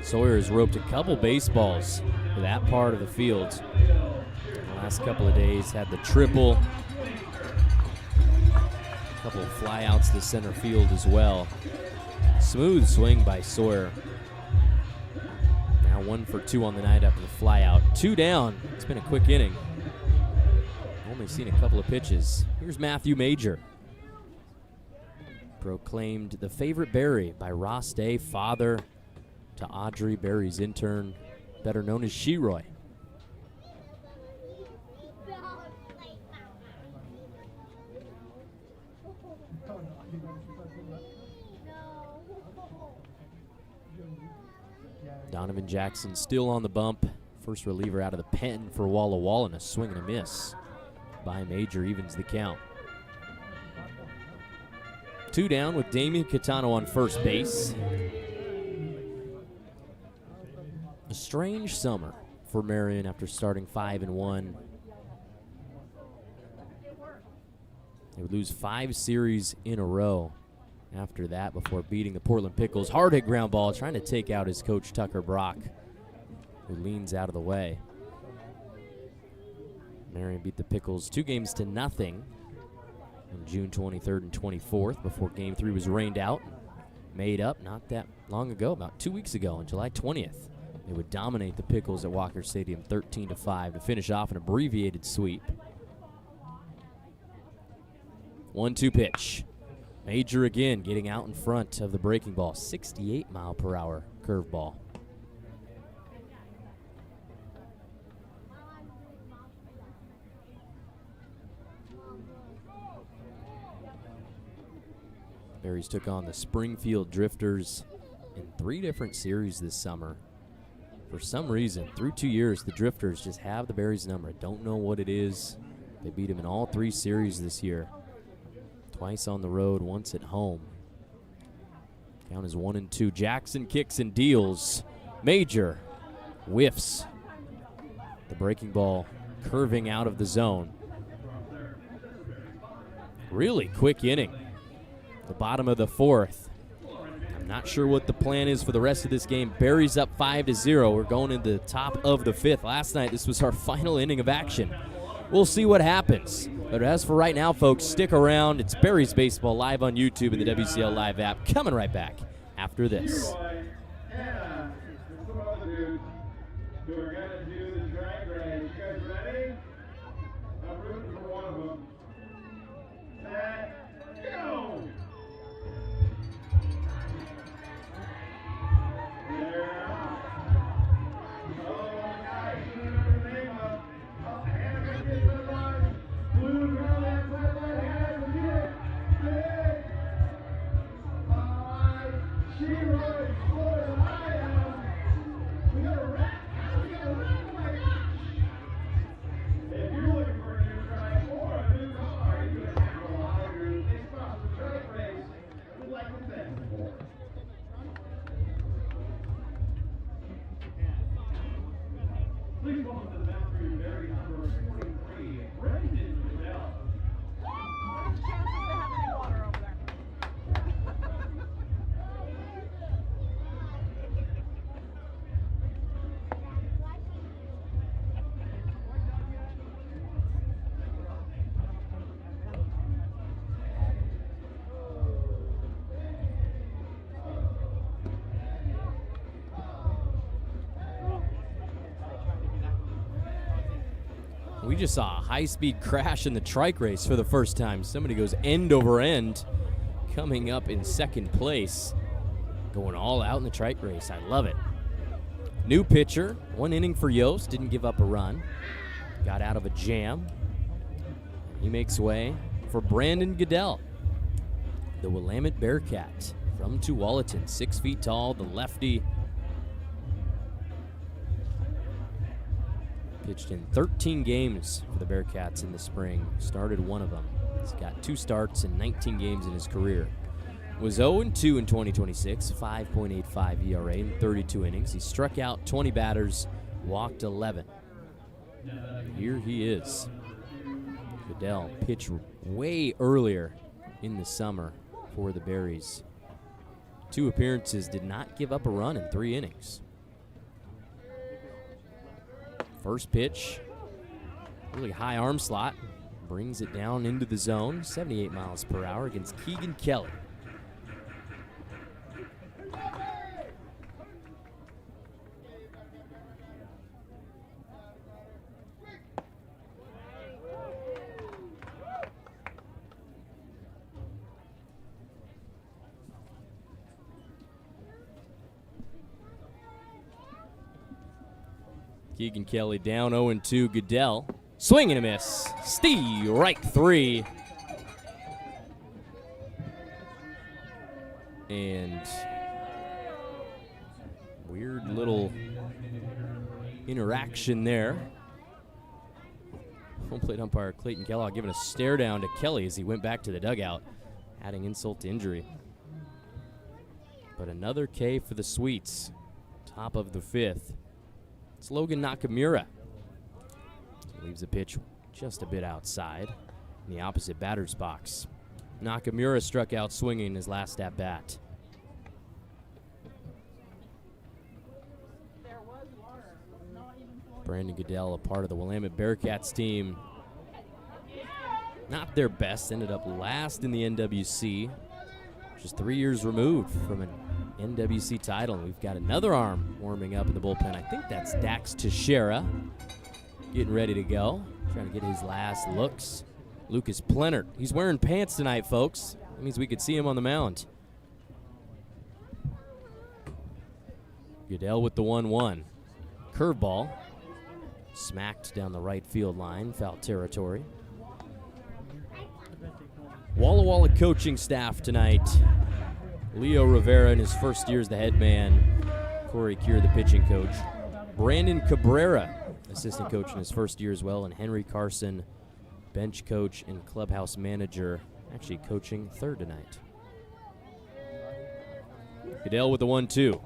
Sawyer has roped a couple baseballs for that part of the field. The last couple of days had the triple. A couple of flyouts to center field as well. Smooth swing by Sawyer. Now 1 for 2 on the night after the flyout. 2 down. It's been a quick inning. Only seen a couple of pitches. Here's Matthew Major. Proclaimed the favorite Berry by Ross Day, father to Audrey, Berry's intern, better known as Sheroy. Donovan Jackson still on the bump. First reliever out of the pen for Walla Walla, and a swing and a miss by Major evens the count. 2 down with Damian Catano on first base. A strange summer for Marion after starting 5-1. They would lose 5 series in a row after that before beating the Portland Pickles. Hard hit ground ball, trying to take out his coach Tucker Brock, who leans out of the way. Marion beat the Pickles 2-0 on June 23rd and 24th before Game 3 was rained out. Made up not that long ago, about 2 weeks ago on July 20th. They would dominate the Pickles at Walker Stadium 13-5 to finish off an abbreviated sweep. 1-2 pitch. Major again getting out in front of the breaking ball. 68-mile-per-hour curveball. Berries took on the Springfield Drifters in 3 different series this summer. For some reason, through 2 years, the Drifters just have the Berries number. I don't know what it is. They beat them in all 3 series this year. Twice on the road, once at home. Count is 1-2. Jackson kicks and deals. Major whiffs. The breaking ball curving out of the zone. Really quick inning. The bottom of the 4th. I'm not sure what the plan is for the rest of this game. Berries up 5-0. We're going into the top of the 5th. Last night, this was our final inning of action. We'll see what happens. But as for right now, folks, stick around. It's Berries Baseball live on YouTube and the WCL Live app. Coming right back after this. And some other dudes who are going to do the drag race. You guys ready? I'm rooting for one of them. Set, go! Please welcome to the Marion Berries number 43, Brendan Goodell. What is the chances they have any water over there? We just saw a high-speed crash in the trike race for the first time. Somebody goes end over end, coming up in second place, going all out in the trike race. I love it. New pitcher, 1 inning for Yost, didn't give up a run. Got out of a jam. He makes way for Brandon Goodell, the Willamette Bearcat from Tualatin, 6 feet tall, the lefty. Pitched in 13 games for the Bearcats in the spring. Started one of them. He's got 2 starts and 19 games in his career. Was 0-2 in 2026, 5.85 ERA in 32 innings. He struck out 20 batters, walked 11. Here he is. Goodell pitched way earlier in the summer for the Berries. 2 appearances, did not give up a run in 3 innings. First pitch, really high arm slot, brings it down into the zone, 78 miles per hour against Keegan Kelly. Keegan Kelly down 0-2. Goodell. Swing and a miss. Strike 3. And weird little interaction there. Home plate umpire Clayton Kellogg giving a stare down to Kelly as he went back to the dugout, adding insult to injury. But another K for the Sweets. Top of the 5th. It's Logan Nakamura. Leaves the pitch just a bit outside in the opposite batter's box. Nakamura struck out swinging his last at bat. Brandon Goodell, a part of the Willamette Bearcats team. Not their best, ended up last in the NWC. Just 3 years removed from an NWC title. And we've got another arm warming up in the bullpen. I think that's Dax Teixeira getting ready to go. Trying to get his last looks. Lucas Plennert. He's wearing pants tonight, folks. That means we could see him on the mound. Goodell with the 1-1. Curveball. Smacked down the right field line. Foul territory. Walla Walla coaching staff tonight. Leo Rivera in his first year as the head man. Corey Keir, the pitching coach. Brandon Cabrera, assistant coach in his first year as well. And Henry Carson, bench coach and clubhouse manager, actually coaching third tonight. Goodell with the 1-2.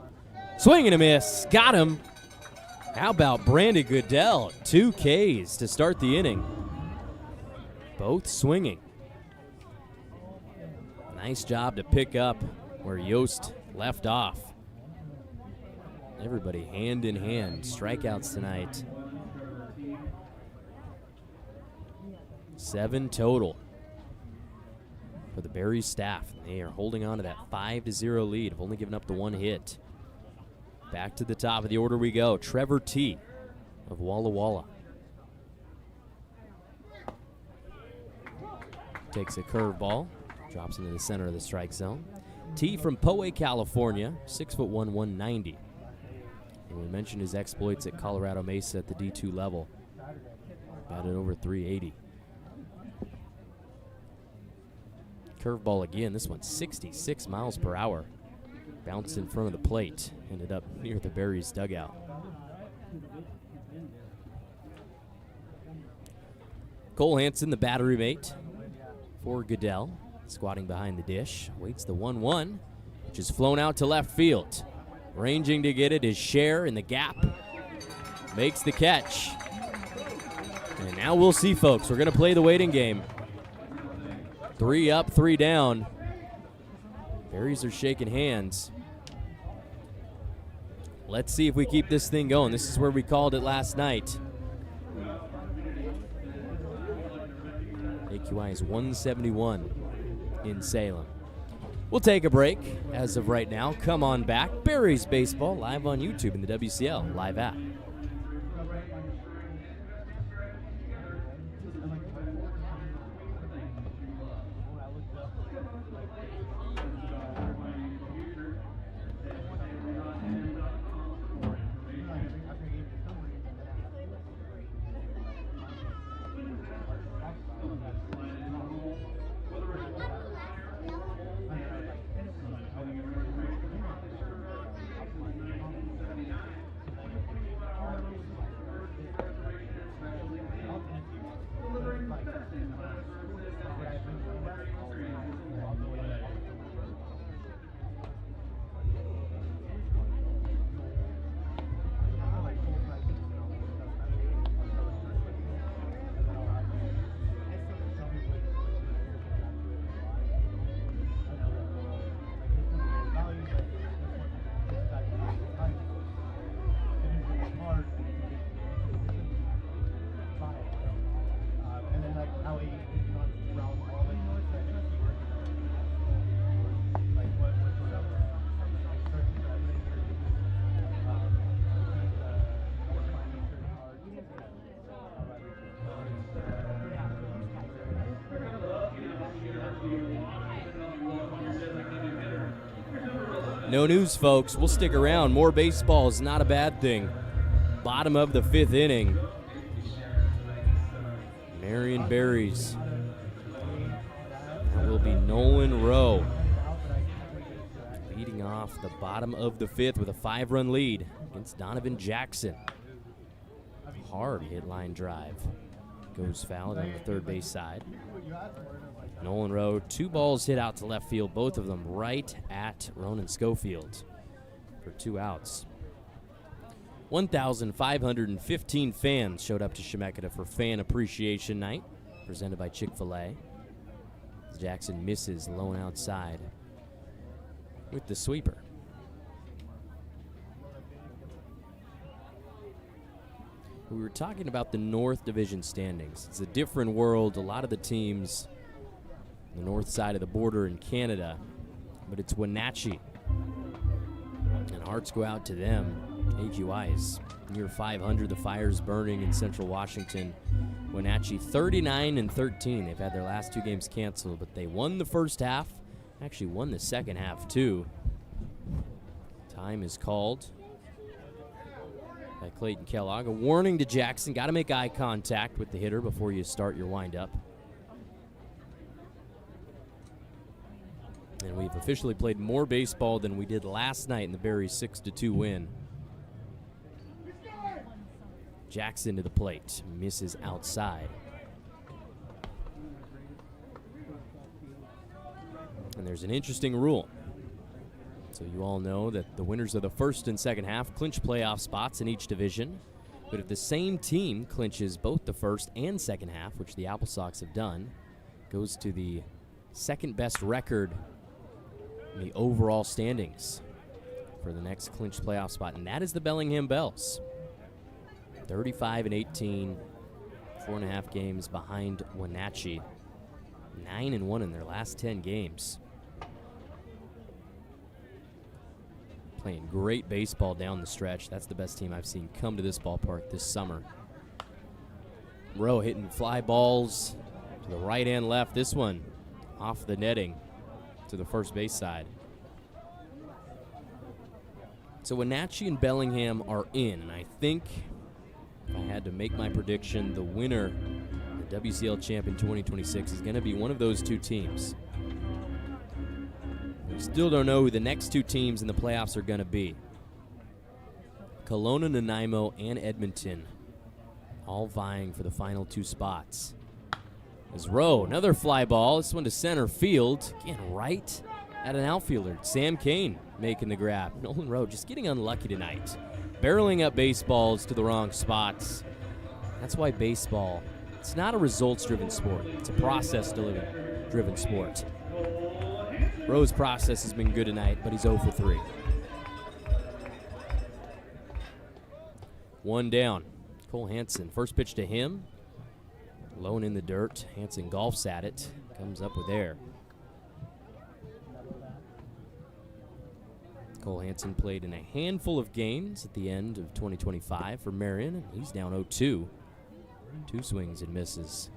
Swing and a miss. Got him. How about Brandon Goodell? 2 Ks to start the inning. Both swinging. Nice job to pick up where Yost left off. Everybody hand in hand. Strikeouts tonight. 7 total for the Berries staff. They are holding on to that 5-0 lead. Have only given up the 1 hit. Back to the top of the order we go. Trevor T. of Walla Walla. Takes a curveball. Drops into the center of the strike zone. T from Poway, California, 6'1", 190. And we mentioned his exploits at Colorado Mesa at the D2 level. Batted over 380. Curveball again. This one's 66 miles per hour. Bounced in front of the plate. Ended up near the Berries dugout. Cole Hansen, the battery mate for Goodell. Squatting behind the dish, waits the 1-1, which is flown out to left field. Ranging to get it is Scher in the gap. Makes the catch. And now we'll see, folks. We're going to play the waiting game. 3 up, 3 down. Berries are shaking hands. Let's see if we keep this thing going. This is where we called it last night. AQI is 171. In Salem. We'll take a break as of right now. Come on back. Berries Baseball live on YouTube in the WCL live app. No news, folks. We'll stick around. More baseball is not a bad thing. Bottom of the 5th inning. Marion Berries. That will be Nolan Rowe leading off the bottom of the 5th with a 5-run lead against Donovan Jackson. Hard hit line drive. Goes foul on the third base side. Nolan Rowe, 2 balls hit out to left field, both of them right at Ronan Schofield for 2 outs. 1,515 fans showed up to Chemeketa for Fan Appreciation Night, presented by Chick-Fil-A. Jackson misses low and outside with the sweeper. We were talking about the North Division standings. It's a different world. A lot of the teams on the north side of the border in Canada, but it's Wenatchee. And hearts go out to them. AQI is near 500. The fire's burning in central Washington. Wenatchee 39-13. They've had their last 2 games canceled, but they won the first half. Actually won the second half too. Time is called by Clayton Kellogg. A warning to Jackson. Got to make eye contact with the hitter before you start your windup. And we've officially played more baseball than we did last night in the Berries 6-2 win. Jackson to the plate. Misses outside. And there's an interesting rule. So you all know that the winners of the first and second half clinch playoff spots in each division. But if the same team clinches both the first and second half, which the Apple Sox have done, goes to the second best record in the overall standings for the next clinch playoff spot, and that is the Bellingham Bells. 35-18, 4.5 games behind Wenatchee. 9-1 in their last 10 games. Playing great baseball down the stretch. That's the best team I've seen come to this ballpark this summer. Rowe hitting fly balls to the right and left. This one off the netting to the first base side. So Wenatchee and Bellingham are in, and I think if I had to make my prediction, the winner, the WCL champ in 2026, is going to be one of those 2 teams. We still don't know who the next 2 teams in the playoffs are going to be. Kelowna, Nanaimo, and Edmonton all vying for the final 2 spots. As Rowe, another fly ball, this one to center field, again right at an outfielder. Sam Kane making the grab. Nolan Rowe just getting unlucky tonight. Barreling up baseballs to the wrong spots. That's why baseball, it's not a results-driven sport. It's a process-driven sport. Rowe's process has been good tonight, but he's 0 for 3. 1 down. Cole Hansen, first pitch to him. Low and in the dirt. Hansen golfs at it. Comes up with air. Cole Hansen played in a handful of games at the end of 2025 for Marion, and he's down 0-2. 2 swings and misses.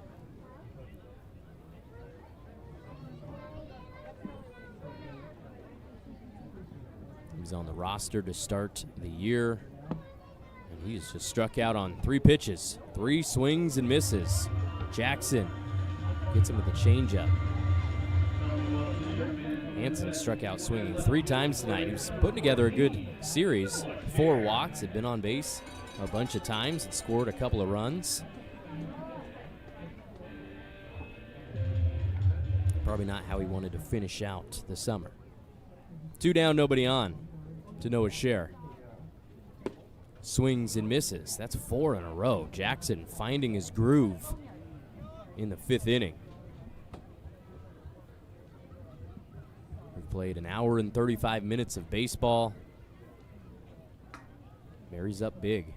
He's on the roster to start the year, and he's just struck out on 3 pitches. 3 swings and misses. Jackson gets him with a changeup. Hansen struck out swinging 3 times tonight. He was putting together a good series. 4 walks, had been on base a bunch of times, had scored a couple of runs. Probably not how he wanted to finish out the summer. 2 down, nobody on to Noah Scher. Swings and misses. That's 4 in a row. Jackson finding his groove in the 5th inning. We've played an hour and 35 minutes of baseball. Mary's up big.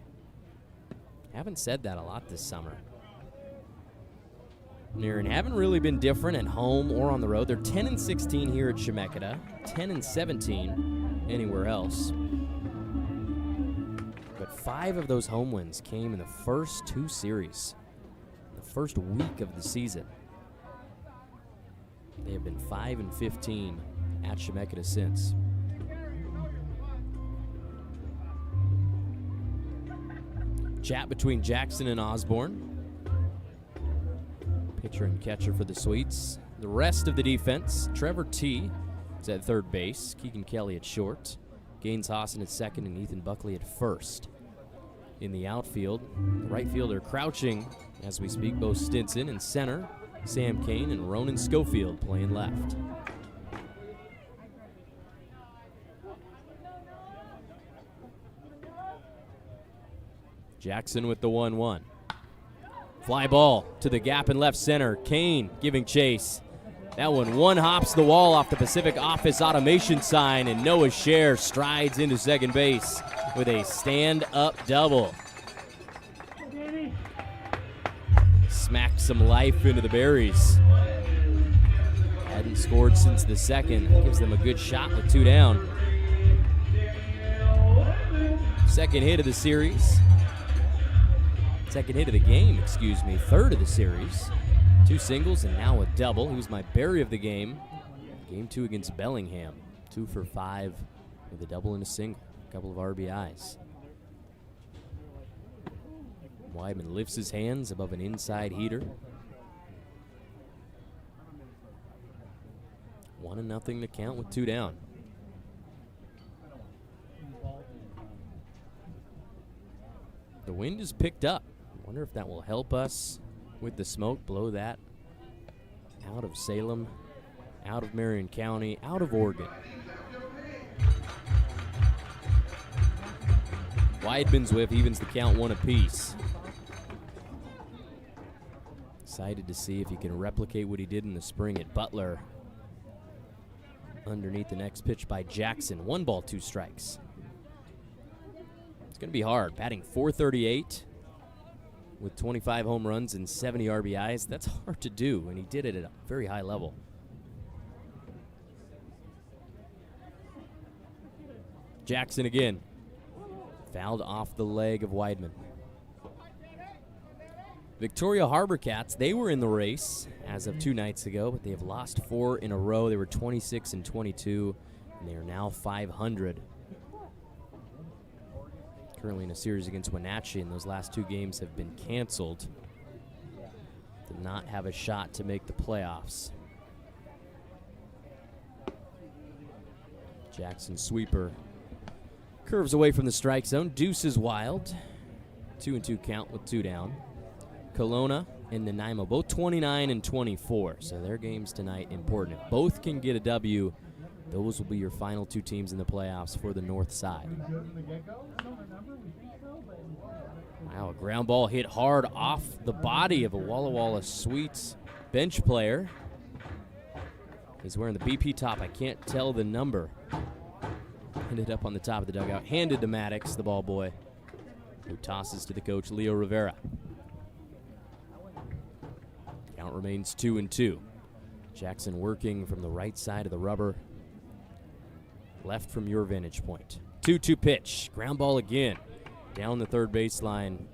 Haven't said that a lot this summer. Marion haven't really been different at home or on the road. They're 10-16 here at Chemeketa, 10-17 anywhere else. But 5 of those home wins came in the first 2 series, the first week of the season. They have been 5-15 at Chemeketa since. chat between Jackson and Osborne. Pitcher and catcher for the Sweets. The rest of the defense, Trevor T. is at third base, Keegan Kelly at short, Gaines Hawson at second, and Ethan Buckley at first. In the outfield, the right fielder crouching as we speak, Bo Stinson, in center, Sam Kane and Ronan Schofield playing left. Jackson with the 1-1. Fly ball to the gap in left center. Kane giving chase. That one hops the wall off the Pacific Office automation sign, and Noah Scher strides into second base with a stand-up double. Smacked some life into the Berries. Hadn't scored since the second. Gives them a good shot with 2 down. Second hit of the series. Second hit of the game, excuse me. Third of the series. 2 singles and now a double. He was my berry of the game. Game 2 against Bellingham. 2 for 5 with a double and a single. A couple of RBIs. Weidman lifts his hands above an inside heater. 1-0 to count with 2 down. The wind is picked up. Wonder if that will help us with the smoke, blow that out of Salem, out of Marion County, out of Oregon. Weidman's whiff evens the count 1 apiece. Excited to see if he can replicate what he did in the spring at Butler. Underneath the next pitch by Jackson. 1 ball, 2 strikes. It's going to be hard. Batting .438 with 25 home runs and 70 RBIs. That's hard to do, and he did it at a very high level. Jackson again. Fouled off the leg of Weidman. Victoria Harbor Cats, they were in the race as of 2 nights ago, but they have lost 4 in a row. They were 26-22, and they are now 500. Currently in a series against Wenatchee, and those last 2 games have been canceled. Did not have a shot to make the playoffs. Jackson sweeper curves away from the strike zone. Deuce is wild. 2-2 count with 2 down. Kelowna and Nanaimo, both 29-24, so their games tonight important. If both can get a W, those will be your final 2 teams in the playoffs for the north side. Wow, a ground ball hit hard off the body of a Walla Walla Sweets bench player. He's wearing the BP top. I can't tell the number. Ended up on the top of the dugout. Handed to Maddox, the ball boy, who tosses to the coach, Leo Rivera. Count remains 2-2. Jackson working from the right side of the rubber. Left from your vantage point. 2-2 pitch. Ground ball again. Down the third baseline.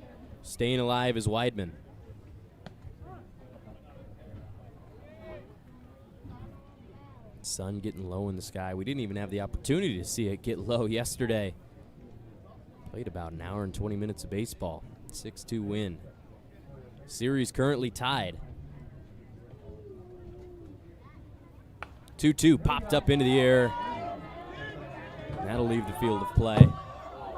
Staying alive is Weidman. Sun getting low in the sky. We didn't even have the opportunity to see it get low yesterday. Played about an hour and 20 minutes of baseball. 6-2 win. Series currently tied. 2-2 popped up into the air. That'll leave the field of play.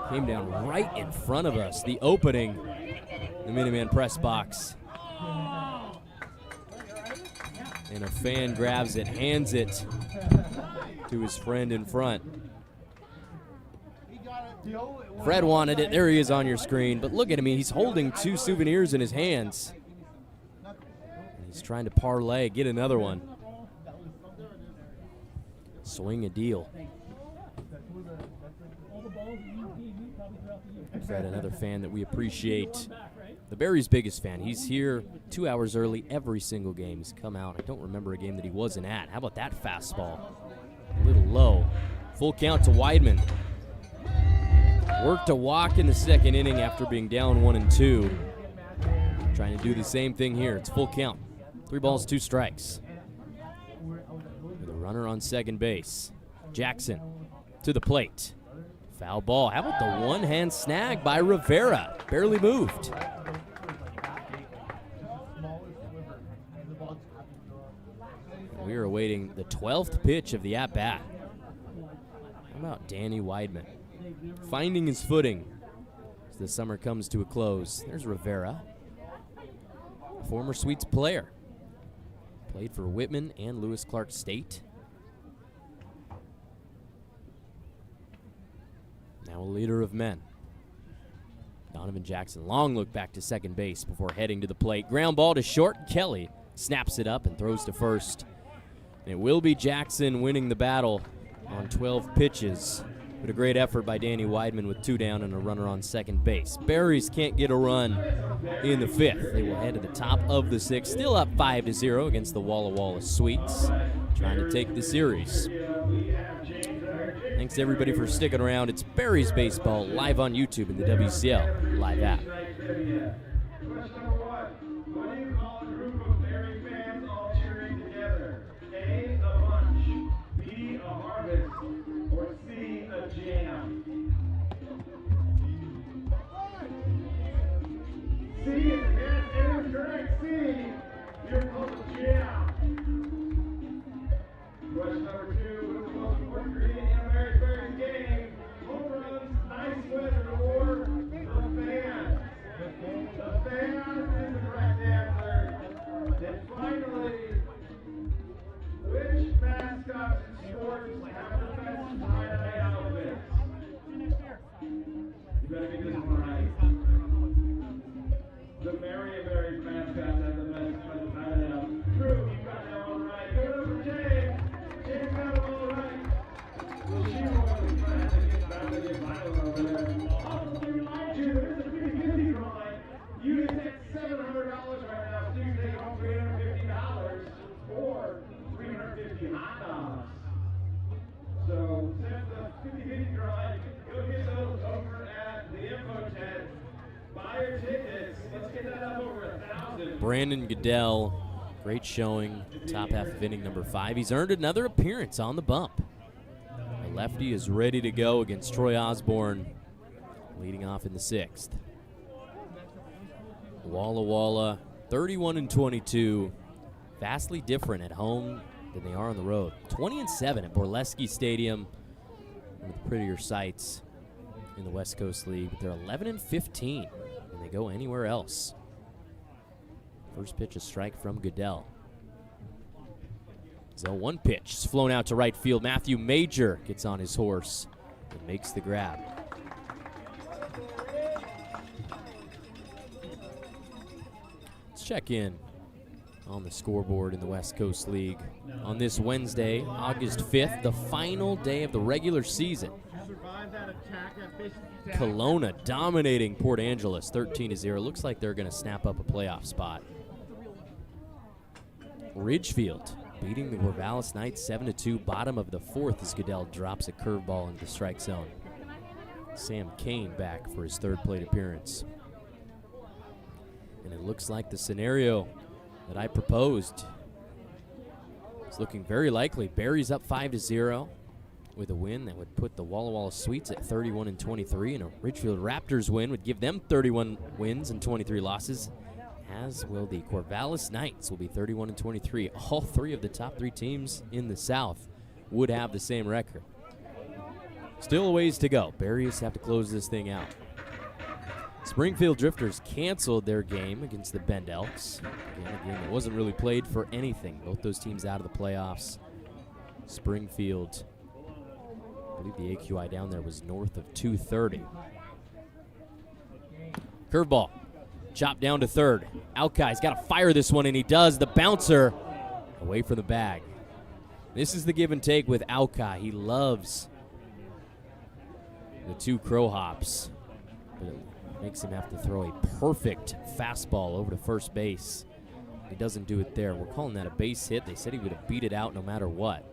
Came down right in front of us. The opening, the Minuteman press box. And a fan grabs it, hands it to his friend in front. Fred wanted it. There he is on your screen. But look at him. He's holding 2 souvenirs in his hands. And he's trying to parlay, get another one. Swing a deal. Fred, another fan that we appreciate. The Berries' biggest fan. He's here 2 hours early every single game. He's come out. I don't remember a game that he wasn't at. How about that fastball? A little low. Full count to Weidman. Worked a walk in the second inning after being down 1-2. Trying to do the same thing here. It's full count. 3 balls, 2 strikes. With a runner on second base. Jackson to the plate. Foul ball. How about the one-hand snag by Rivera? Barely moved. We are awaiting the 12th pitch of the at-bat. How about Danny Weidman? Finding his footing as the summer comes to a close. There's Rivera, former Sweets player. Played for Whitman and Lewis Clark State. Now a leader of men. Donovan Jackson, long look back to second base before heading to the plate. Ground ball to short. Kelly snaps it up and throws to first. And it will be Jackson winning the battle on 12 pitches. But a great effort by Danny Weidman with 2 down and a runner on second base. Berries can't get a run in the 5th. They will head to the top of the 6th, still up 5-0 against the Walla Walla Sweets, trying to take the series. Thanks to everybody for sticking around. It's Berries Baseball live on YouTube and the WCL live app. Question number 2, what's the most important ingredient in a Marion Berries game? Home runs, nice weather, or the fan? The fan is the correct answer. And finally, which mascots in sports have the best tie-dye outfits? You better get this one right. The Marion Berries mascots have the best tie-dye outfits. True, you got that one right. Good over James. James got it all right. Well, she was trying to get back to the final over there. Also, to remind you, there's a 50-50 drawing. You can take $700 right now, so you can take home $350 or 350 hot dogs. So, since the 50-50 drawing, go get those over at the info tent. Buy your tickets. Let's get that up over 1,000. Brandon Goodell, great showing, top half of inning number 5. He's earned another appearance on the bump. The lefty is ready to go against Troy Osborne, leading off in the 6th. Walla Walla, 31-22, vastly different at home than they are on the road. 20-7 at Borleski Stadium, one of the prettier sights in the West Coast League. But they're 11-15 when they go anywhere else. First pitch, a strike from Goodell. So 1 pitch, it's flown out to right field. Matthew Major gets on his horse and makes the grab. Let's check in on the scoreboard in the West Coast League on this Wednesday, August 5th, the final day of the regular season. Kelowna dominating Port Angeles 13-0. Looks like they're going to snap up a playoff spot. Ridgefield beating the Corvallis Knights 7-2, bottom of the 4th as Goodell drops a curveball into the strike zone. Sam Kane back for his 3rd plate appearance. And it looks like the scenario that I proposed is looking very likely. Berries up 5-0 with a win that would put the Walla Walla Sweets at 31-23, and a Ridgefield Raptors win would give them 31 wins and 23 losses, as will the Corvallis Knights, will be 31-23. All 3 of the top 3 teams in the South would have the same record. Still a ways to go. Berries have to close this thing out. Springfield Drifters canceled their game against the Bend Elks. Again, a game that wasn't really played for anything. Both those teams out of the playoffs. Springfield, I believe the AQI down there was north of 230. Curveball. Chopped down to 3rd. Alkai's got to fire this one, and he does. The bouncer away from the bag. This is the give and take with Alkai. He loves the 2 crow hops, but it makes him have to throw a perfect fastball over to first base. He doesn't do it there. We're calling that a base hit. They said he would have beat it out no matter what.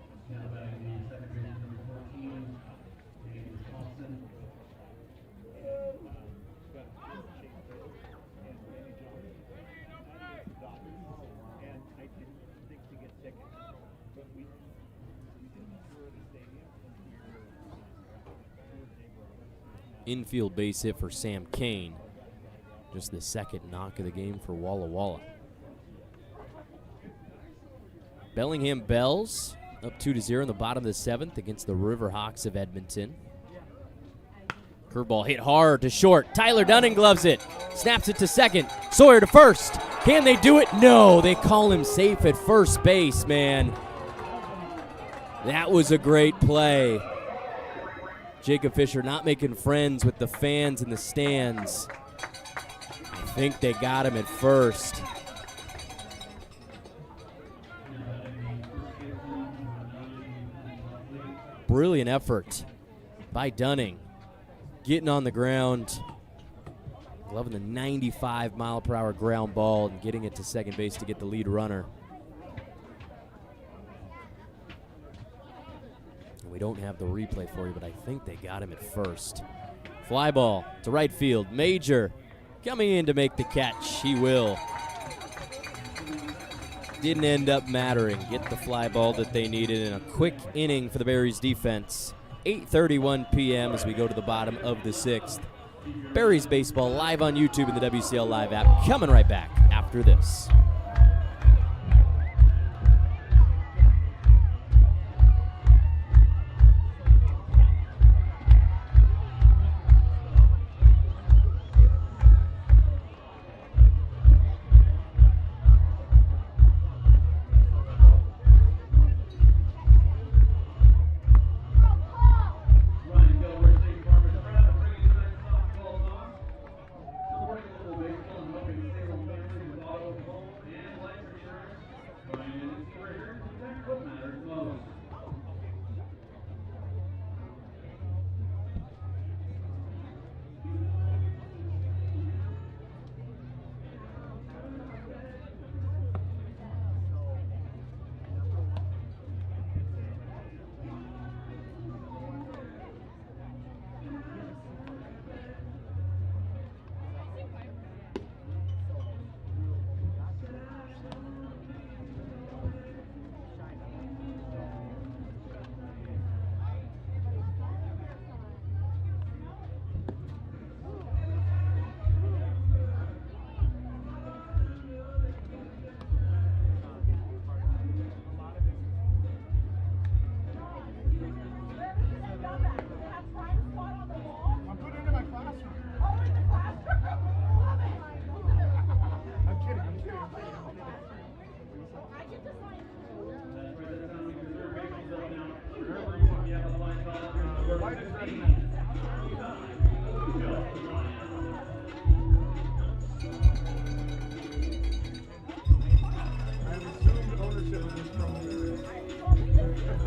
infield base hit for Sam Kane. Just the second knock of the game for Walla Walla. Bellingham Bells up 2-0 in the bottom of the 7th against the Riverhawks of Edmonton. Curveball hit hard to short. Tyler Dunning gloves it. Snaps it to second. Sawyer to first. Can they do it? No, they call him safe at first base, man. That was a great play. Jacob Fisher not making friends with the fans in the stands. I think they got him at first. Brilliant effort by Dunning. Getting on the ground. Loving the 95-mile-per-hour ground ball and getting it to second base to get the lead runner. And we don't have the replay for you, but I think they got him at first. Fly ball to right field. Major coming in to make the catch. He will. Didn't end up mattering. Get the fly ball that they needed in a quick inning for the Berries defense. 8:31 p.m. as we go to the bottom of the 6th. Berries baseball live on YouTube and the WCL Live app. Coming right back after this.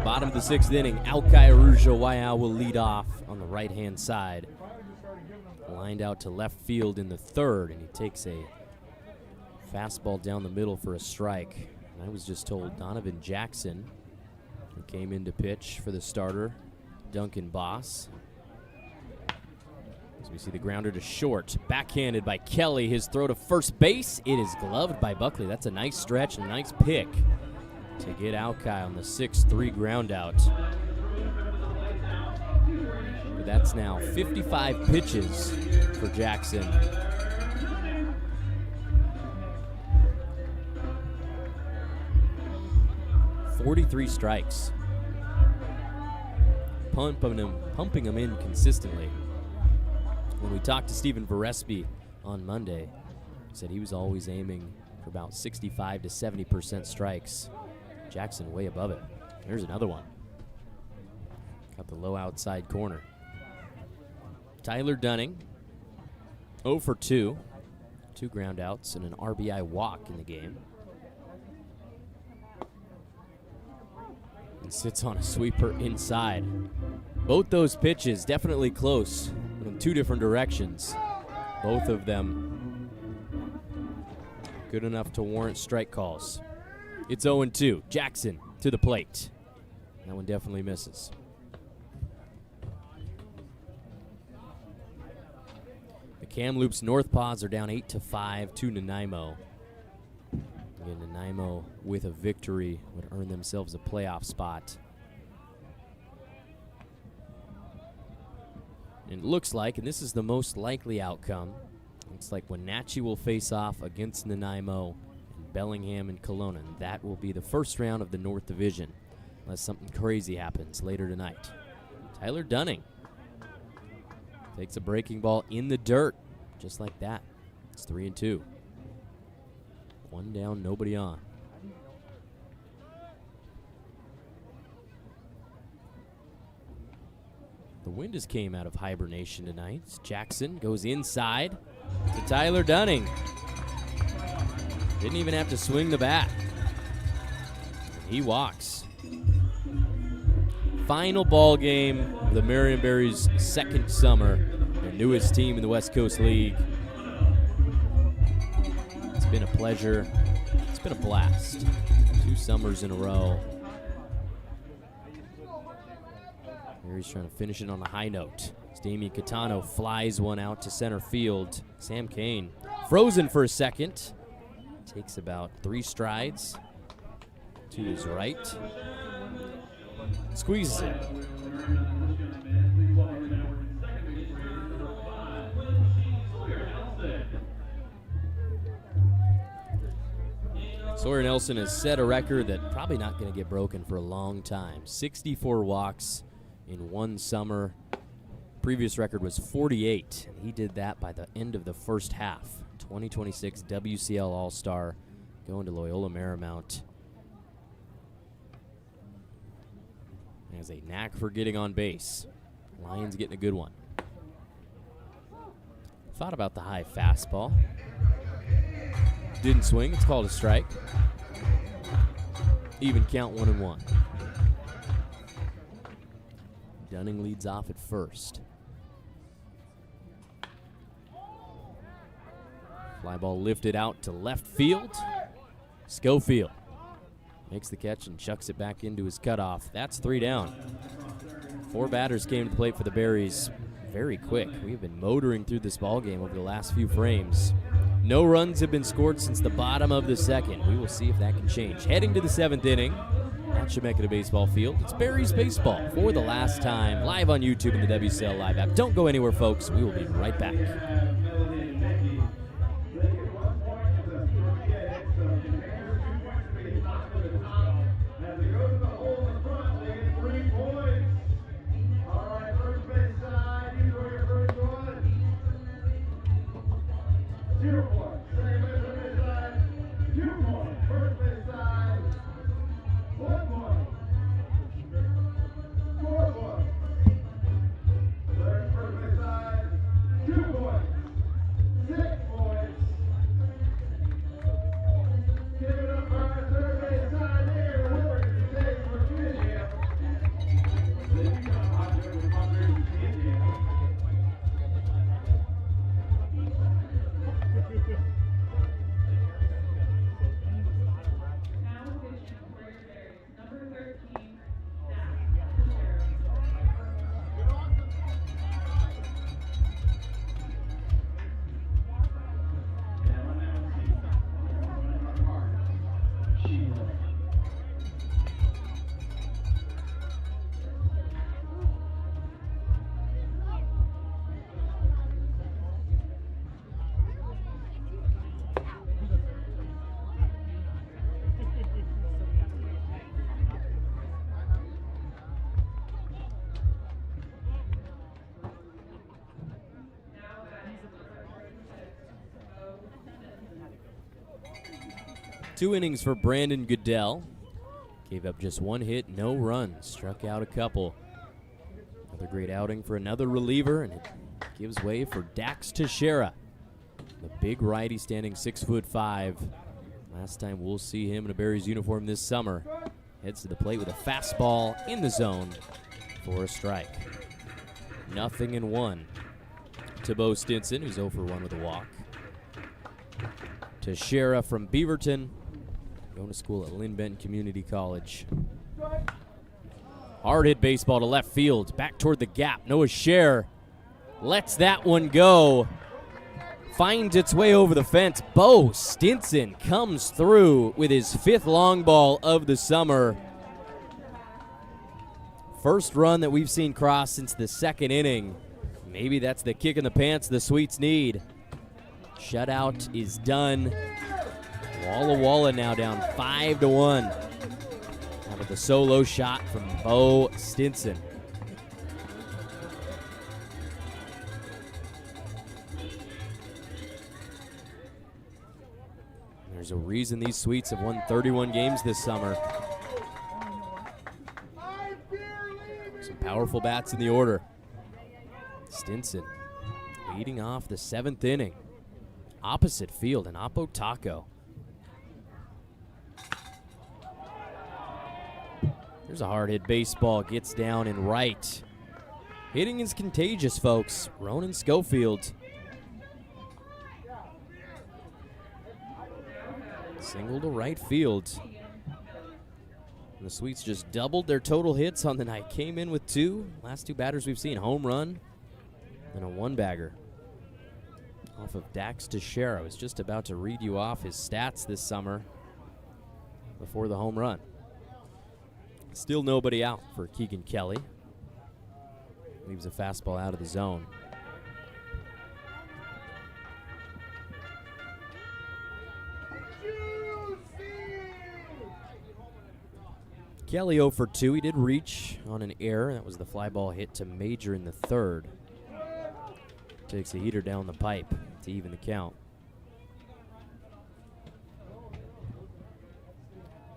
Bottom of the 6th inning, Alkai Arujo Waiau will lead off on the right-hand side. Lined out to left field in the 3rd, and he takes a fastball down the middle for a strike. And I was just told Donovan Jackson, who came in to pitch for the starter, Duncan Boss. As we see the grounder to short, backhanded by Kelly. His throw to first base, it is gloved by Buckley. That's a nice stretch and a nice pick to get Alkai on the 6-3 ground out. But that's now 55 pitches for Jackson. .43 strikes. Pumping him in consistently. When we talked to Stephen Varespi on Monday, he said he was always aiming for about 65 to 70% strikes. Jackson way above it. There's another one. Got the low outside corner. Tyler Dunning, 0 for 2. 2 ground outs and an RBI walk in the game. And sits on a sweeper inside. Both those pitches definitely close, but in 2 different directions. Both of them good enough to warrant strike calls. It's 0-2. Jackson to the plate. That one definitely misses. The Kamloops Northpaws are down 8-5 to Nanaimo. Again, Nanaimo with a victory would earn themselves a playoff spot. And it looks like, and this is the most likely outcome, looks like Wenatchee will face off against Nanaimo and Bellingham and Kelowna. And that will be the first round of the North Division, unless something crazy happens later tonight. Tyler Dunning takes a breaking ball in the dirt, just like that. It's 3-2. One down, nobody on. The wind just came out of hibernation tonight. Jackson goes inside to Tyler Dunning. Didn't even have to swing the bat. He walks. Final ball game of the Marion Berries' second summer, their newest team in the West Coast League. It's been a pleasure. It's been a blast. 2 summers in a row. Berries trying to finish it on a high note. As Damian Catano flies one out to center field. Sam Kane frozen for a second. Takes about 3 strides to his right. Squeezes it. Sawyer Nelson has set a record that probably not going to get broken for a long time. 64 walks in one summer. Previous record was 48. He did that by the end of the first half. 2026 WCL All-Star going to Loyola Marymount. Has a knack for getting on base. Lions getting a good one. Thought about the high fastball. Didn't swing. It's called a strike. Even count 1-1. Dunning leads off at first. Fly ball lifted out to left field. Schofield makes the catch and chucks it back into his cutoff. That's 3 down. 4 batters came to the plate for the Berries very quick. We've been motoring through this ball game over the last few frames. No runs have been scored since the bottom of the second. We will see if that can change. Heading to the 7th inning at Chemeketa Baseball Field. It's Berries baseball for the last time, live on YouTube and the WCL Live app. Don't go anywhere, folks. We will be right back. Two innings for Brandon Goodell. Gave up just 1 hit, no runs. Struck out a couple. Another great outing for another reliever, and it gives way for Dax Teixeira. The big righty standing 6'5". Last time we'll see him in a Berries uniform this summer. Heads to the plate with a fastball in the zone for a strike. 0-1 to Bo Stinson, who's 0 for 1 with a walk. Teixeira from Beaverton, going to school at Lynn Benton Community College. Hard hit baseball to left field, back toward the gap. Noah Scher lets that one go. Finds its way over the fence. Bo Stinson comes through with his 5th long ball of the summer. First run that we've seen cross since the 2nd inning. Maybe that's the kick in the pants the Sweets need. Shutout is done. Walla Walla now down 5-1. Now with the solo shot from Bo Stinson. There's a reason these Sweets have won 31 games this summer. Some powerful bats in the order. Stinson leading off the 7th inning. Opposite field in Oppo Taco. There's a hard hit baseball, gets down and right. Hitting is contagious, folks. Ronan Schofield. Single to right field. And the Sweets just doubled their total hits on the night. Came in with 2. Last 2 batters we've seen, home run and a 1-bagger. Off of Dax Teixeira. I was just about to read you off his stats this summer before the home run. Still nobody out for Keegan Kelly. Leaves a fastball out of the zone. Kelly 0 for 2. He did reach on an error. That was the fly ball hit to Major in the 3rd. Takes a heater down the pipe to even the count.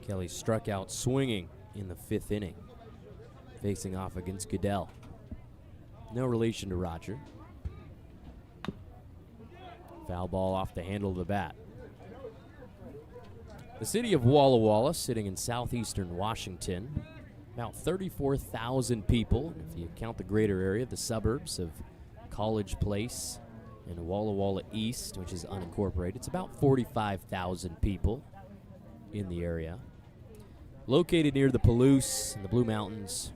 Kelly struck out swinging in the 5th inning, facing off against Goodell. No relation to Roger. Foul ball off the handle of the bat. The city of Walla Walla, sitting in southeastern Washington, about 34,000 people, if you count the greater area, the suburbs of College Place and Walla Walla East, which is unincorporated. It's about 45,000 people in the area. Located near the Palouse and the Blue Mountains,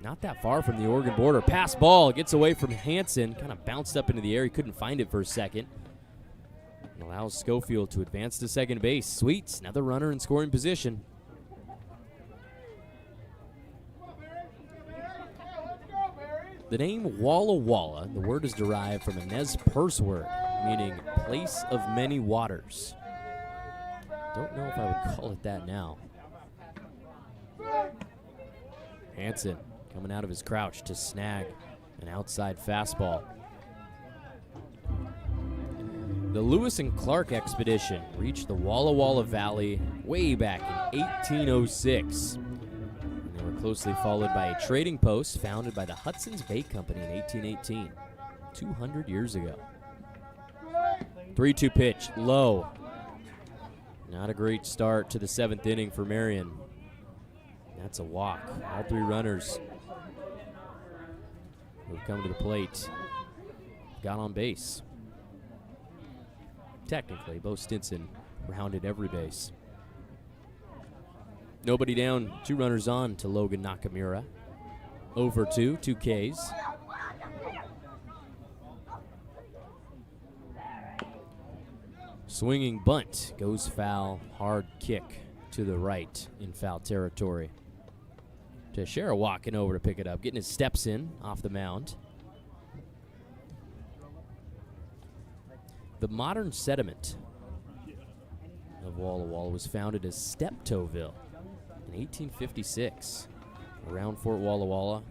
not that far from the Oregon border. Pass ball gets away from Hansen, kind of bounced up into the air. He couldn't find it for a second. And allows Schofield to advance to second base. Sweets, another runner in scoring position. The name Walla Walla, the word is derived from a Nez Perce word, meaning place of many waters. Don't know if I would call it that now. Hansen coming out of his crouch to snag an outside fastball. The Lewis and Clark expedition reached the Walla Walla Valley way back in 1806. And they were closely followed by a trading post founded by the Hudson's Bay Company in 1818, 200 years ago. 3-2 pitch, low. Not a great start to the 7th inning for Marion. That's a walk. All 3 runners who've come to the plate got on base. Technically, Bo Stinson rounded every base. Nobody down, 2 runners on to Logan Nakamura. 0 for 2, 2 Ks. Swinging bunt goes foul, hard kick to the right in foul territory. Teixeira walking over to pick it up, getting his steps in off the mound. The modern settlement of Walla Walla was founded as Steptoville in 1856 around Fort Walla Walla.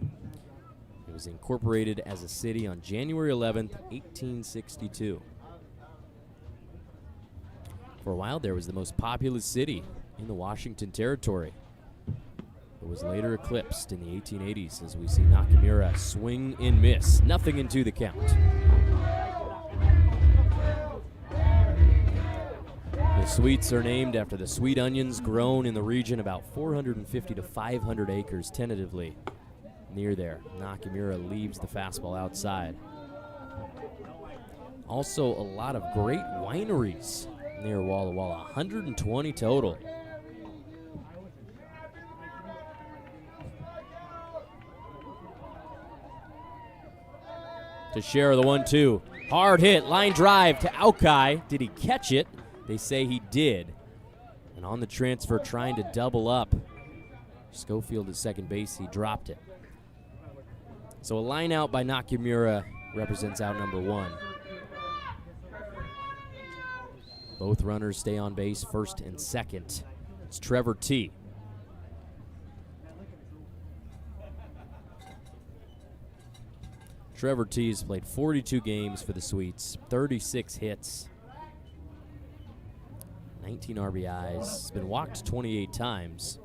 It was incorporated as a city on January 11th, 1862. For a while there was the most populous city in the Washington Territory. It was later eclipsed in the 1880s as we see Nakamura swing and miss. Nothing into the count. The Sweets are named after the sweet onions grown in the region, about 450 to 500 acres tentatively near there. Nakamura leaves the fastball outside. Also a lot of great wineries near Walla Walla, 120 total. Teixeira the 1-2. Hard hit, line drive to Aukai. Did he catch it? They say he did. And on the transfer, trying to double up Schofield at second base, he dropped it. So a line out by Nakamura represents out number 1. Both runners stay on base, first and second. It's Trevor T. Trevor T has played 42 games for the Sweets, 36 hits, 19 RBIs. He's been walked 28 times,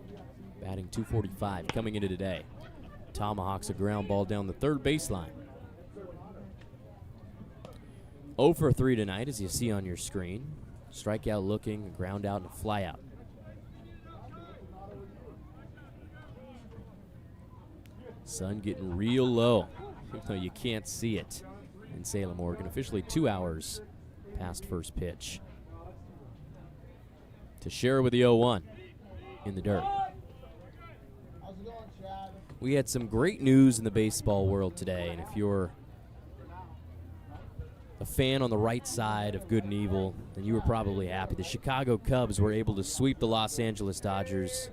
batting .245 coming into today. Tomahawks a ground ball down the third baseline. 0 for 3 tonight, as you see on your screen. Strikeout looking, a ground out, and a fly out. Sun getting real low, even though you can't see it in Salem, Oregon. Officially 2 hours past first pitch. Teixeira with the 0-1 in the dirt. We had some great news in the baseball world today, and if you're a fan on the right side of good and evil, then you were probably happy. The Chicago Cubs were able to sweep the Los Angeles Dodgers,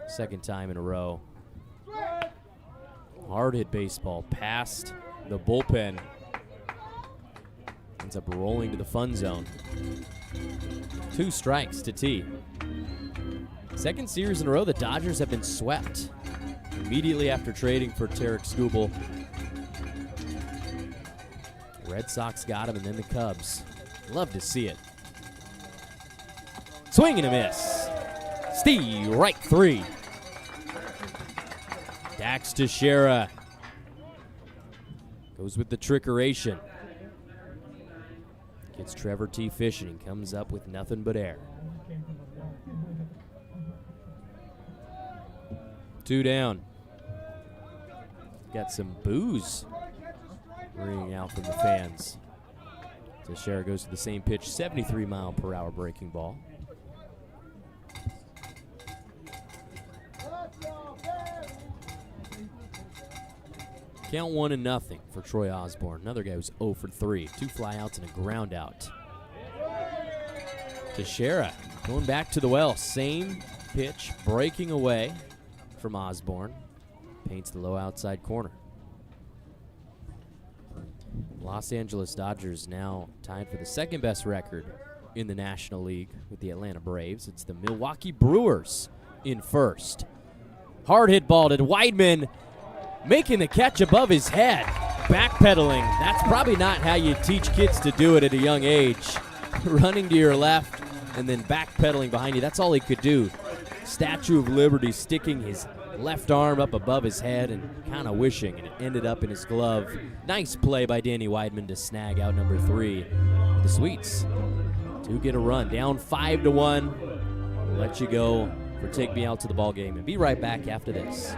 second time in a row. Hard hit baseball past the bullpen. Ends up rolling to the fun zone. 2 strikes to T. Second series in a row, the Dodgers have been swept. Immediately after trading for Tarek Skubal, Red Sox got him, and then the Cubs. Love to see it. Swing and a miss. Strike 3. Dax Teixeira goes with the trickeration. Gets Trevor T fishing and comes up with nothing but air. 2 down. Got some boos ringing out from the fans. Teixeira goes to the same pitch, 73-mile-per-hour breaking ball. Count 1-0 for Troy Osborne. Another guy who's 0 for 3. 2 flyouts and a ground out. Teixeira going back to the well. Same pitch, breaking away from Osborne. Paints the low outside corner. Los Angeles Dodgers now tied for the second best record in the National League with the Atlanta Braves. It's the Milwaukee Brewers in first. Hard hit ball to Weidman, making the catch above his head. Backpedaling. That's probably not how you teach kids to do it at a young age. Running to your left and then backpedaling behind you. That's all he could do. Statue of Liberty sticking his left arm up above his head and kind of wishing, and it ended up in his glove. Nice play by Danny Weidman to snag out number 3. The Sweets do get a run, down 5-1. We'll let you go for Take Me Out to the ball game, and be right back after this.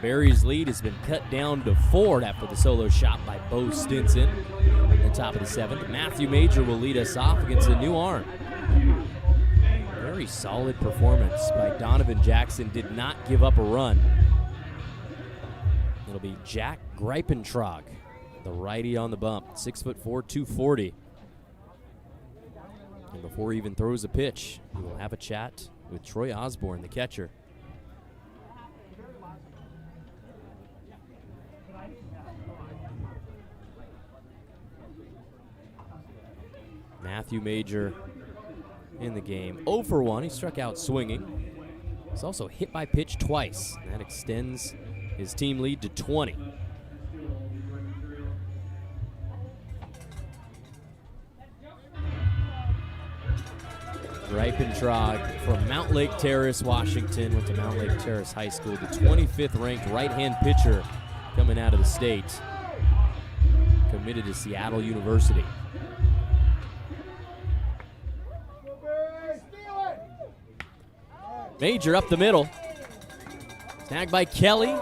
Berries' lead has been cut down to 4 after the solo shot by Bo Stinson in the top of the 7th. Matthew Major will lead us off against a new arm. Very solid performance by Donovan Jackson. Did not give up a run. It'll be Jack Greipentrog, The righty on the bump, 6'4", 240. And before he even throws a pitch, we will have a chat with Troy Osborne, the catcher. Matthew Major in the game. 0 for 1. He struck out swinging. He's also hit by pitch twice. And that extends his team lead to 20. Reipentrog from Mount Lake Terrace, Washington, went to Mount Lake Terrace High School, the 25th ranked right-hand pitcher coming out of the state. Committed to Seattle University. Major up the middle. Snagged by Kelly.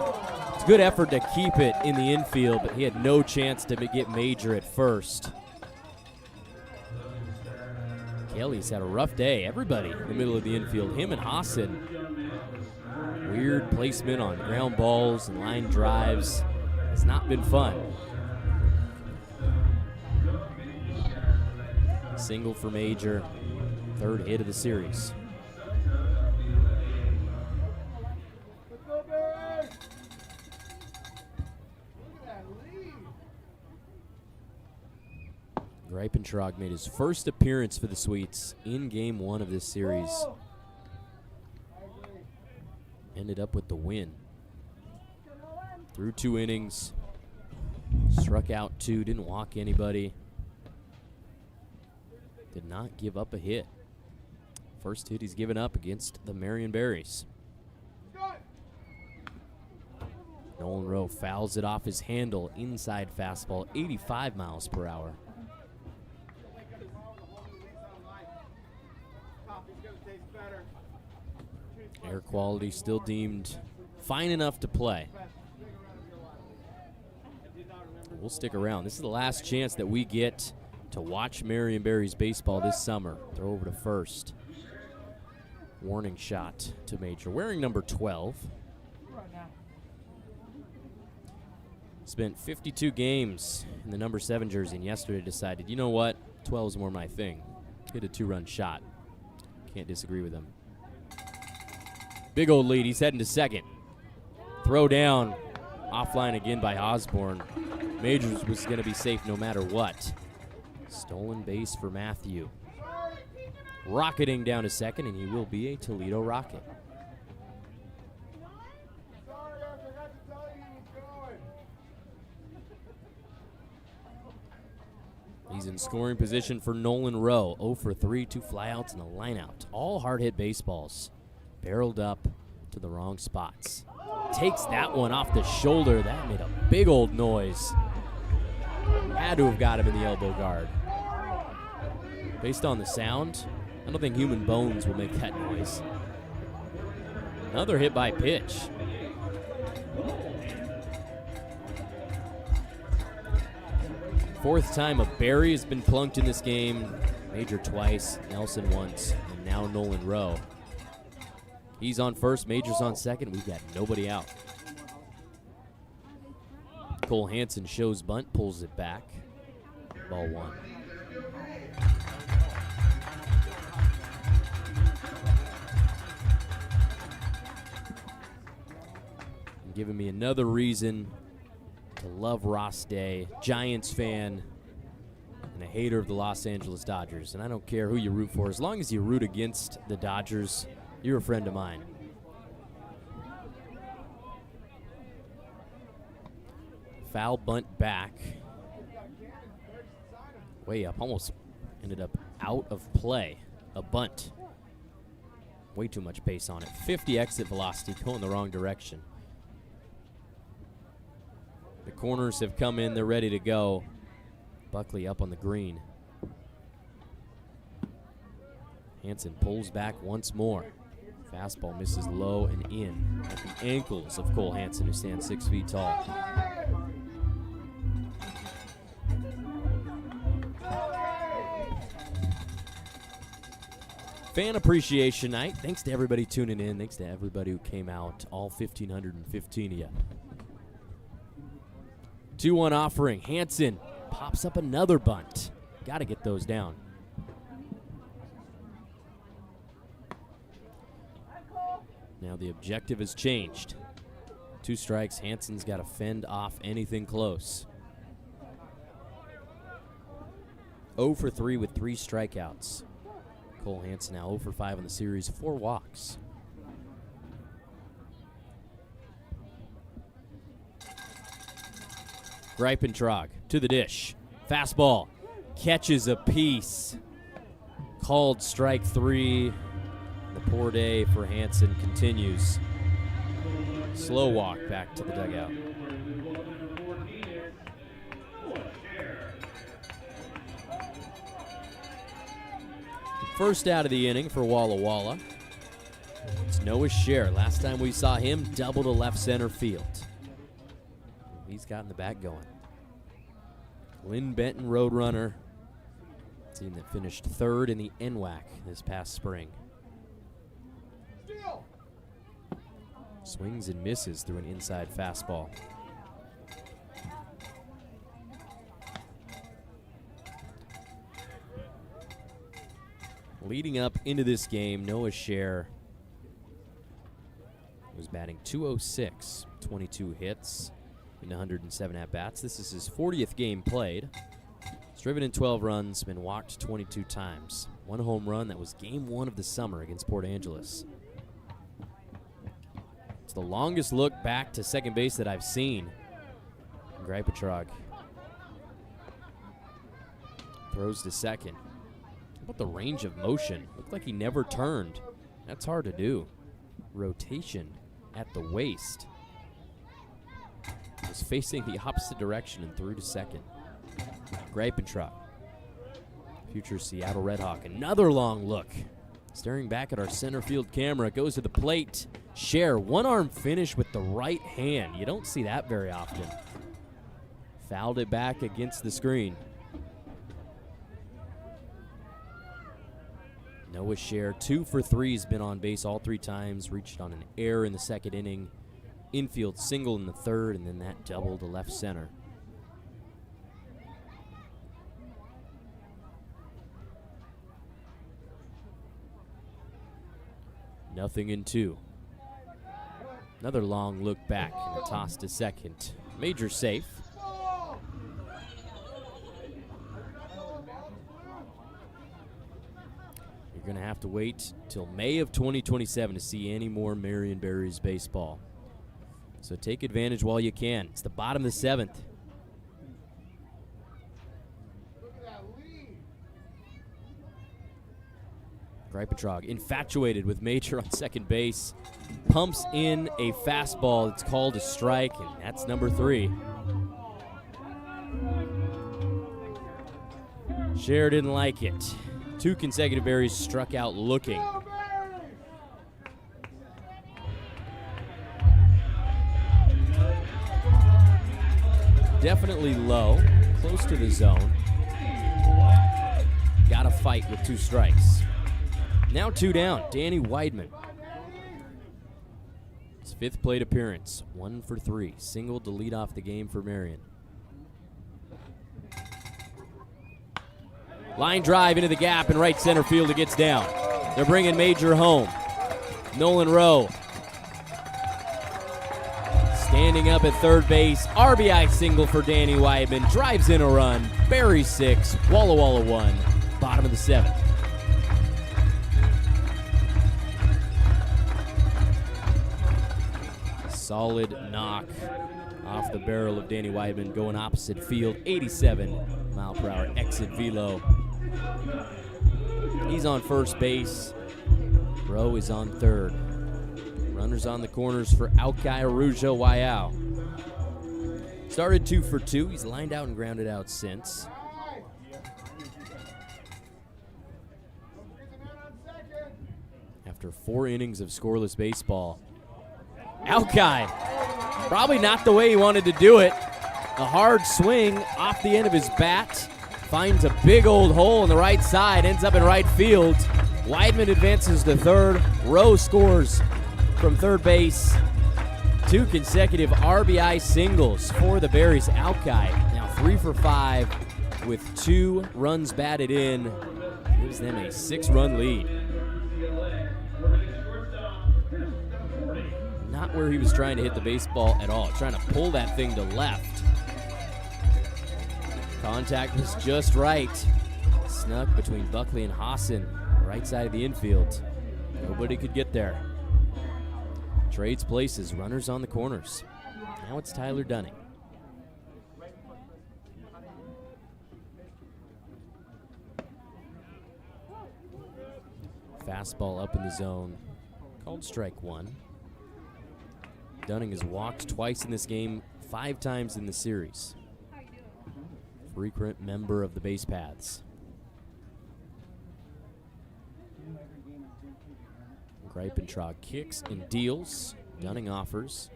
It's a good effort to keep it in the infield, but he had no chance to get Major at first. Kelly's had a rough day. Everybody in the middle of the infield, him and Hassan. Weird placement on ground balls and line drives. It's not been fun. Single for Major, third hit of the series. Reipentrog made his first appearance for the Sweets in Game 1 of this series. Ended up with the win. Through 2 innings, struck out 2, didn't walk anybody. Did not give up a hit. First hit he's given up against the Marion Berries. Nolan Rowe fouls it off his handle, inside fastball, 85 miles per hour. Air quality still deemed fine enough to play. We'll stick around. This is the last chance that we get to watch Marion Berries baseball this summer. Throw over to first. Warning shot to Major. Wearing number 12. Spent 52 games in the number 7 jersey, and yesterday decided, you know what? 12 is more my thing. Hit a 2-run shot. Can't disagree with him. Big old lead. He's heading to second. Throw down. Offline again by Osborne. Majors was going to be safe no matter what. Stolen base for Matthew. Rocketing down to second, and he will be a Toledo Rocket. He's in scoring position for Nolan Rowe. 0 for 3, 2 flyouts and a lineout. All hard hit baseballs. Barreled up to the wrong spots. Takes that one off the shoulder. That made a big old noise. Had to have got him in the elbow guard. Based on the sound, I don't think human bones will make that noise. Another hit by pitch. Fourth time a Berry has been plunked in this game. Major twice, Nelson once, and now Nolan Rowe. He's on first, Major's on second. We've got nobody out. Cole Hansen shows bunt, pulls it back. Ball 1. And giving me another reason to love Ross Day, Giants fan, and a hater of the Los Angeles Dodgers. And I don't care who you root for. As long as you root against the Dodgers, you're a friend of mine. Foul bunt back. Way up, almost ended up out of play. A bunt. Way too much pace on it. 50 exit velocity, going the wrong direction. The corners have come in, they're ready to go. Buckley up on the green. Hansen pulls back once more. Fastball misses low and in at the ankles of Cole Hansen, who stands 6 feet tall. Fan appreciation night. Thanks to everybody tuning in. Thanks to everybody who came out, all 1,515 of you. 2-1 offering. Hansen pops up another bunt. Got to get those down. Now the objective has changed. 2 strikes. Hansen's got to fend off anything close. 0 for 3 with 3 strikeouts. Cole Hansen now 0 for 5 on the series, 4 walks. Greipentrag to the dish. Fastball. Catches a piece. Called strike 3. The poor day for Hansen continues. Slow walk back to the dugout. First out of the inning for Walla Walla. It's Noah Scher. Last time we saw him, double to left center field. He's gotten the bat going. Lynn Benton, Roadrunner. Team that finished 3rd in the NWAC this past spring. Swings and misses through an inside fastball. Leading up into this game, Noah Scher was batting .206, 22 hits in 107 at-bats. This is his 40th game played. He's driven in 12 runs, been walked 22 times. 1 home run, that was game 1 of the summer against Port Angeles. It's the longest look back to second base that I've seen. Greipentrag throws to second. How about the range of motion? Looked like he never turned. That's hard to do. Rotation at the waist. Was facing the opposite direction and threw to second. Greipentrag, future Seattle Redhawk. Another long look. Staring back at our center field camera, goes to the plate. Scher, one-arm finish with the right hand. You don't see that very often. Fouled it back against the screen. Noah Scher, 2 for 3, has been on base all 3 times. Reached on an error in the second inning. Infield single in the third, and then that double to left center. Nothing in 2. Another long look back and a toss to second. Major safe. You're going to have to wait till May of 2027 to see any more Marion Berries baseball. So take advantage while you can. It's the bottom of the 7th. Greipentrag infatuated with Major on second base. Pumps in a fastball. It's called a strike, and that's number 3. Scher didn't like it. 2 consecutive Berries struck out looking. Definitely low, close to the zone. Got to fight with 2 strikes. Now 2 down, Danny Weidman. His 5th plate appearance, 1 for 3. Single to lead off the game for Marion. Line drive into the gap in right center field. It gets down. They're bringing Major home. Nolan Rowe standing up at third base. RBI single for Danny Weidman. Drives in a run. Berries 6, Walla Walla 1. Bottom of the 7th. Solid knock off the barrel of Danny Weidman, going opposite field. 87 mile per hour exit velo. He's on first base. Rowe is on third. Runners on the corners for Aukai Arujo Waiao. Started 2 for 2. He's lined out and grounded out since. After 4 innings of scoreless baseball, Aukai, probably not the way he wanted to do it. A hard swing off the end of his bat. Finds a big old hole in the right side. Ends up in right field. Weidman advances to third. Rowe scores from third base. 2 consecutive RBI singles for the Berries. Alki now 3 for 5 with 2 runs batted in. Gives them a 6-run lead. Not where he was trying to hit the baseball at all. Trying to pull that thing to left. Contact was just right. Snuck between Buckley and Hassan, right side of the infield. Nobody could get there. Trades places, runners on the corners. Now it's Tyler Dunning. Fastball up in the zone, called strike 1. Dunning has walked twice in this game, 5 times in the series. Frequent member of the base paths. Greipentrog kicks and deals. Dunning offers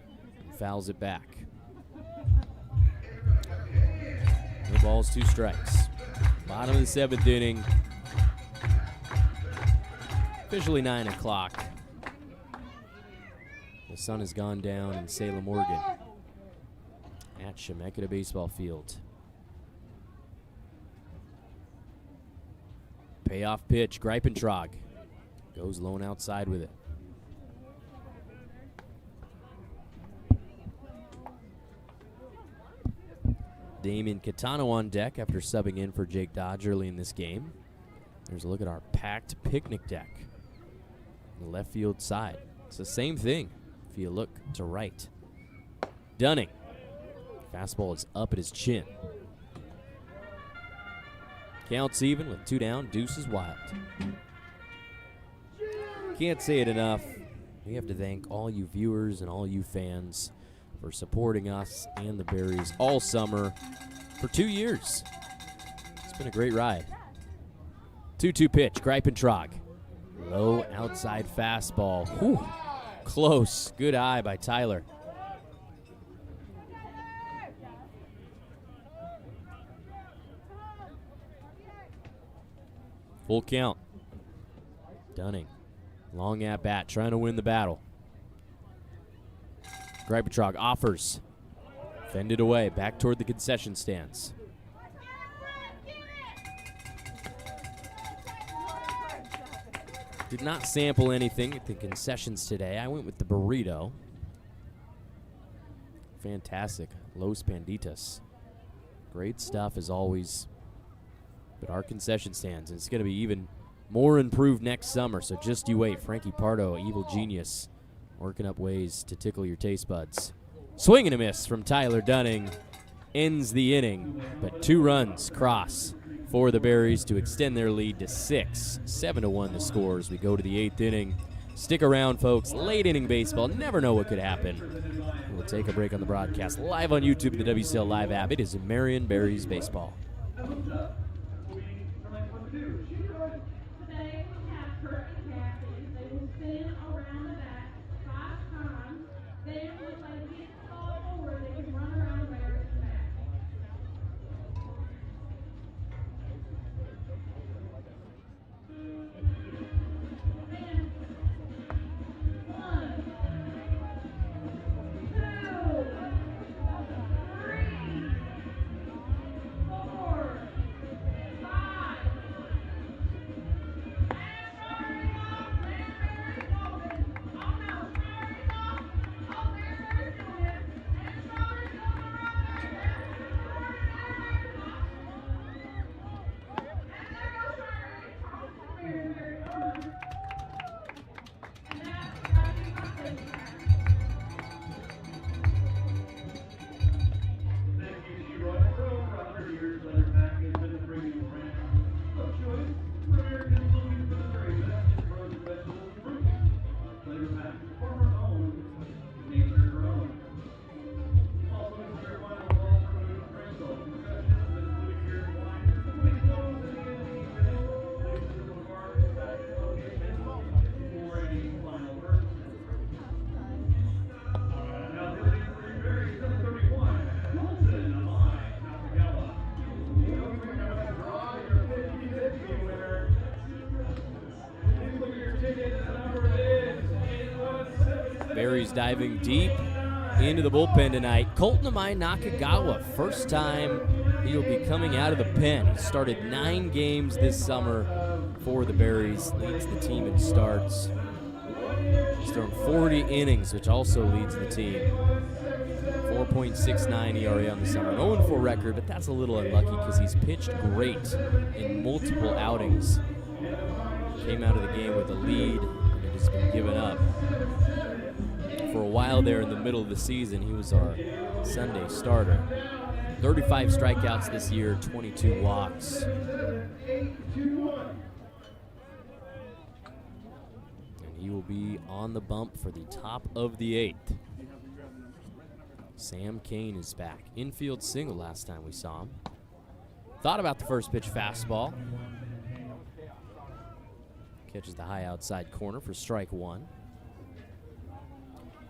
and fouls it back. No balls, 2 strikes. Bottom of the 7th inning. Officially 9 o'clock. The sun has gone down in Salem, Oregon at Chemeketa Baseball Field. Payoff pitch, Greipentrog goes low and outside with it. Damian Catano on deck after subbing in for Jake Dodge early in this game. There's a look at our packed picnic deck on the left field side. It's the same thing if you look to right. Dunning. Fastball is up at his chin. Counts even with 2 down, deuces wild. Can't say it enough. We have to thank all you viewers and all you fans for supporting us and the Berries all summer for 2 years. It's been a great ride. 2-2 pitch, Greipentrog. Low outside fastball. Whew. Close. Good eye by Tyler. Full count. Dunning. Long at bat, trying to win the battle. Greipentrog offers. Fended away, back toward the concession stands. Did not sample anything at the concessions today. I went with the burrito. Fantastic. Los Panditas. Great stuff as always. But our concession stands, and it's going to be even more improved next summer, so just you wait. Frankie Pardo, evil genius, working up ways to tickle your taste buds. Swing and a miss from Tyler Dunning ends the inning, but 2 runs cross for the Berries to extend their lead to 6. 7-1 the score as we go to the 8th inning. Stick around, folks. Late inning baseball. Never know what could happen. We'll take a break on the broadcast. Live on YouTube and the WCL Live app. It is Marion Berries Baseball. Today we have curtain captains. They will spin around the back 5 times. Then when they get all over, they can run around there and back. Then 1, 2, 3, 4, 5. Berries diving deep into the bullpen tonight. Colton Amai Nakagawa, first time he'll be coming out of the pen. He started 9 games this summer for the Berries, leads the team in starts. He's thrown 40 innings, which also leads the team. 4.69 ERA on the summer. An 0-4 record, but that's a little unlucky because he's pitched great in multiple outings. Came out of the game with a lead, and it has been given up. For a while there in the middle of the season, he was our Sunday starter. 35 strikeouts this year, 22 walks. And he will be on the bump for the top of the 8th. Sam Kane is back. Infield single last time we saw him. Thought about the first pitch fastball. Catches the high outside corner for strike 1.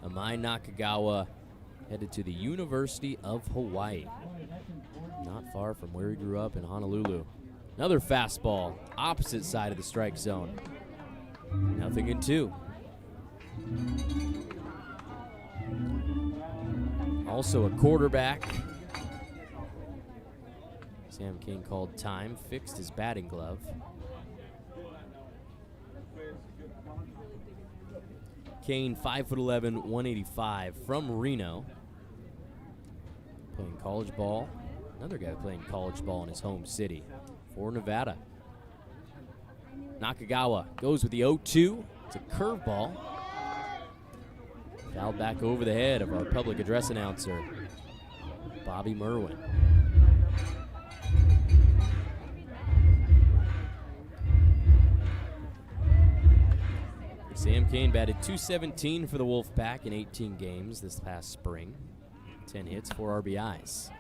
Amai Nakagawa headed to the University of Hawaii. Not far from where he grew up in Honolulu. Another fastball, opposite side of the strike zone. 0-2. Also a quarterback. Sam King called time, fixed his batting glove. Kane, 5'11", 185, from Reno. Playing college ball. Another guy playing college ball in his home city for Nevada. Nakagawa goes with the 0-2. It's a curveball. Fouled back over the head of our public address announcer, Bobby Merwin. Sam Kane batted .217 for the Wolfpack in 18 games this past spring. 10 hits, 4 RBIs.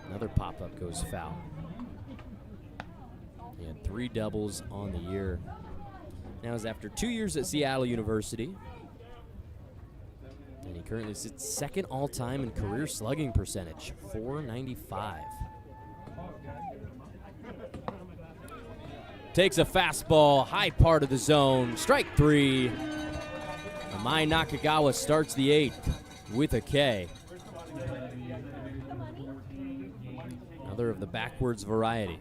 Another pop-up goes foul. He had 3 doubles on the year. Now is after 2 years at Seattle University. And he currently sits second all-time in career slugging percentage, .495. Takes a fastball, high part of the zone, strike 3. Amai Nakagawa starts the 8th with a K. Another of the backwards variety.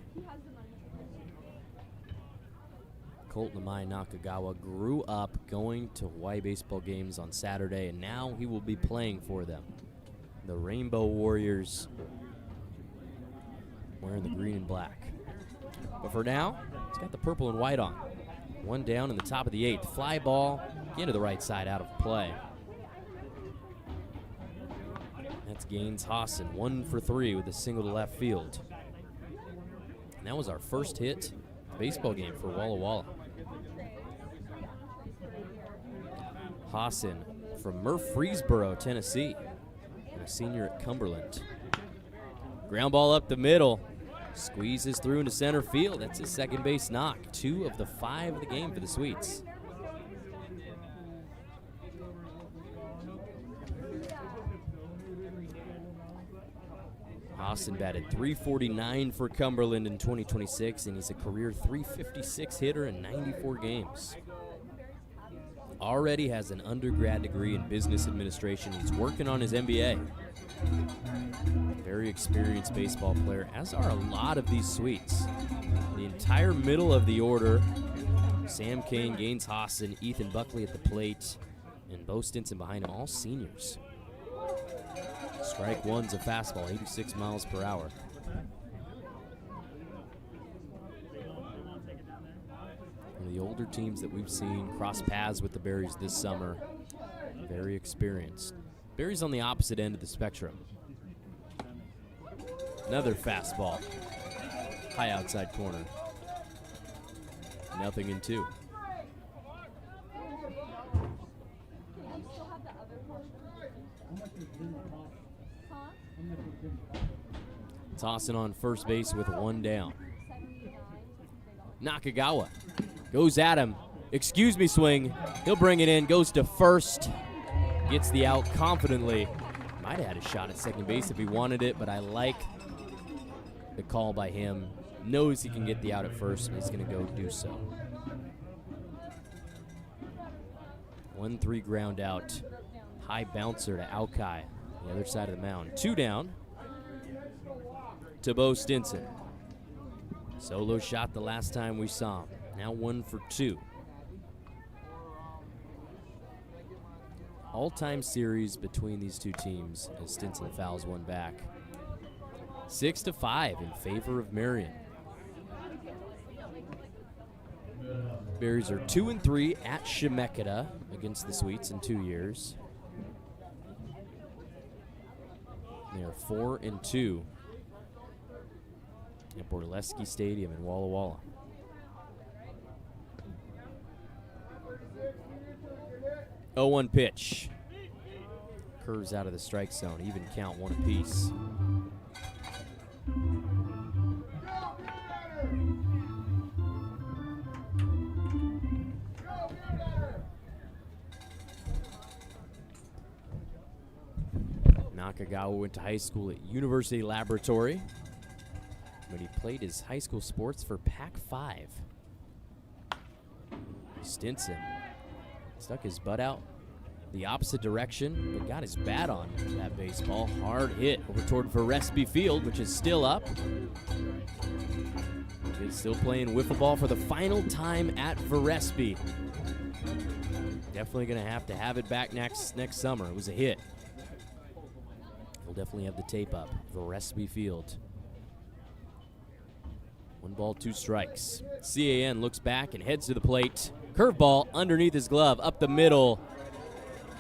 Colton Amai Nakagawa grew up going to Hawaii baseball games on Saturday, and now he will be playing for them. The Rainbow Warriors, wearing the green and black. But for now, he's got the purple and white on. 1 down in the top of the 8th. Fly ball into the right side, out of play. That's Gaines Hosson, 1 for 3 with a single to left field. And that was our first hit baseball game for Walla Walla. Hosson from Murfreesboro, Tennessee, and a senior at Cumberland. Ground ball up the middle. Squeezes through into center field. That's his second base knock. 2 of the 5 of the game for the Sweets. Hosson batted .349 for Cumberland in 2026, and he's a career .356 hitter in 94 games. Already has an undergrad degree in business administration. He's working on his MBA. Very experienced baseball player, as are a lot of these Sweets. The entire middle of the order, Sam Kane, Gaines Hosson, Ethan Buckley at the plate, and Bo Stinson behind him, all seniors. Strike 1's a fastball, 86 miles per hour. One of the older teams that we've seen cross paths with the Berries this summer. Very experienced. Berries on the opposite end of the spectrum. Another fastball. High outside corner. 0-2. Tossing on first base with 1 down. Nakagawa goes at him. Excuse me, swing. He'll bring it in, goes to first. Gets the out confidently. Might have had a shot at second base if he wanted it, but I like the call by him. Knows he can get the out at first, and he's going to go do so. 1-3 ground out. High bouncer to Alki, the other side of the mound. 2 down to Bo Stinson. Solo shot the last time we saw him. Now 1 for 2. All-time series between these two teams as Stinson fouls one back. 6-5 in favor of Marion. Berries are 2-3 at Chemeketa against the Sweets in 2 years. They are 4-2 at Borleski Stadium in Walla Walla. Oh, 1 pitch. Curves out of the strike zone. Even count, 1 apiece. Nakagawa went to high school at University Laboratory, but he played his high school sports for Pac-5. Stinson stuck his butt out the opposite direction, but got his bat on that baseball. Hard hit over toward Veresby Field, which is still up. He's still playing wiffle ball for the final time at Veresby. Definitely going to have it back next summer. It was a hit. We'll definitely have the tape up. Veresby Field. 1 ball, 2 strikes. CAN looks back and heads to the plate. Curveball underneath his glove, up the middle.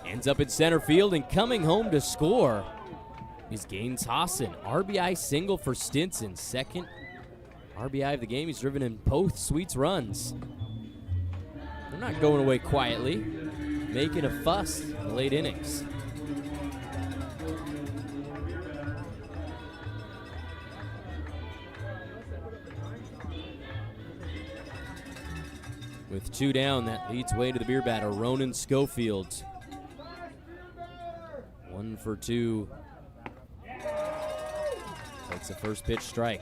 Ends up in center field, and coming home to score is Gaines Hassan. RBI single for Stinson. Second RBI of the game. He's driven in both Sweets runs. They're not going away quietly, making a fuss in the late innings. With 2 down, that leads way to the beer batter, Ronan Schofield. 1 for 2. Takes the first pitch strike.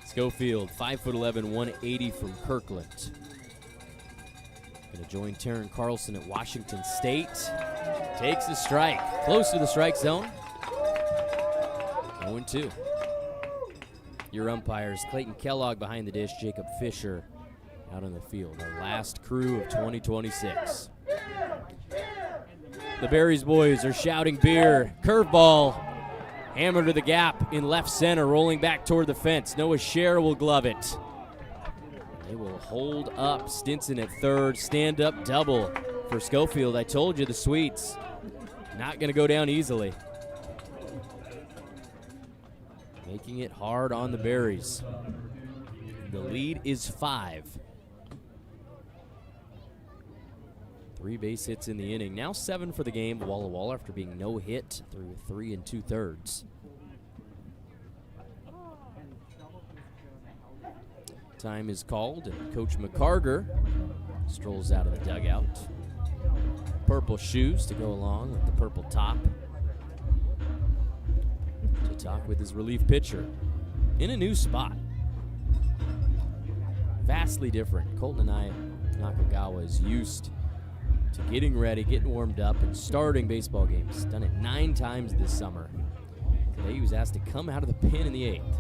Schofield, 5'11", 180 from Kirkland. Gonna join Taryn Carlson at Washington State. Takes the strike, close to the strike zone. 0-2. Your umpires, Clayton Kellogg behind the dish, Jacob Fisher out on the field. Our last crew of 2026. The Berries boys are shouting beer. Curveball, hammer to the gap in left center, rolling back toward the fence. Noah Scher will glove it. They will hold up Stinson at third. Stand-up double for Schofield. I told you the Sweets not going to go down easily. Making it hard on the Berries. The lead is 5. 3 base hits in the inning. Now 7 for the game. Walla Walla after being no hit through 3 2/3. Time is called, and Coach McCarger strolls out of the dugout. Purple shoes to go along with the purple top. To talk with his relief pitcher in a new spot. Vastly different. Colton Nakagawa is used to getting ready, getting warmed up, and starting baseball games. Done it 9 times this summer. Today he was asked to come out of the pen in the 8th.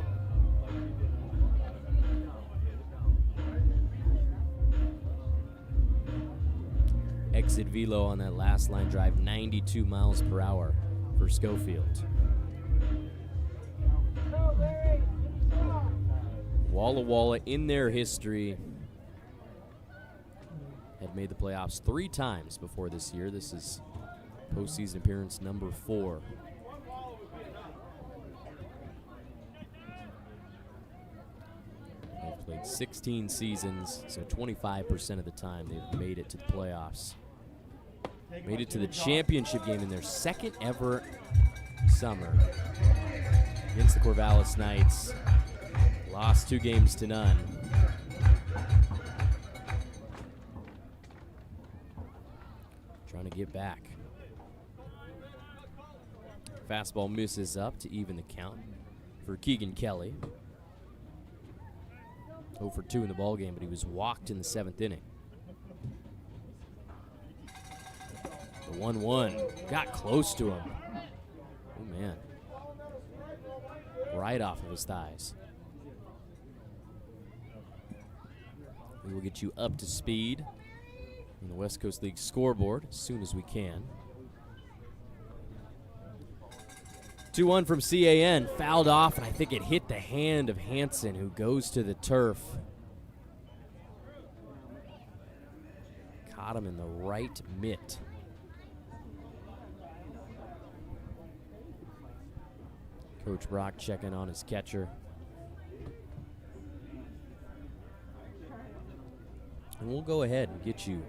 Exit velo on that last line drive, 92 miles per hour for Schofield. Walla Walla in their history had made the playoffs 3 times before this year. This is postseason appearance number 4. They've played 16 seasons, so 25% of the time they've made it to the playoffs. Made it to the championship game in their 2nd ever summer against the Corvallis Knights. Lost 2 games to none. Trying to get back. Fastball misses up to even the count for Keegan Kelly. 0 for 2 in the ballgame, but he was walked in the 7th inning. The 1-1 got close to him. Oh, man. Right off of his thighs. We will get you up to speed on the West Coast League scoreboard as soon as we can. 2-1 from CAN, fouled off, and I think it hit the hand of Hansen, who goes to the turf. Caught him in the right mitt. Coach Brock checking on his catcher. And we'll go ahead and get you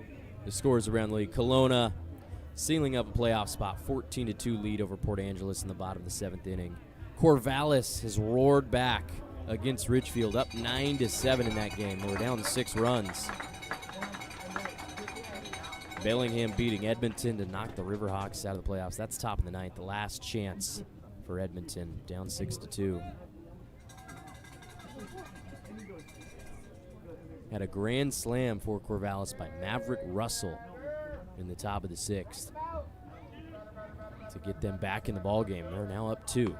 the scores around the league. Kelowna sealing up a playoff spot, 14-2 lead over Port Angeles in the bottom of the 7th inning. Corvallis has roared back against Ridgefield, up 9-7 in that game. They were down 6 runs. Bellingham beating Edmonton to knock the Riverhawks out of the playoffs. That's top of the 9th, the last chance for Edmonton, down 6-2. Had a grand slam for Corvallis by Maverick Russell in the top of the 6th to get them back in the ball game. They're now up 2.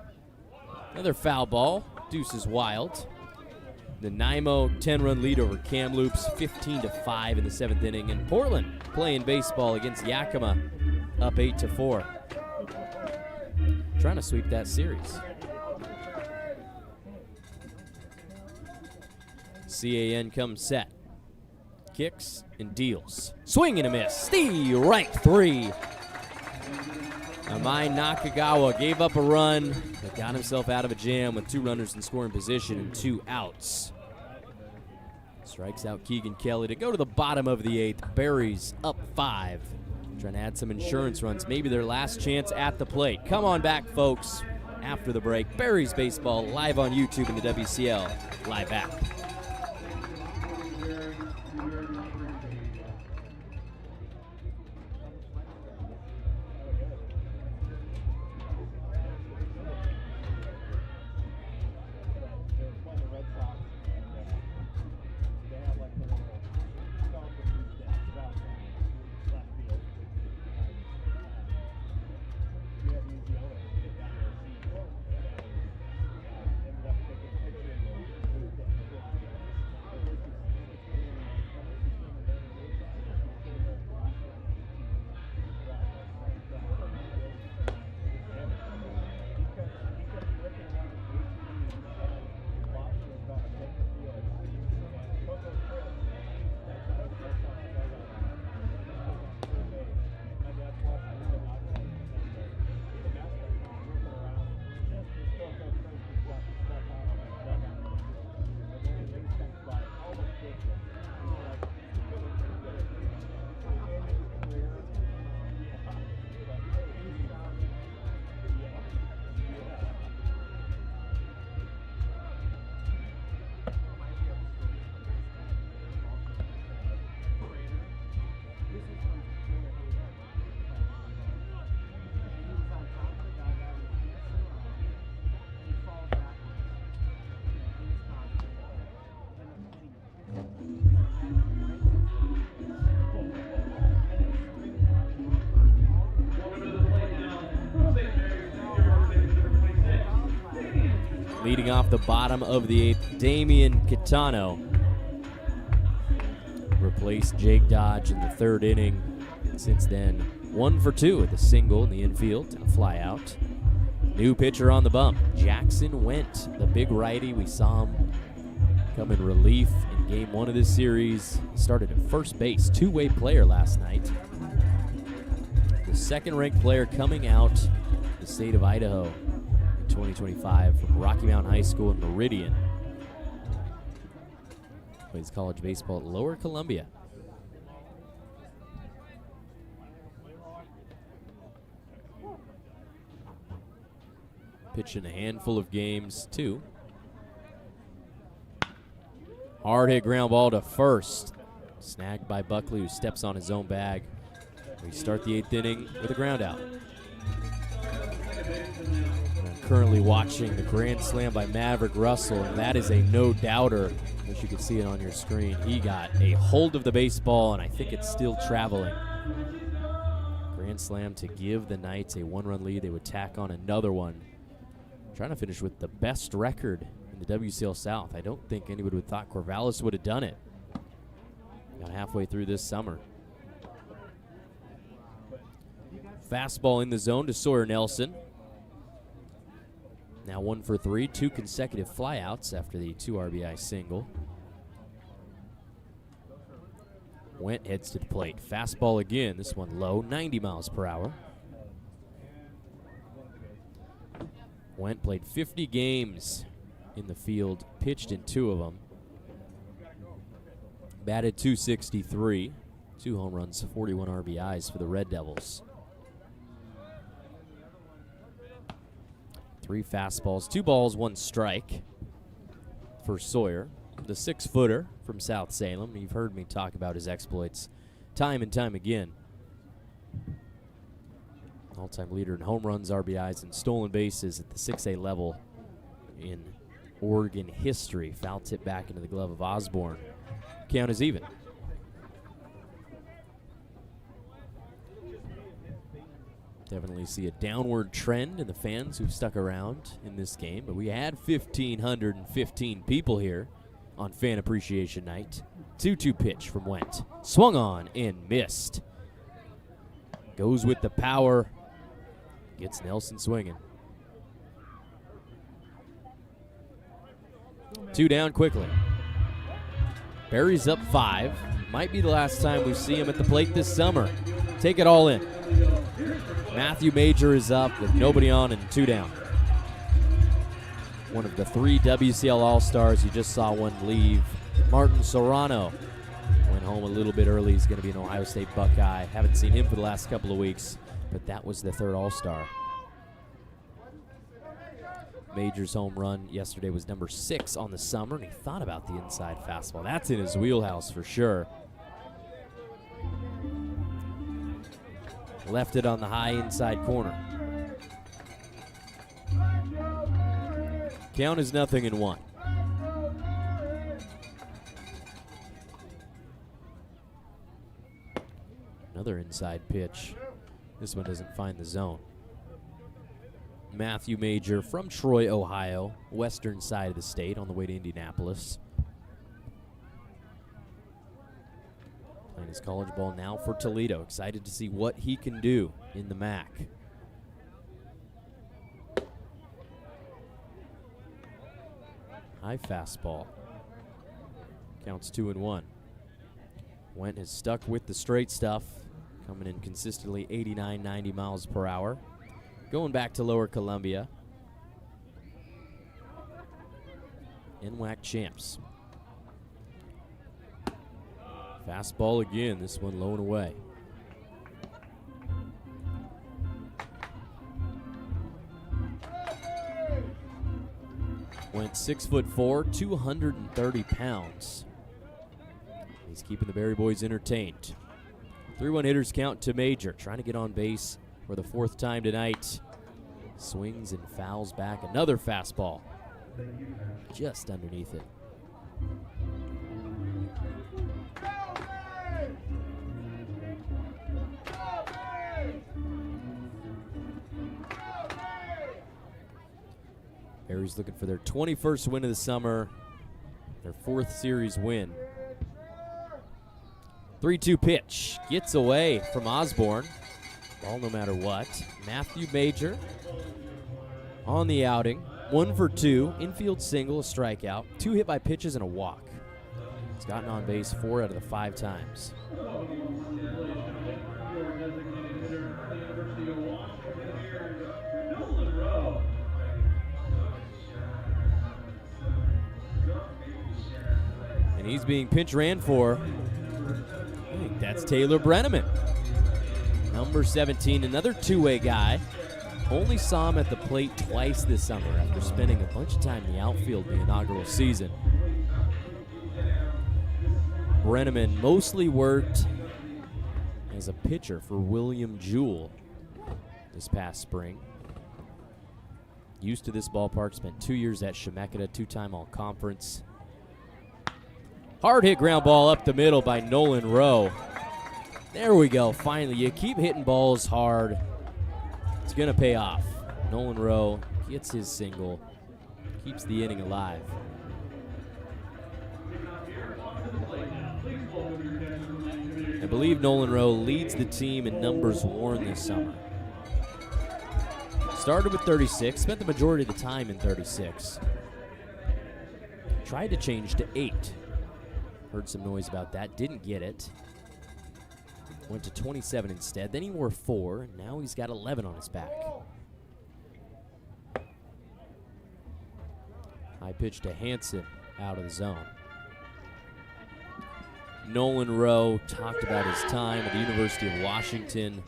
Another foul ball. Deuce is wild. The Nanaimo 10-run lead over Kamloops, 15-5 in the 7th inning. And Portland playing baseball against Yakima, up 8-4. Trying to sweep that series. CAN comes set. Kicks and deals. Swing and a miss. Steve right 3. Amai Nakagawa gave up a run, but got himself out of a jam with 2 runners in scoring position and 2 outs. Strikes out Keegan Kelly to go to the bottom of the 8th. Berries up 5. Trying to add some insurance runs. Maybe their last chance at the plate. Come on back, folks, after the break. Berries baseball live on YouTube in the WCL live app. Leading off the bottom of the 8th, Damian Catano replaced Jake Dodge in the 3rd inning. And since then, 1 for 2 with a single in the infield and a fly out. New pitcher on the bump, Jackson Went, the big righty. We saw him come in relief in game 1 of this series. He started at first base, 2-way player last night. The 2nd-ranked player coming out of the state of Idaho. 2025 from Rocky Mountain High School in Meridian. Plays college baseball at Lower Columbia. Pitched in a handful of games, too. Hard hit ground ball to first. Snagged by Buckley, who steps on his own bag. We start the 8th inning with a ground out. currently watching the grand slam by Maverick Russell, and that is a no-doubter. As you can see it on your screen, he got a hold of the baseball, and I think it's still traveling. Grand slam to give the Knights a 1-run lead. They would tack on another one. Trying to finish with the best record in the WCL South. I don't think anybody would have thought Corvallis would have done it. Got halfway through this summer. Fastball in the zone to Sawyer Nelson. Now 1 for 3, 2 consecutive flyouts after the 2 RBI single. Went heads to the plate. Fastball again, this one low, 90 miles per hour. Went played 50 games in the field, pitched in 2 of them. Batted .263, 2 home runs, 41 RBIs for the Red Devils. 3 fastballs, 2 balls, 1 strike for Sawyer. The 6-footer from South Salem. You've heard me talk about his exploits time and time again. All-time leader in home runs, RBIs, and stolen bases at the 6A level in Oregon history. Foul tip back into the glove of Osborne. Count is even. Definitely see a downward trend in the fans who've stuck around in this game, but we had 1,515 people here on Fan Appreciation Night. 2-2 pitch from Went. Swung on and missed. Goes with the power. Gets Nelson swinging. 2 down quickly. Berries up 5. Might be the last time we see him at the plate this summer. Take it all in. Matthew Major is up with nobody on and 2 down. One of the 3 WCL All-Stars. You just saw one leave. Martin Serrano went home a little bit early. He's going to be an Ohio State Buckeye. Haven't seen him for the last couple of weeks, but that was the 3rd All-Star. Major's home run yesterday was number 6 on the summer, and he thought about the inside fastball. That's in his wheelhouse for sure. Left it on the high inside corner. Count is 0-1. Another inside pitch. This one doesn't find the zone. Matthew Major from Troy, Ohio, western side of the state on the way to Indianapolis. Playing his college ball now for Toledo. Excited to see what he can do in the MAC. High fastball. Counts 2-1. Went has stuck with the straight stuff, coming in consistently 89, 90 miles per hour. Going back to Lower Columbia. NWAC champs. Fastball again, this one low and away. Went 6'4", 230 pounds. He's keeping the Berry boys entertained. 3-1 hitters count to Major, trying to get on base for the 4th time tonight. Swings and fouls back. Another fastball. Just underneath it. Berries looking for their 21st win of the summer, their 4th series win. 3-2 pitch. Gets away from Osborne. Ball no matter what. Matthew Major on the outing. 1 for 2. Infield single, a strikeout. 2 hit by pitches and a walk. He's gotten on base 4 out of the 5 times. And he's being pinch ran for. I think that's Taylor Brenneman. Number 17, another two-way guy. Only saw him at the plate twice this summer after spending a bunch of time in the outfield the inaugural season. Brenneman mostly worked as a pitcher for William Jewell this past spring. Used to this ballpark, spent 2 years at Chemeketa, 2-time All-Conference. Hard hit ground ball up the middle by Nolan Rowe. There we go, finally. You keep hitting balls hard, it's going to pay off. Nolan Rowe gets his single, keeps the inning alive. I believe Nolan Rowe leads the team in numbers worn this summer. Started with 36, spent the majority of the time in 36. Tried to change to 8. Heard some noise about that, didn't get it. Went to 27 instead, then he wore 4, and now he's got 11 on his back. High pitch to Hansen, out of the zone. Nolan Rowe talked about his time at the University of Washington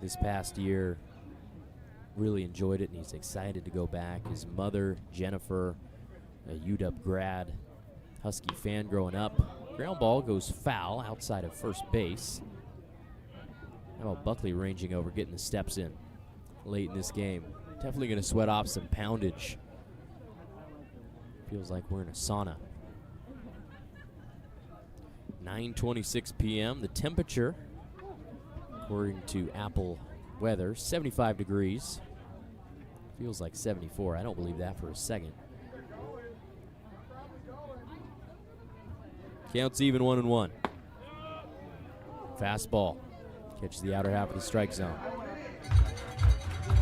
this past year. Really enjoyed it, and he's excited to go back. His mother, Jennifer, a UW grad, Husky fan growing up. Ground ball goes foul outside of first base. How about Buckley ranging over, getting the steps in late in this game? Definitely going to sweat off some poundage. Feels like we're in a sauna. 9:26 p.m. The temperature, according to Apple Weather, 75 degrees. Feels like 74. I don't believe that for a second. Counts even 1-1. Fastball. Catches the outer half of the strike zone.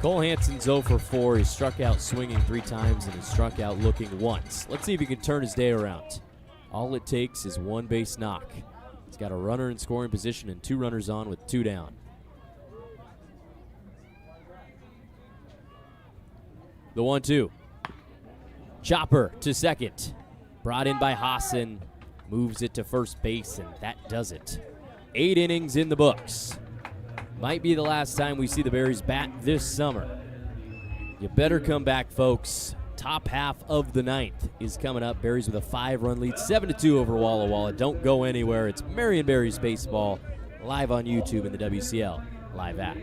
Cole Hansen's 0 for 4. He struck out swinging 3 times and he struck out looking once. Let's see if he can turn his day around. All it takes is one base knock. He's got a runner in scoring position and 2 runners on with 2 down. The 1-2. Chopper to second. Brought in by Hassan. Moves it to first base, and that does it. 8 innings in the books. Might be the last time we see the Berries bat this summer. You better come back, folks. Top half of the 9th is coming up. Berries with a 5-run lead, 7-2 over Walla Walla. Don't go anywhere. It's Marion Berries baseball live on YouTube in the WCL live app.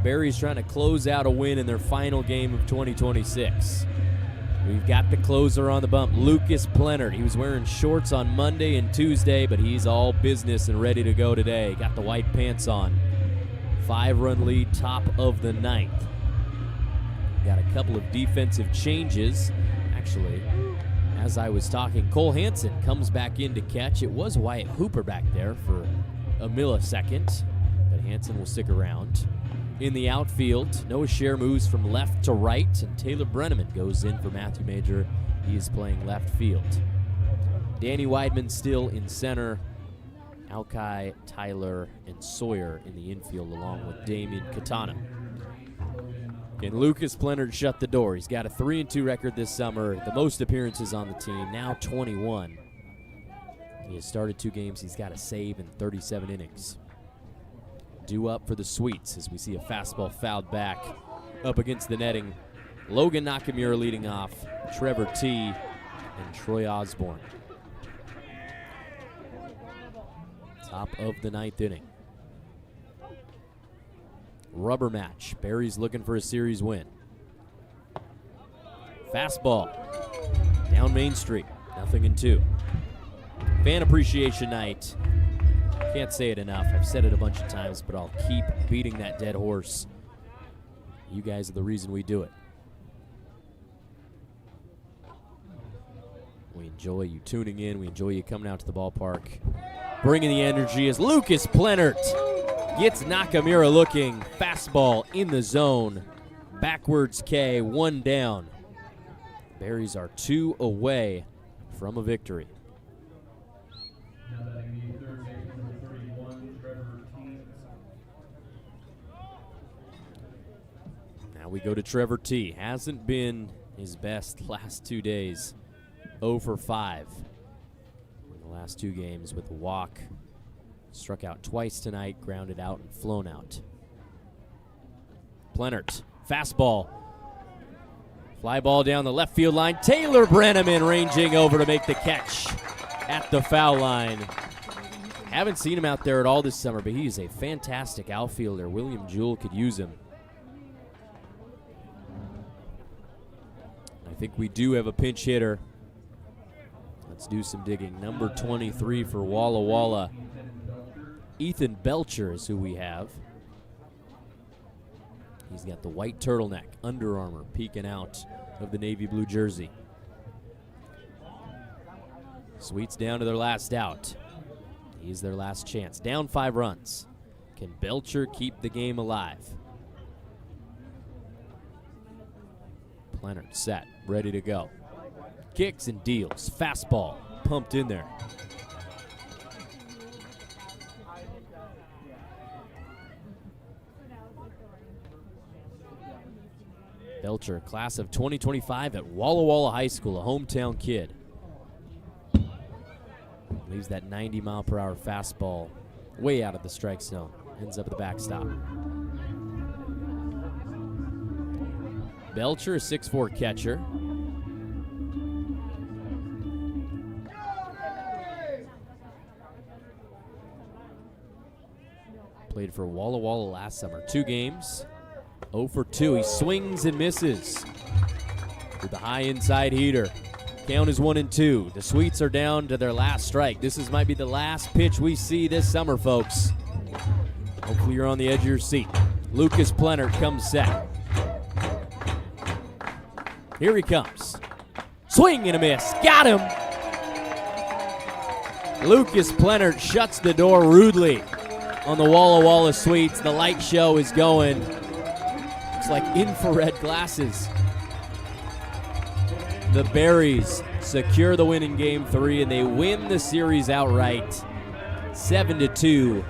Berries trying to close out a win in their final game of 2026. We've got the closer on the bump, Lucas Plenard. He was wearing shorts on Monday and Tuesday, but he's all business and ready to go today. Got the white pants on. 5-run lead, top of the 9th. Got a couple of defensive changes. Actually, as I was talking, Cole Hansen comes back in to catch. It was Wyatt Hooper back there for a millisecond, but Hansen will stick around. In the outfield, Noah Scher moves from left to right, and Taylor Brenneman goes in for Matthew Major. He is playing left field. Danny Weidman still in center. Alki, Tyler, and Sawyer in the infield, along with Damian Katana. And Lucas Plenard shut the door. He's got a 3-2 record this summer, the most appearances on the team, now 21. He has started 2 games. He's got a save in 37 innings. Due up for the Sweets as we see a fastball fouled back up against the netting. Logan Nakamura leading off, Trevor T, and Troy Osborne. Top of the 9th inning. Rubber match. Berries looking for a series win. Fastball. Down Main Street. 0-2. Fan appreciation night. Can't say it enough. I've said it a bunch of times, but I'll keep beating that dead horse. You guys are the reason we do it. We enjoy you tuning in. We enjoy you coming out to the ballpark. Bringing the energy as Lucas Plenert gets Nakamura looking. Fastball in the zone. Backwards K, 1 down. Berries are 2 away from a victory. Now batting the third baseman, number 31, Trevor T. Now we go to Trevor T. Hasn't been his best last 2 days. 0 for 5 in the last 2 games with a walk. Struck out twice tonight, grounded out and flown out. Plenert, fastball. Fly ball down the left field line. Taylor Brenneman ranging over to make the catch at the foul line. Haven't seen him out there at all this summer, but he's a fantastic outfielder. William Jewell could use him. I think we do have a pinch hitter. Let's do some digging. Number 23 for Walla Walla. Ethan Belcher is who we have. He's got the white turtleneck, Under Armour, peeking out of the navy blue jersey. Sweets down to their last out. He's their last chance. Down 5 runs. Can Belcher keep the game alive? Plenert set, ready to go. Kicks and deals. Fastball pumped in there. Belcher, class of 2025 at Walla Walla High School, a hometown kid. Leaves that 90-mile-per-hour fastball way out of the strike zone. Ends up at the backstop. Belcher, a 6'4" catcher. Played for Walla Walla last summer. 2 games. 0 for 2. He swings and misses with the high inside heater. Count is 1-2. The Sweets are down to their last strike. This might be the last pitch we see this summer, folks. Hopefully you're on the edge of your seat. Lucas Plenert comes set. Here he comes. Swing and a miss. Got him. Lucas Plenert shuts the door rudely on the Walla Walla Sweets. The light show is going. It's like infrared glasses. The Berries secure the win in Game 3, and they win the series outright, 7-2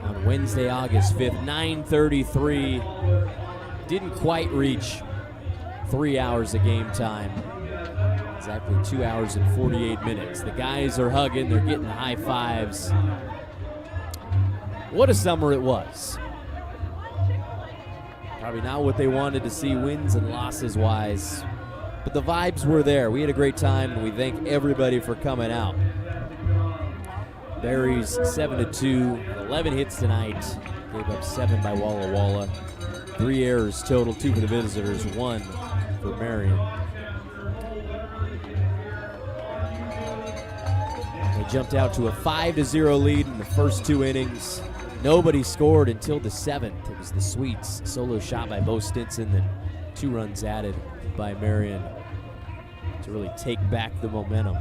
on Wednesday, August 5th, 9:33. Didn't quite reach 3 hours of game time. Exactly 2 hours and 48 minutes. The guys are hugging. They're getting high fives. What a summer it was. Probably not what they wanted to see wins and losses wise, but the vibes were there. We had a great time, and we thank everybody for coming out. Berries 7-2, 11 hits tonight. Gave up 7 by Walla Walla. 3 errors total, 2 for the visitors, 1 for Marion. They jumped out to a 5-0 lead in the first 2 innings. Nobody scored until the 7th. It was the Sweets. Solo shot by Bo Stinson, then 2 runs added by Marion to really take back the momentum.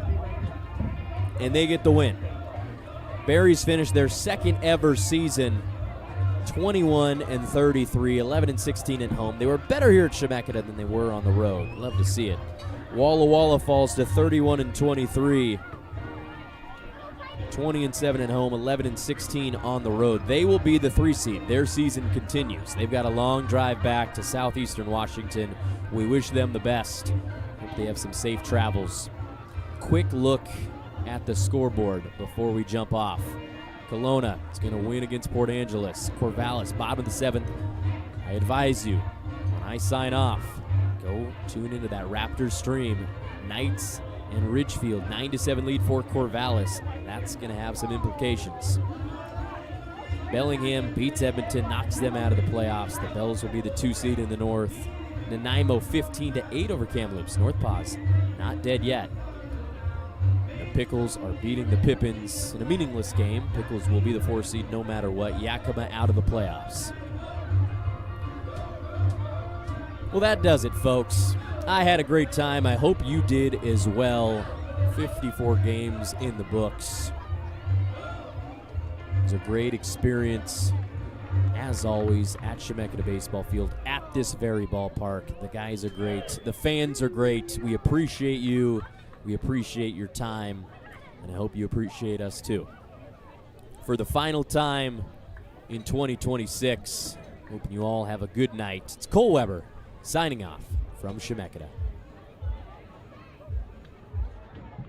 And they get the win. Berries finished their second ever season 21-33, 11-16 at home. They were better here at Chemeketa than they were on the road. Love to see it. Walla Walla falls to 31-23. 20-7 at home, 11-16 on the road. They will be the 3 seed. Their season continues. They've got a long drive back to southeastern Washington. We wish them the best. Hope they have some safe travels. Quick look at the scoreboard before we jump off. Kelowna is going to win against Port Angeles. Corvallis, bottom of the 7th. I advise you, when I sign off, go tune into that Raptors stream. Knights and Ridgefield. 9-7 lead for Corvallis. That's going to have some implications. Bellingham beats Edmonton, knocks them out of the playoffs. The Bells will be the 2 seed in the North. Nanaimo 15-8 over Kamloops. North Paws not dead yet. The Pickles are beating the Pippins in a meaningless game. Pickles will be the 4 seed no matter what. Yakima out of the playoffs. Well, that does it, folks. I had a great time. I hope you did as well. 54 games in the books. It was a great experience, as always, at Chemeketa Baseball Field, at this very ballpark. The guys are great. The fans are great. We appreciate you. We appreciate your time, and I hope you appreciate us too. For the final time in 2026, hoping you all have a good night. It's Cole Weber signing off from Chemeketa.